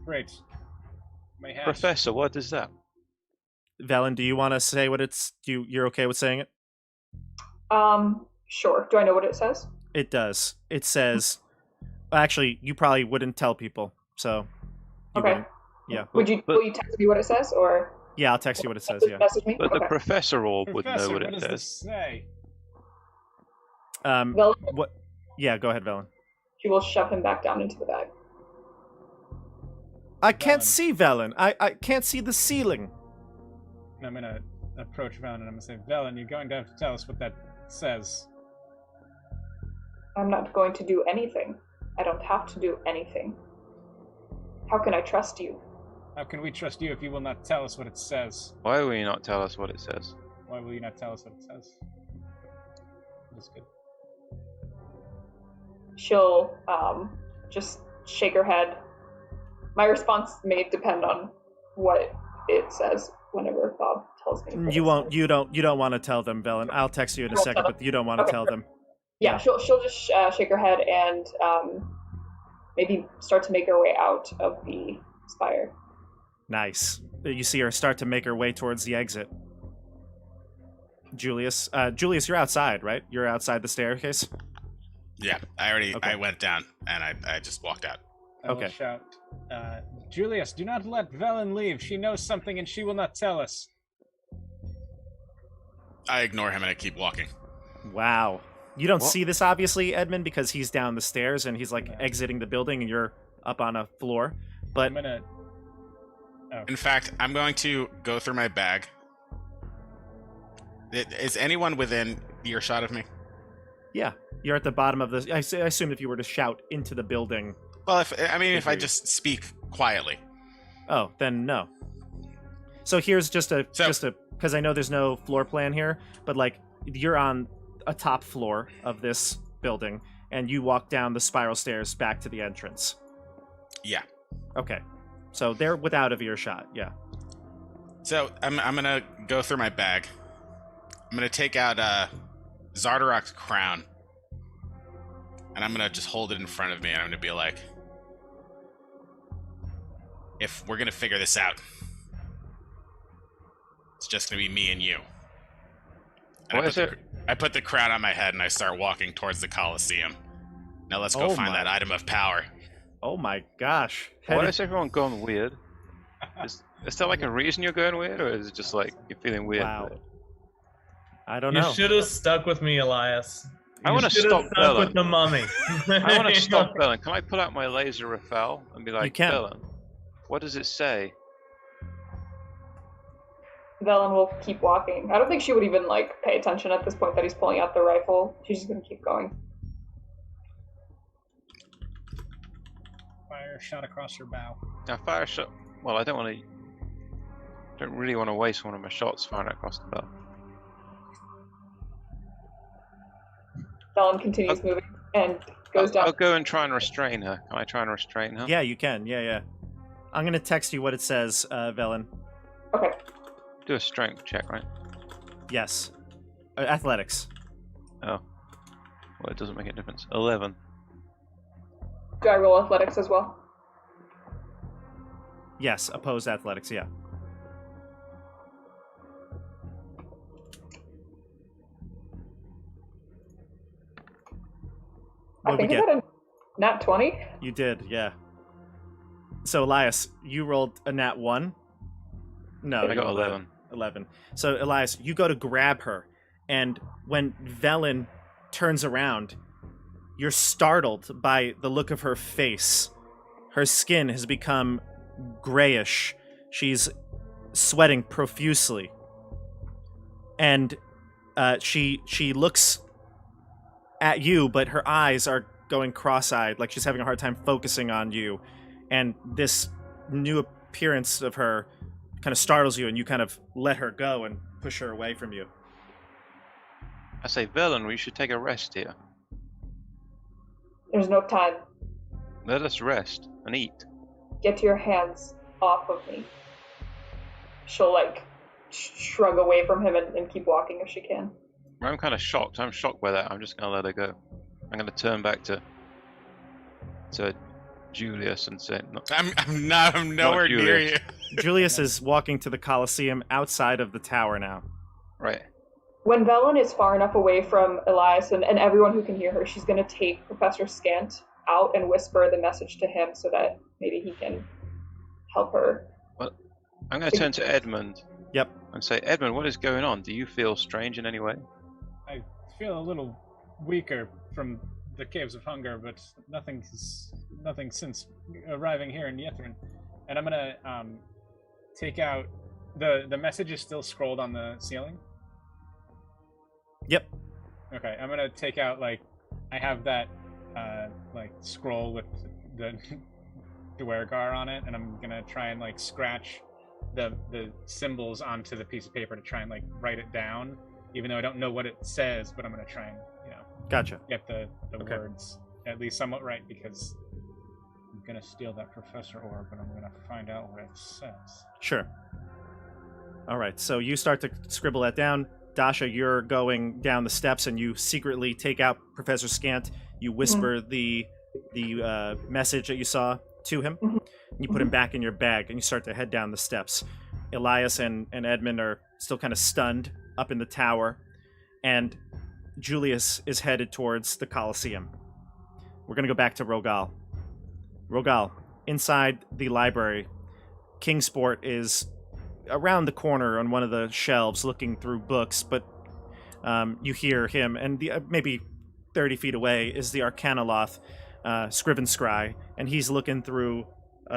Great. My hat. Professor, what is that? Velen, do you want to say what it's... You're okay with saying it? Sure. Do I know what it says? It does. It says... Actually, you probably wouldn't tell people, so... Okay. Yeah. Will you text me what it says, or... Yeah, I'll text you what it says, yeah. Message me? But the Professor Orb would know what it does says. this say? Velen, What? Yeah, go ahead, Velen. she will shove him back down into the bag. I can't see Velen. I can't see the ceiling. And I'm gonna approach Velen and I'm gonna say, Velen, you're going to have to tell us what that says. I'm not going to do anything. I don't have to do anything. How can I trust you? How can we trust you if you will not tell us what it says? Why will you not tell us what it says? Why will you not tell us what it says? That's good. She'll just shake her head. My response may depend on what it says whenever Bob tells me. You won't. You don't want to tell them, Velen. I'll text you in a second, but you don't want to tell them. Yeah, she'll just shake her head and maybe start to make her way out of the spire. Nice. You see her start to make her way towards the exit. Julius, you're outside, right? You're outside the staircase? Yeah, I went down, and I just walked out. I will shout, Julius, do not let Velen leave. She knows something and she will not tell us. I ignore him and I keep walking. Wow. You don't see this, obviously, Edmund, because he's down the stairs and he's, exiting the building and you're up on a floor. But I'm gonna... Oh. In fact, I'm going to go through my bag. Is anyone within earshot of me? Yeah, you're at the bottom of the... I assume if you were to shout into the building... Well, if I just speak quietly. Oh, then no. So here's just a because I know there's no floor plan here, but you're on a top floor of this building, and you walk down the spiral stairs back to the entrance. Yeah. Okay. So they're without of earshot, yeah. So I'm gonna go through my bag. I'm gonna take out Zardarok's crown, and I'm gonna just hold it in front of me, and I'm gonna be like, if we're gonna figure this out, it's just gonna be me and you. And I put the crown on my head and I start walking towards the Colosseum. Now let's go find that item of power. Oh my gosh. Why is everyone going weird? Is there a reason you're going weird, or is it just you're feeling weird? Wow. I don't know. You should have stuck with me, Elias. I want to stop Belen. With the mummy. I want to stop Belen. Can I pull out my laser Rafael and be like, you can. Belen, what does it say? Velen will keep walking. I don't think she would even pay attention at this point that he's pulling out the rifle. She's just gonna keep going. Fire shot across her bow. Now, fire shot. Well, I don't really want to waste one of my shots firing across the bow. Velen continues moving and goes down. I'll go and try and restrain her. Can I try and restrain her? Yeah, you can. Yeah. I'm gonna text you what it says, Velen. Okay. Do a strength check, right? Yes. Athletics. Oh. Well, it doesn't make a difference. 11. Do I roll athletics as well? Yes, opposed athletics, yeah. I think I got a nat 20. You did, yeah. So, Elias, you rolled a nat 1? No, I got 11. 11. So, Elias, you go to grab her, and when Velen turns around, you're startled by the look of her face. Her skin has become grayish. She's sweating profusely. and she looks at you, but her eyes are going cross-eyed, like she's having a hard time focusing on you. And this new appearance of her kind of startles you, and you kind of let her go and push her away from you. I say, Verlin, we should take a rest here. There's no time. Let us rest and eat. Get your hands off of me. She'll like shrug away from him and keep walking if she can. I'm kind of shocked. I'm shocked by that. I'm just gonna let her go. I'm gonna turn back to Julius and say, I'm nowhere near you. Julius is walking to the Colosseum outside of the tower now. Right. When Velen is far enough away from Elias and everyone who can hear her, she's going to take Professor Scant out and whisper the message to him so that maybe he can help her. Well, I'm going to turn to Edmund. Yep. And say, Edmund, what is going on? Do you feel strange in any way? I feel a little weaker from the Caves of Hunger, but nothing since arriving here in Ythryn. And I'm going to take out... The message is still scrolled on the ceiling? Yep. Okay, I'm gonna take out, like, I have that, like, scroll with the Duergar on it, and I'm gonna try and, like, scratch the symbols onto the piece of paper to try and, like, write it down, even though I don't know what it says, but I'm gonna try and, Gotcha. get the words at least somewhat right, because I'm gonna steal that Professor Orb, and I'm gonna find out what it says. Sure. All right, so you start to scribble that down. Dasha, you're going down the steps, and you secretly take out Professor Scant. You whisper the message that you saw to him. And you put him back in your bag, and you start to head down the steps. Elias and Edmund are still kind of stunned up in the tower, and Julius is headed towards the Colosseum. We're going to go back to Rogal. Rogal, inside the library, Kingsport is around the corner on one of the shelves looking through books, but you hear him, and maybe 30 feet away is the Arcanoloth, Scriven Scry, and he's looking through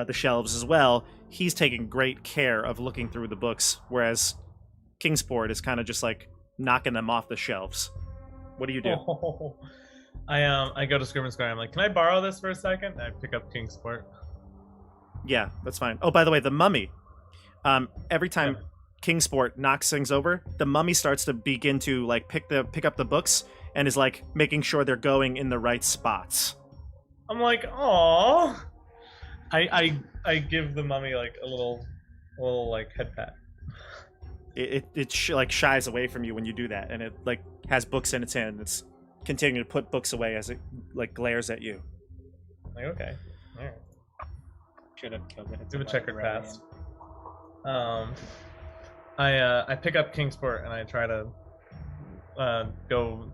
the shelves as well. He's taking great care of looking through the books, whereas Kingsport is kind of just like knocking them off the shelves. What do you do? Oh, I go to Scriven Scry. I'm like, can I borrow this for a second? I pick up Kingsport. Yeah, that's fine. Oh, by the way, the mummy. Every time Kingsport knocks things over, the mummy starts to begin to like pick up the books and is like making sure they're going in the right spots. I'm like, "Aw." I give the mummy like a little like head pat. It like shies away from you when you do that, and it like has books in its hand. It's continuing to put books away as it like glares at you. Like, okay, all right. Should have killed it. Do a checkered pass. I pick up Kingsport and I try to go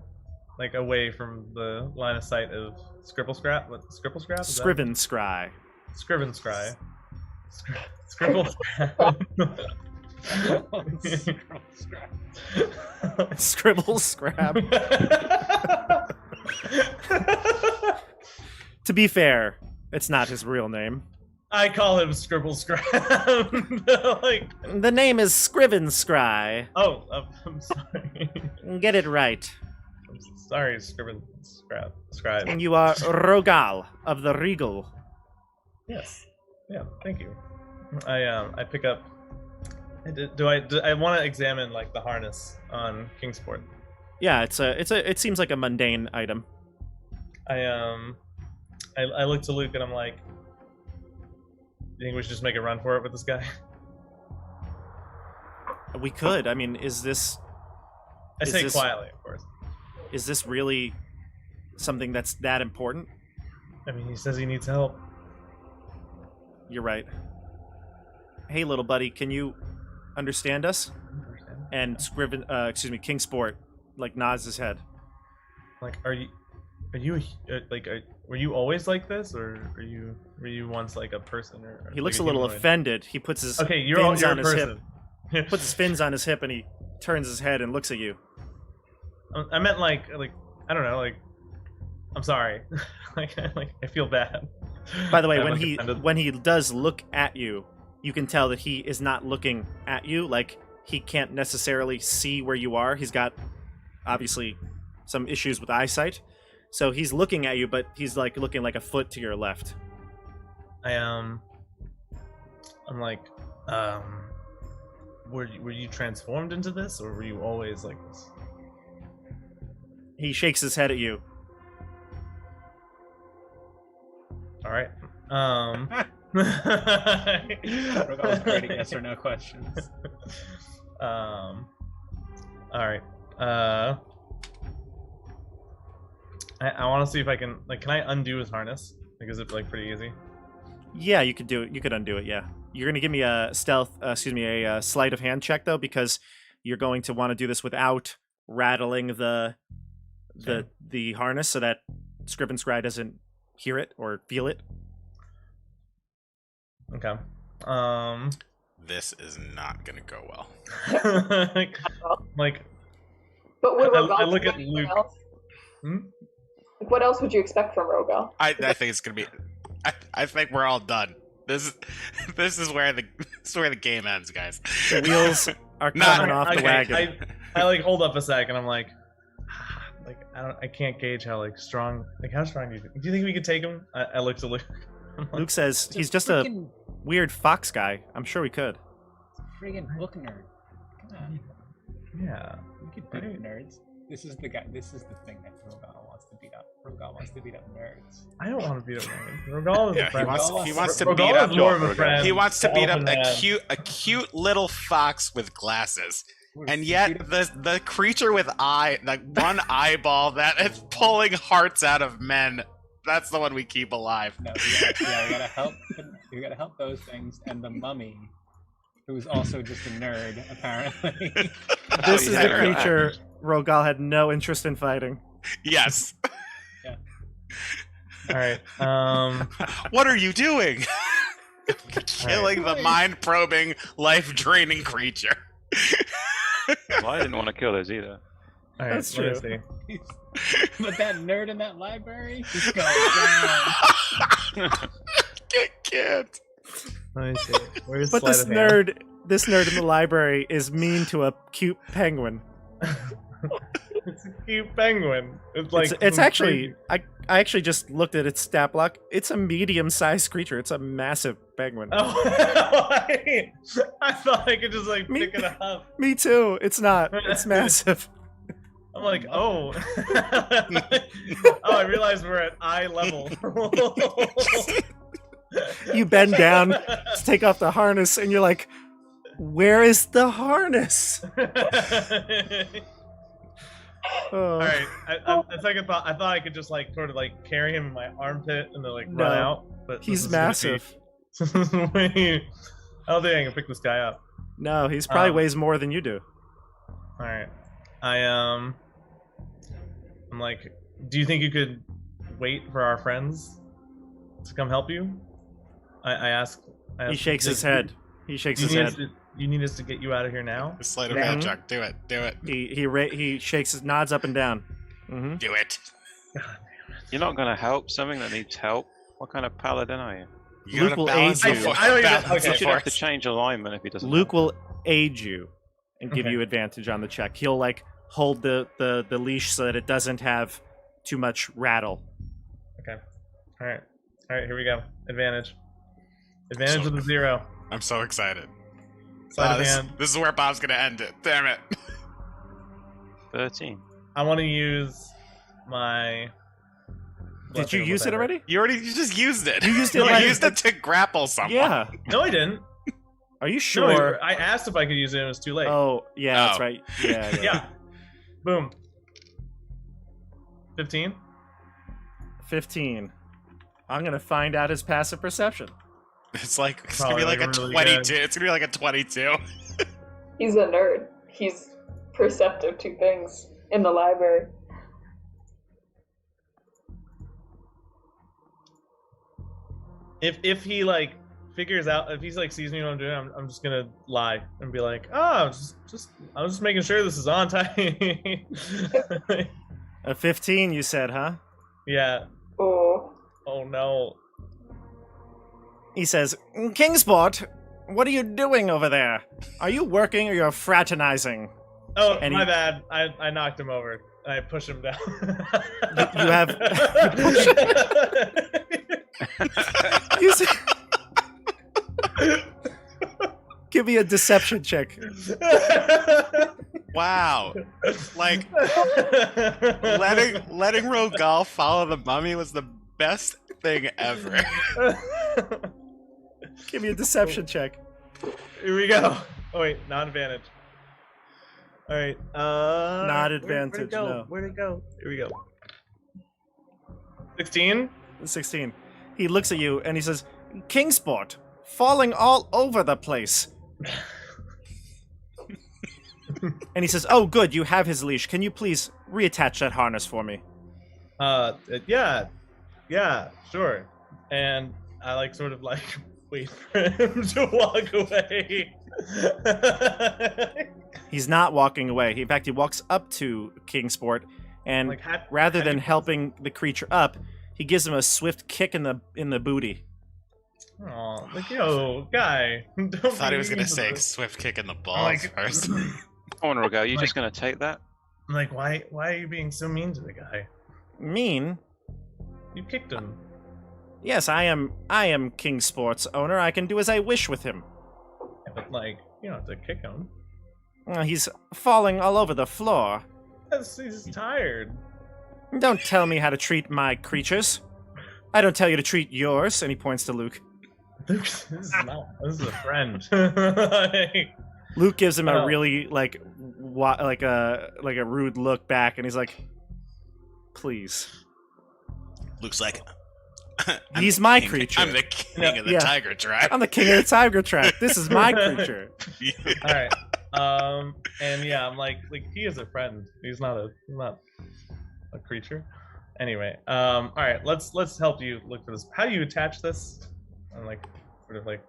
like away from the line of sight of Scribble Scrap. What Scribble Scrap? Scriven Scry. Scriven Scry. Scribble Scrap. Scribble Scrap. To be fair, it's not his real name. I call him Scribble Scrap. Like, the name is Scriven Scry. Oh, I'm sorry. Get it right. I'm sorry, Scriven Scribe. And you are Rogal of the Regal. Yes. Yeah. Thank you. I pick up. Do I want to examine like the harness on Kingsport? Yeah, it seems like a mundane item. I look to Luke and I'm like, you think we should just make a run for it with this guy? We could. I mean, is this... I say quietly, of course. Is this really something that's that important? I mean, he says he needs help. You're right. Hey, little buddy, can you understand us? And Kingsport, like, nods his head. Like, were you always like this, or were you once like a person? Or he looks a little offended. He puts his you're fins on a his person. hip. Puts his fins on his hip, and he turns his head and looks at you. I meant like I don't know, like I'm sorry. like I feel bad. By the way, when he does look at you, you can tell that he is not looking at you. Like he can't necessarily see where you are. He's got, obviously, some issues with eyesight. So he's looking at you, but he's like looking like a foot to your left. I'm like, were you transformed into this, or were you always like this? He shakes his head at you. All right. Rogal's great at yes or no questions. All right. I want to see if I can, like, can I undo his harness? Like, is it like pretty easy? Yeah, you could do it. You could undo it. Yeah, you're gonna give me a a sleight of hand check though, because you're going to want to do this without rattling the harness, so that Scrib and Scry doesn't hear it or feel it. Okay. This is not gonna go well. Like, But would I Rogal look do at anything Luke. else? Like, what else would you expect from Rogal? I think it's gonna be. I think we're all done. This is where the game ends, guys. The wheels are coming off the wagon. I like hold up a sec and I'm like I can't gauge how like strong, like how strong do you think we could take him? I look to Luke. Like, Luke says he's just a weird fox guy. I'm sure we could. Friggin' book nerd. Come on. yeah. We could beat up nerds. This is the guy. This is the thing that Rogal wants to beat up. Rogal wants to beat up nerds. I don't want to beat up nerds. Rogal is a friend. He wants to Rogal beat is up. more of a friend. He wants to beat up Elfin a cute little fox with glasses. And yet the creature with one eyeball that is pulling hearts out of men, that's the one we keep alive. No, we gotta help. We gotta help those things, and the mummy, who is also just a nerd, apparently. This is the creature Rogal had no interest in fighting. Yes. Yeah. All right. What are you doing? Killing the mind-probing, life-draining creature. Well, I didn't want to kill those either. All right. That's Let true. me see. But that nerd in that library, he's going down. Can't. Let me see. Where's But sleight this of hand? nerd in the library is mean to a cute penguin. It's a cute penguin. It's like It's actually I actually just looked at its stat block. It's a medium-sized creature. It's a massive penguin. Oh, I thought I could just like pick it up. Me too. It's not. It's massive. I'm like, oh. I realized we're at eye level. You bend down to take off the harness, and you're like, "Where is the harness?" All right. A second thought. I thought I could just like sort of like carry him in my armpit and then like run out. But He's massive. Wait, I don't think I can pick this guy up. No, he's probably weighs more than you do. All right. I'm like, do you think you could wait for our friends to come help you? I ask. He shakes his head. He shakes his head. You need us to get you out of here now? The sleight of hand check. Do it. Do it. He shakes his nods up and down. Mm-hmm. Do it. You're not going to help something that needs help? What kind of paladin are you? You Luke gotta will balance aid the you. force. I don't even- Balance okay. the You should have to force. change alignment if he doesn't. Luke will aid you and give Okay. you advantage on the check. He'll like hold the leash so that it doesn't have too much rattle. Okay. All right. Here we go. Advantage. Advantage with a 0. I'm so excited. Sleight of hand. This is where Bob's gonna end it. Damn it. 13. I want to use my. Did you use it already? You just used it. You used it You like- used it to grapple someone. Yeah. No, I didn't. Are you No, sure? I asked if I could use it and it was too late. Oh, yeah, that's Oh. right. Yeah. Yeah. Boom. 15. 15. I'm gonna find out his passive perception. It's gonna Probably be like a really 22. good. It's gonna be like a 22. He's a nerd. He's perceptive to things in the library. If he like figures out, if he's like sees me what I'm doing, I'm just gonna lie and be like, oh, I was just making sure this is on time. A 15, you said, huh? Yeah. Oh. Oh no. He says, Kingsport, What are you doing over there? Are you working or you're fraternizing? Oh, my bad. I knocked him over. I push him down. You have... Give me a deception check. Wow. Like, letting Rogal follow the mummy was the best thing ever. Give me a deception check. Here we go. Oh, wait. Non-advantage. All right. Not advantage, no. Where'd it go? Here we go. 16? 16. He looks at you and he says, Kingsport, falling all over the place. And he says, oh, good, you have his leash. Can you please reattach that harness for me? Yeah, sure. And I like sort of like wait for him to walk away. He's not walking away. In fact, he walks up to Kingsport, and like, rather than helping the creature up, he gives him a swift kick in the booty. Oh, like, yo, guy. I thought he was gonna say swift kick in the balls first. Come on, Rogal, you just gonna take that? I'm like, why are you being so mean to the guy? Mean? You kicked him. Yes, I am Kingsport's owner. I can do as I wish with him. Yeah, but like, you don't have to kick him. He's falling all over the floor. He's tired. Don't tell me how to treat my creatures. I don't tell you to treat yours. And he points to Luke. Luke, this is a friend. Luke gives him a really like a rude look back, and he's like, "Please." Luke's like, "He's my creature. I'm the king of the tiger tribe. I'm the king of the tiger tribe. This is my creature." All right. And yeah, I'm like he is a friend. He's not a creature. Anyway, all right. Let's help you look for this. How do you attach this? I'm like sort of like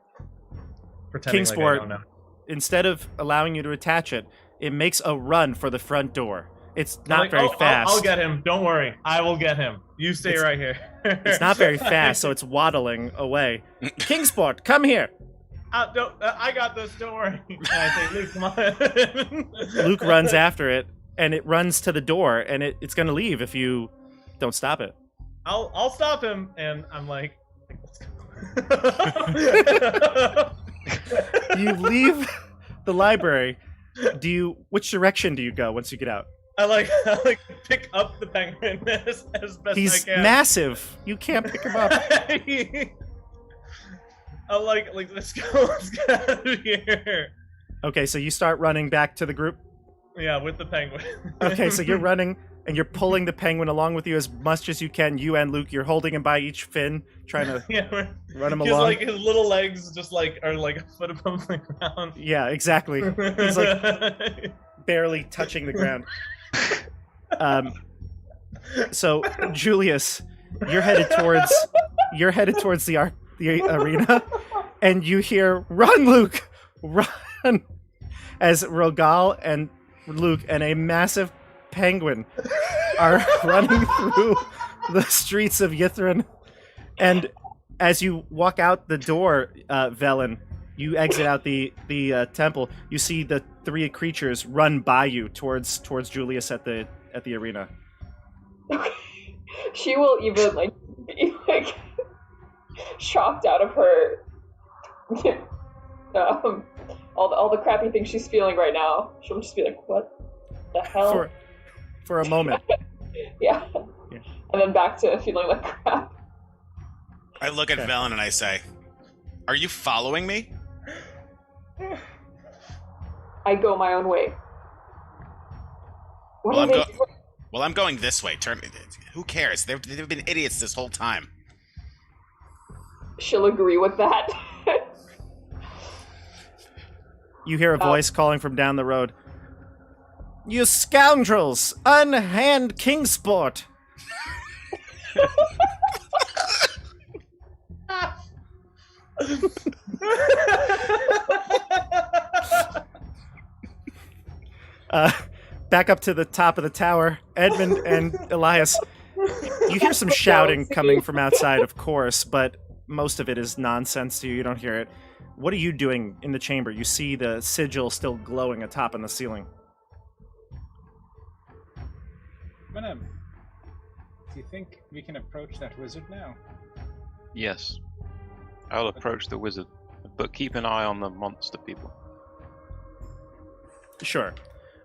pretending Kingsport, like I don't know. Instead of allowing you to attach it, it makes a run for the front door. It's not very fast. I'll get him. Don't worry. I will get him. You stay right here. It's not very fast, so it's waddling away. Kingsport, come here. I got this. Don't worry. And I say, Luke, come on. Luke runs after it, and it runs to the door, and it's going to leave if you don't stop it. I'll stop him, and I'm like, let's go. You leave the library. Which direction do you go once you get out? I like pick up the penguin as best I can. He's massive. You can't pick him up. I like let's get out of here. Okay, so you start running back to the group? Yeah, with the penguin. Okay, so you're running and you're pulling the penguin along with you as much as you can. You and Luke, you're holding him by each fin, trying to run him along. His little legs just are like a foot above the ground. Yeah, exactly. He's like barely touching the ground. So Julius, you're headed towards the arena, and you hear, "Run, Luke, run!" as Rogal and Luke and a massive penguin are running through the streets of Ythryn. And as you walk out the door, Velen, you exit out the temple. You see the three creatures run by you towards Julius at the arena. She will even be shocked out of her all the crappy things she's feeling right now. She'll just be like, "What the hell?" For a moment. Yeah. And then back to feeling like crap. I look at Velen and I say, "Are you following me?" I go my own way. Well, I'm going this way. Who cares? They've been idiots this whole time. She'll agree with that. You hear a voice calling from down the road. "You scoundrels! Unhand Kingsport!" Back up to the top of the tower, Edmund and Elias. You hear some shouting coming from outside, of course, but most of it is nonsense to you. You don't hear it. what are you doing in the chamber? You see the sigil still glowing atop in the ceiling. Do you think we can approach that wizard now? Yes. I'll approach the wizard, but keep an eye on the monster people. Sure.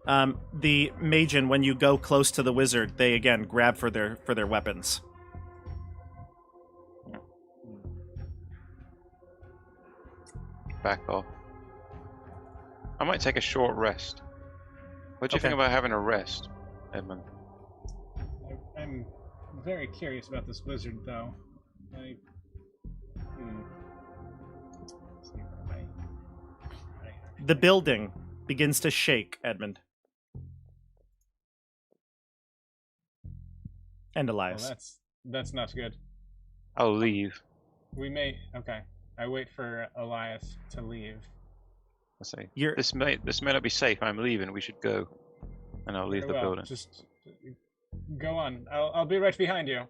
The Magian, when you go close to the wizard, they again grab for their weapons. Back off. I might take a short rest. What do you think about having a rest, Edmund? I'm very curious about this wizard, though. The building begins to shake, Edmund. And Elias. Well, that's not good. I'll leave. Okay. I wait for Elias to leave. I say, this may not be safe. I'm leaving. We should go. And I'll leave the building. Just go on. I'll be right behind you.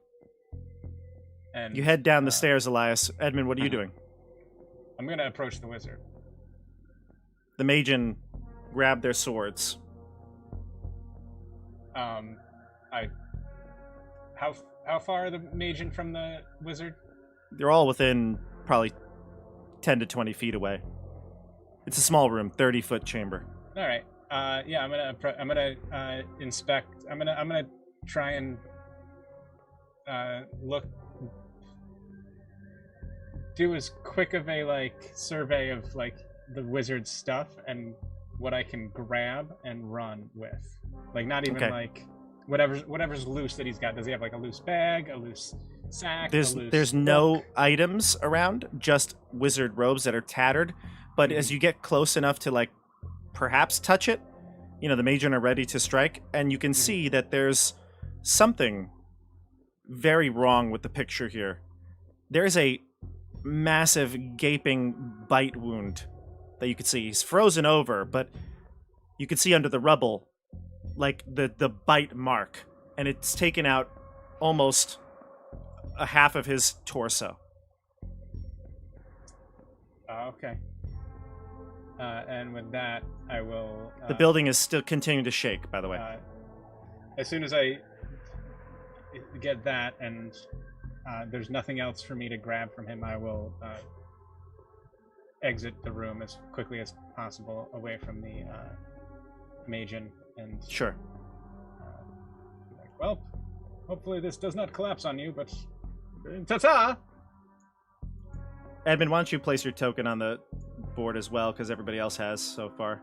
And you head down the stairs, Elias. Edmund, what are you doing? I'm going to approach the wizard. The Magian grab their swords. How far are the Magian from the wizard? They're all within probably 10 to 20 feet away. It's a small room, 30-foot chamber. All right. Yeah, I'm gonna inspect. I'm gonna try and do as quick of a survey of the wizard's stuff and what I can grab and run with. Not even whatever's loose that he's got. Does he have a loose bag, a loose sack? There's no items around, just wizard robes that are tattered. But as you get close enough to perhaps touch it, the Magian are ready to strike, and you can see that there's something very wrong with the picture here. There is a massive gaping bite wound that you can see. He's frozen over, but you can see under the rubble the bite mark, and it's taken out almost a half of his torso. Okay. And with that, I will... the building is still continuing to shake, by the way. As soon as I get that and there's nothing else for me to grab from him, I will exit the room as quickly as possible away from the Magian. And sure. Well, hopefully this does not collapse on you, but... Ta-ta! Edmund, why don't you place your token on the board as well, because everybody else has so far.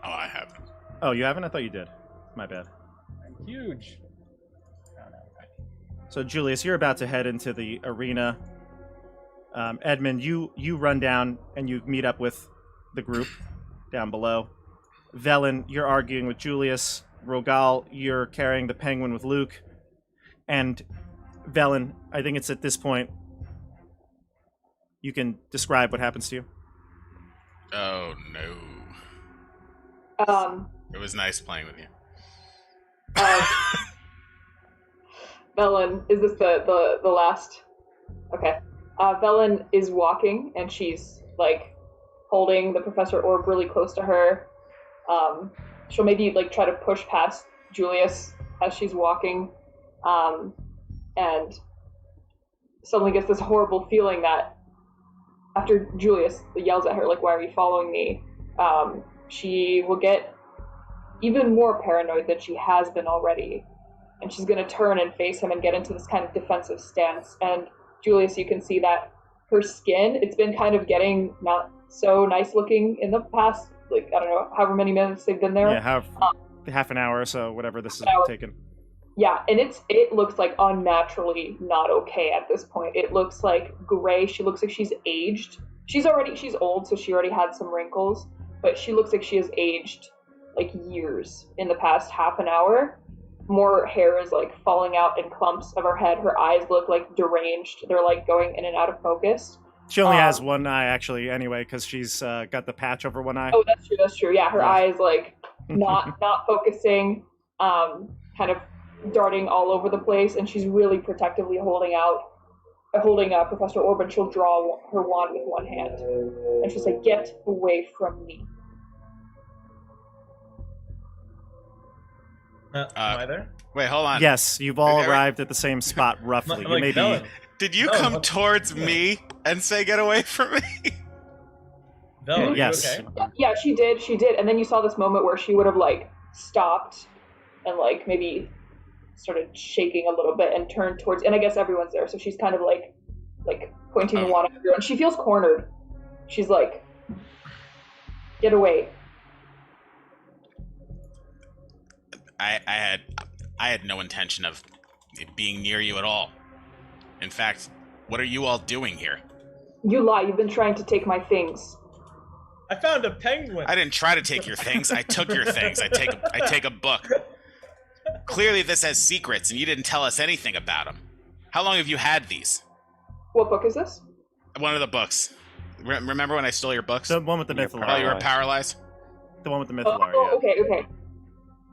Oh, I haven't. Oh, you haven't? I thought you did. My bad. I'm huge. So, Julius, you're about to head into the arena. Edmund, you run down and you meet up with the group down below. Velen, you're arguing with Julius. Rogal, you're carrying the penguin with Luke. And Velen, I think it's at this point you can describe what happens to you. Oh, no. It was nice playing with you. Velen, is this the last? Okay. Velen is walking, and she's, holding the Professor Orb really close to her. She'll maybe, try to push past Julius as she's walking, and suddenly gets this horrible feeling that after Julius yells at her, why are you following me? She will get even more paranoid than she has been already. And she's going to turn and face him and get into this kind of defensive stance. And Julius, you can see that her skin, it's been kind of getting not so nice looking in the past, I don't know, however many minutes they've been there. Yeah, half an hour or so, whatever this has taken. Yeah, and it looks unnaturally not okay at this point. It looks gray. She looks like she's aged. She's old, so she already had some wrinkles, but she looks like she has aged years in the past half an hour. More hair is falling out in clumps of her head. Her eyes look deranged. They're going in and out of focus. She only has one eye actually anyway, because she's got the patch over one eye. Oh, that's true. Yeah, her eye is not focusing, kind of darting all over the place, and she's really protectively holding out holding Professor Orb, and she'll draw her wand with one hand. And she'll say, "Get away from me." Am I there? Wait, hold on. Yes, you've all arrived at the same spot, roughly. Like, you may be... Did you come towards me and say get away from me? No, yes. Okay? Yeah, she did. And then you saw this moment where she would have, like, stopped and, like, maybe started shaking a little bit and turned towards... And I guess everyone's there, so she's kind of, like pointing the wand at everyone. She feels cornered. She's like, "Get away." I had no intention of being near you at all. In fact, what are you all doing here? You lie. You've been trying to take my things. I found a penguin. I didn't try to take your things. I took your things. I take a book. Clearly this has secrets, and you didn't tell us anything about them. How long have you had these? What book is this? One of the books. Remember when I stole your books? The one with the Mythallar. Oh, you were paralyzed? The one with the Mythallar, yeah. Okay.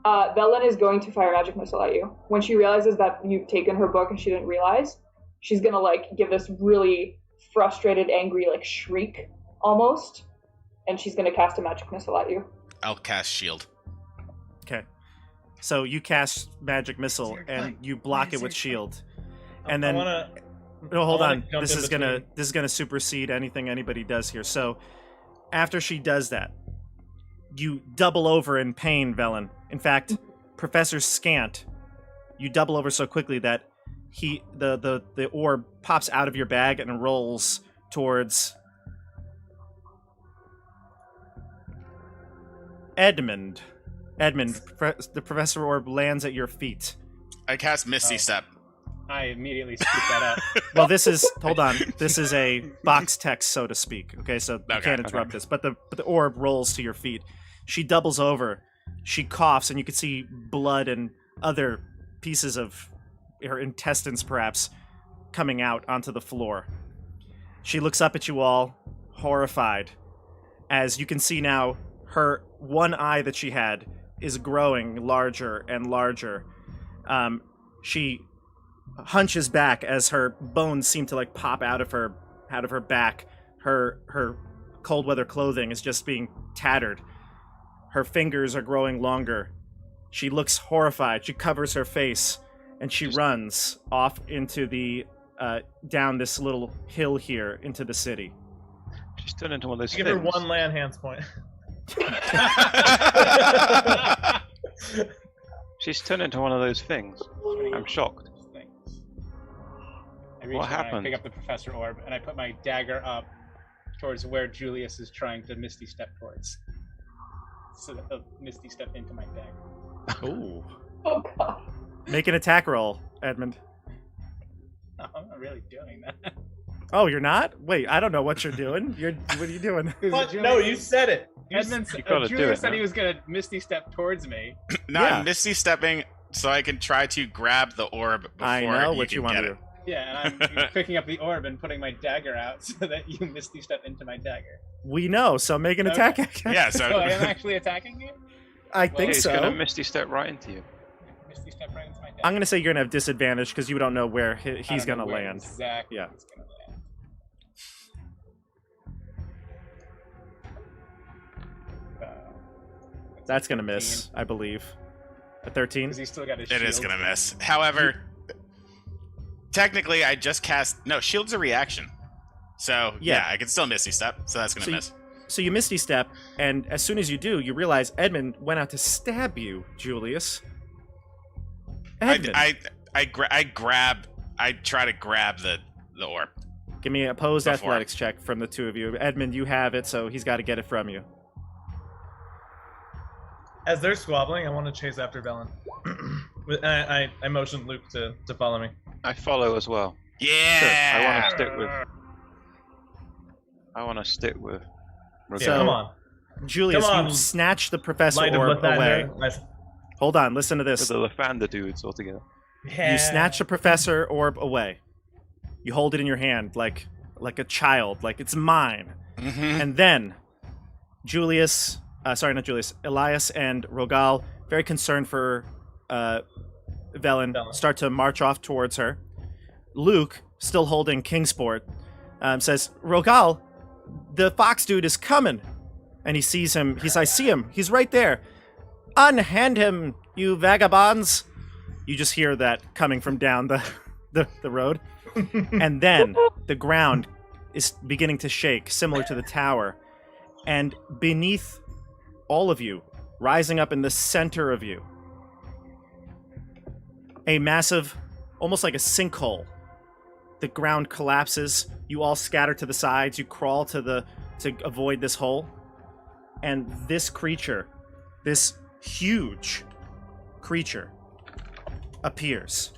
Velen is going to fire magic missile at you. When she realizes that you've taken her book and she didn't realize, she's gonna, like, give this really frustrated, angry, like, shriek, almost. And she's gonna cast a magic missile at you. I'll cast shield. Okay. So you cast magic missile and you block it with shield. And then no, hold on. This is gonna supersede anything anybody does here. So after she does that, you double over in pain, Velen. In fact, Professor Scant, you double over so quickly that the orb pops out of your bag and rolls towards Edmund. The Professor Orb lands at your feet. I cast Misty Step. I immediately scoop that up. Well, hold on. This is a box text, so to speak. Okay, so you can't interrupt this. But the orb rolls to your feet. She doubles over. She coughs, and you can see blood and other pieces of her intestines, perhaps, coming out onto the floor. She looks up at you all, horrified, as you can see now her one eye that she had is growing larger and larger. She hunches back as her bones seem to, like, pop out of her back. Her cold weather clothing is just being tattered. Her fingers are growing longer. She looks horrified. She covers her face and she runs off into the down this little hill here into the city. She's turned into one of those Give things. her one land hands point. She's turned into one of those things. I'm shocked. I reach What and happened? I pick up the Professor Orb and I put my dagger up towards where Julius is trying to Misty Step towards. So that he'll Misty Step into my dagger. Ooh. Oh, God. Make an attack roll, Edmund. No, I'm not really doing that. Oh, you're not? Wait, I don't know what you're doing. What are you doing? What? No, you said it. Julius said he was going to Misty Step towards me. No, I'm Misty Stepping so I can try to grab the orb before I know you what can you want get to it. do. Yeah, and I'm picking up the orb and putting my dagger out so that you Misty Step into my dagger. We know, so make an attack. Yeah, so So I am actually attacking you? I think He's so. gonna Misty Step right into you. Misty Step right into my dagger. I'm going to say you're going to have disadvantage because you don't know where he's going to where land. Exactly. Yeah. He's gonna land. That's going to miss, I believe. A 13? Because he's still got his It shield. is going to miss. However, technically I just cast... No, shield's a reaction. So, yeah, I can still Misty Step, so that's going to miss. So you Misty Step, and as soon as you do, you realize Edmund went out to stab you, Julius. Edmund. I try to grab the orb. Give me an opposed Before. athletics check from the two of you. Edmund, you have it, so he's got to get it from you. As they're squabbling, I want to chase after Velen. I motion Luke to follow me. I follow as well. Yeah! I want to stick with. Yeah, So- come on. Julius, Come on, you snatch the Professor Light of Orb away. Lathander. Nice. Hold on, listen to With this. the Lathander dudes all together. Yeah. You snatch the Professor Orb away. You hold it in your hand like a child, like it's mine. Mhm. And then Elias and Rogal, very concerned for Velen, start to march off towards her. Luke still holding Kingsport, says, Rogal, the fox dude is coming. And he sees him. I see him. He's right there. Unhand him, you vagabonds. You just hear that coming from down the road. And then the ground is beginning to shake, similar to the tower. And beneath all of you, rising up in the center of you, a massive, almost like a sinkhole. The ground collapses. You all scatter to the sides. You crawl to avoid this hole. And this creature, this huge creature, appears.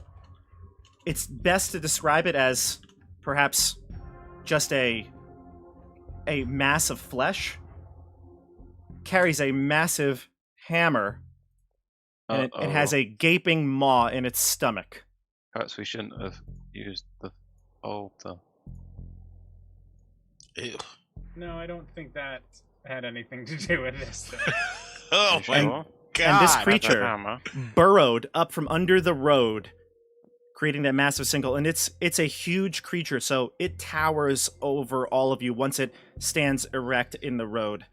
It's best to describe it as perhaps just a mass of flesh. Carries a massive hammer, and it has a gaping maw in its stomach. Perhaps we shouldn't have used the altar. Ew. No, I don't think that had anything to do with this. Oh my god! And this creature burrowed up from under the road, creating that massive sinkhole. And it's a huge creature, so it towers over all of you once it stands erect in the road.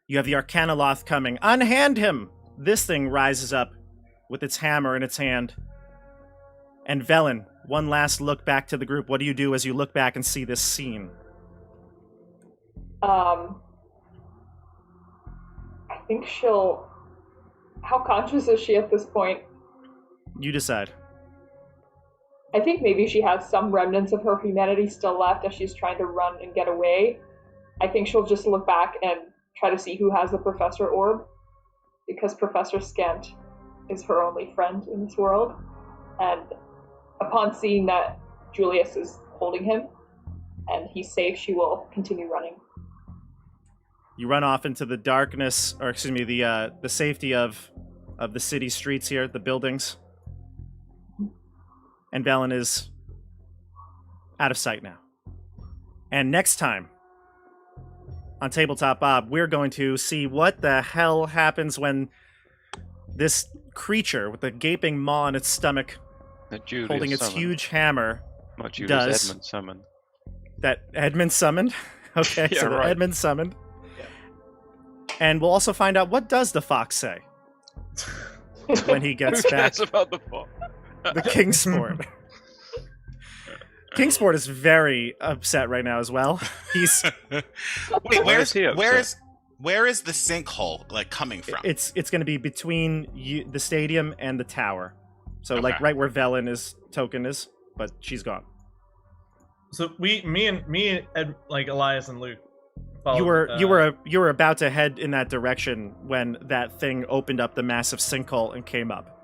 You have the Arcanoloth coming. Unhand him! This thing rises up with its hammer in its hand. And Velen, one last look back to the group. What do you do as you look back and see this scene? I think she'll... How conscious is she at this point? You decide. I think maybe she has some remnants of her humanity still left as she's trying to run and get away. I think she'll just look back and try to see who has the Professor Orb, because Professor Scant is her only friend in this world. And upon seeing that Julius is holding him and he's safe, she will continue running. You run off into the darkness, or excuse me, the safety of the city streets here, the buildings. And Velen is out of sight now. And next time on Tabletop Bob, we're going to see what the hell happens this creature with a gaping maw in its stomach, holding its huge hammer, does. Edmund summoned. That Edmund summoned? Okay, Yeah, so right. Edmund summoned. And we'll also find out, what does the fox say when he gets Who back? cares about the fox? The Kingsport. Kingsport is very upset right now as well. He's Wait, Why is he upset? where is the sinkhole coming from? it's going to be between the stadium and the tower. So Okay. right where Velen token is, but she's gone. So me and Elias and Luke. You were about to head in that direction when that thing opened up the massive sinkhole and came up.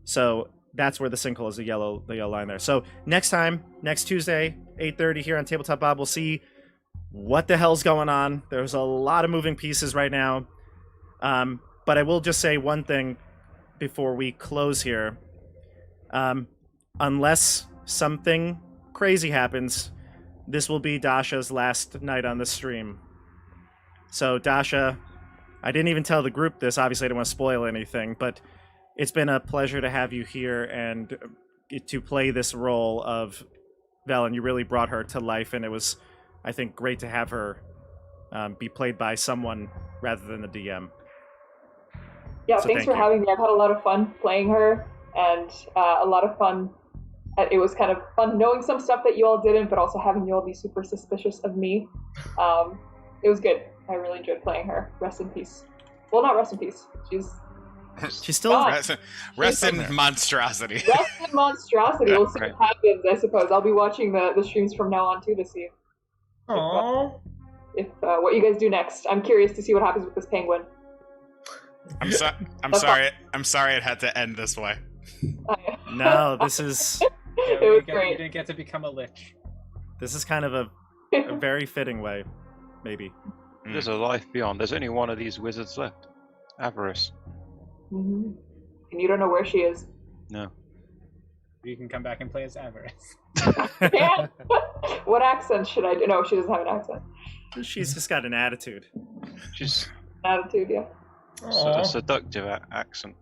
So that's where the sinkhole is, the yellow line there. So next Tuesday, 8:30 here on Tabletop Bob, we'll see what the hell's going on. There's a lot of moving pieces right now. But I will just say one thing before we close here. Unless something crazy happens, this will be Dasha's last night on the stream. So Dasha, I didn't even tell the group this. Obviously, I didn't want to spoil anything, but it's been a pleasure to have you here and to play this role of Velen. You really brought her to life, and it was, I think, great to have her be played by someone rather than the DM. Yeah, So thanks thank for you. having me. I've had a lot of fun playing her, and a lot of fun. It was kind of fun knowing some stuff that you all didn't, but also having you all be super suspicious of me. It was good. I really enjoyed playing her. Rest in peace. Well, not rest in peace. She's still gone. Rest in monstrosity. Rest in monstrosity. Yeah, We'll see right. what happens, I suppose. I'll be watching the streams from now on, too, to see if what you guys do next. I'm curious to see what happens with this penguin. I'm sorry. I'm sorry it had to end this way. No, this is It was You great. didn't get to become a lich. kind of a very fitting way, maybe. There's a life beyond. There's only one of these wizards left. Avarice. Mhm. And you don't know where she is. No. You can come back and play as Avarice. Yeah. What accent should I do? No, she doesn't have an accent. She's just got an attitude. She's Attitude, yeah. a seductive accent.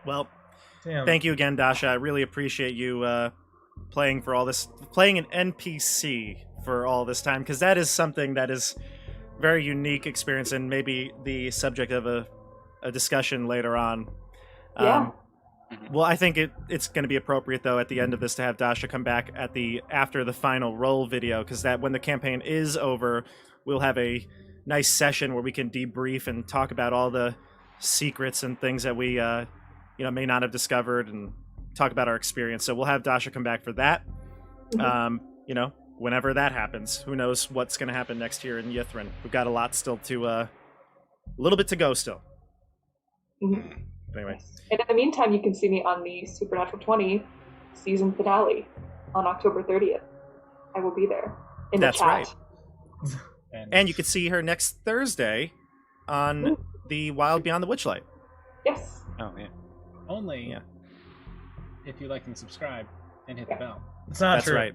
Well, Damn. Thank you again, Dasha. I really appreciate you playing an NPC for all this time, because that is something that is very unique experience and maybe the subject of a discussion later on. Yeah. Well, I think it's going to be appropriate, though, at the end of this to have Dasha come back after the final roll video, because that when the campaign is over, we'll have a nice session where we can debrief and talk about all the secrets and things that we may not have discovered, and talk about our experience. So we'll have Dasha come back for that. Whenever that happens, who knows what's going to happen next year in Ythryn. We've got a lot still a little bit to go still. Mm-hmm. Anyway. And in the meantime, you can see me on the Supernatural 20 season finale on October 30th. I will be there in the chat. That's right. And you can see her next Thursday on the Wild Beyond the Witchlight. Yes. Oh, yeah. Only if you like and subscribe and hit the bell. It's not That's true. right.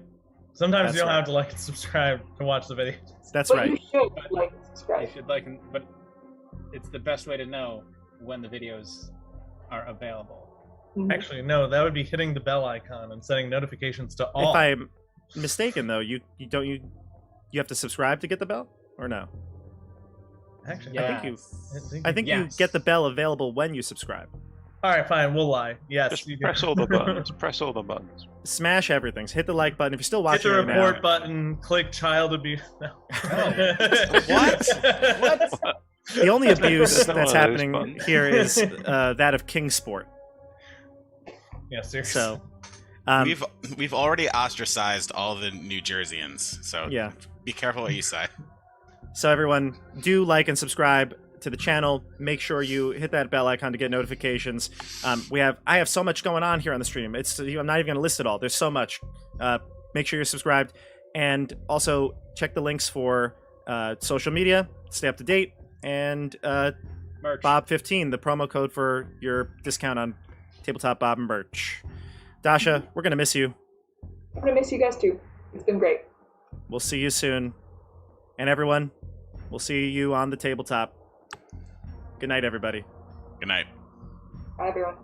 Sometimes you don't right. have to like and subscribe to watch the video. That's But right. you should like and subscribe. You should but it's the best way to know when the videos are available. Mhm. Actually, no, that would be hitting the bell icon and setting notifications to all. If I'm mistaken, though, you have to subscribe to get the bell, or no? Actually, I think Yes. you get the bell available when you subscribe. All right, fine, we'll lie. Yes, Just you press all the buttons. Press all the buttons. Smash everything. Hit the like button if you're still hit watching the right report now. button. Click child abuse. No. What? What? The only abuse There's no that's one of those happening buttons. here is that of Kingsport. Yeah, seriously. So, We've already ostracized all the New Jerseyans, so yeah. be careful what you say. So everyone, do like and subscribe to the channel. Make sure you hit that bell icon to get notifications. I have so much going on here on the stream. I'm not even going to list it all. There's so much. Make sure you're subscribed, and also check the links for social media. Stay up to date, and Merch. Bob15, the promo code for your discount on Tabletop Bob and Birch. Dasha, we're gonna miss you. I'm gonna miss you guys too. It's been great. We'll see you soon, and everyone, we'll see you on the tabletop. Good night, everybody. Good night. Bye, everyone.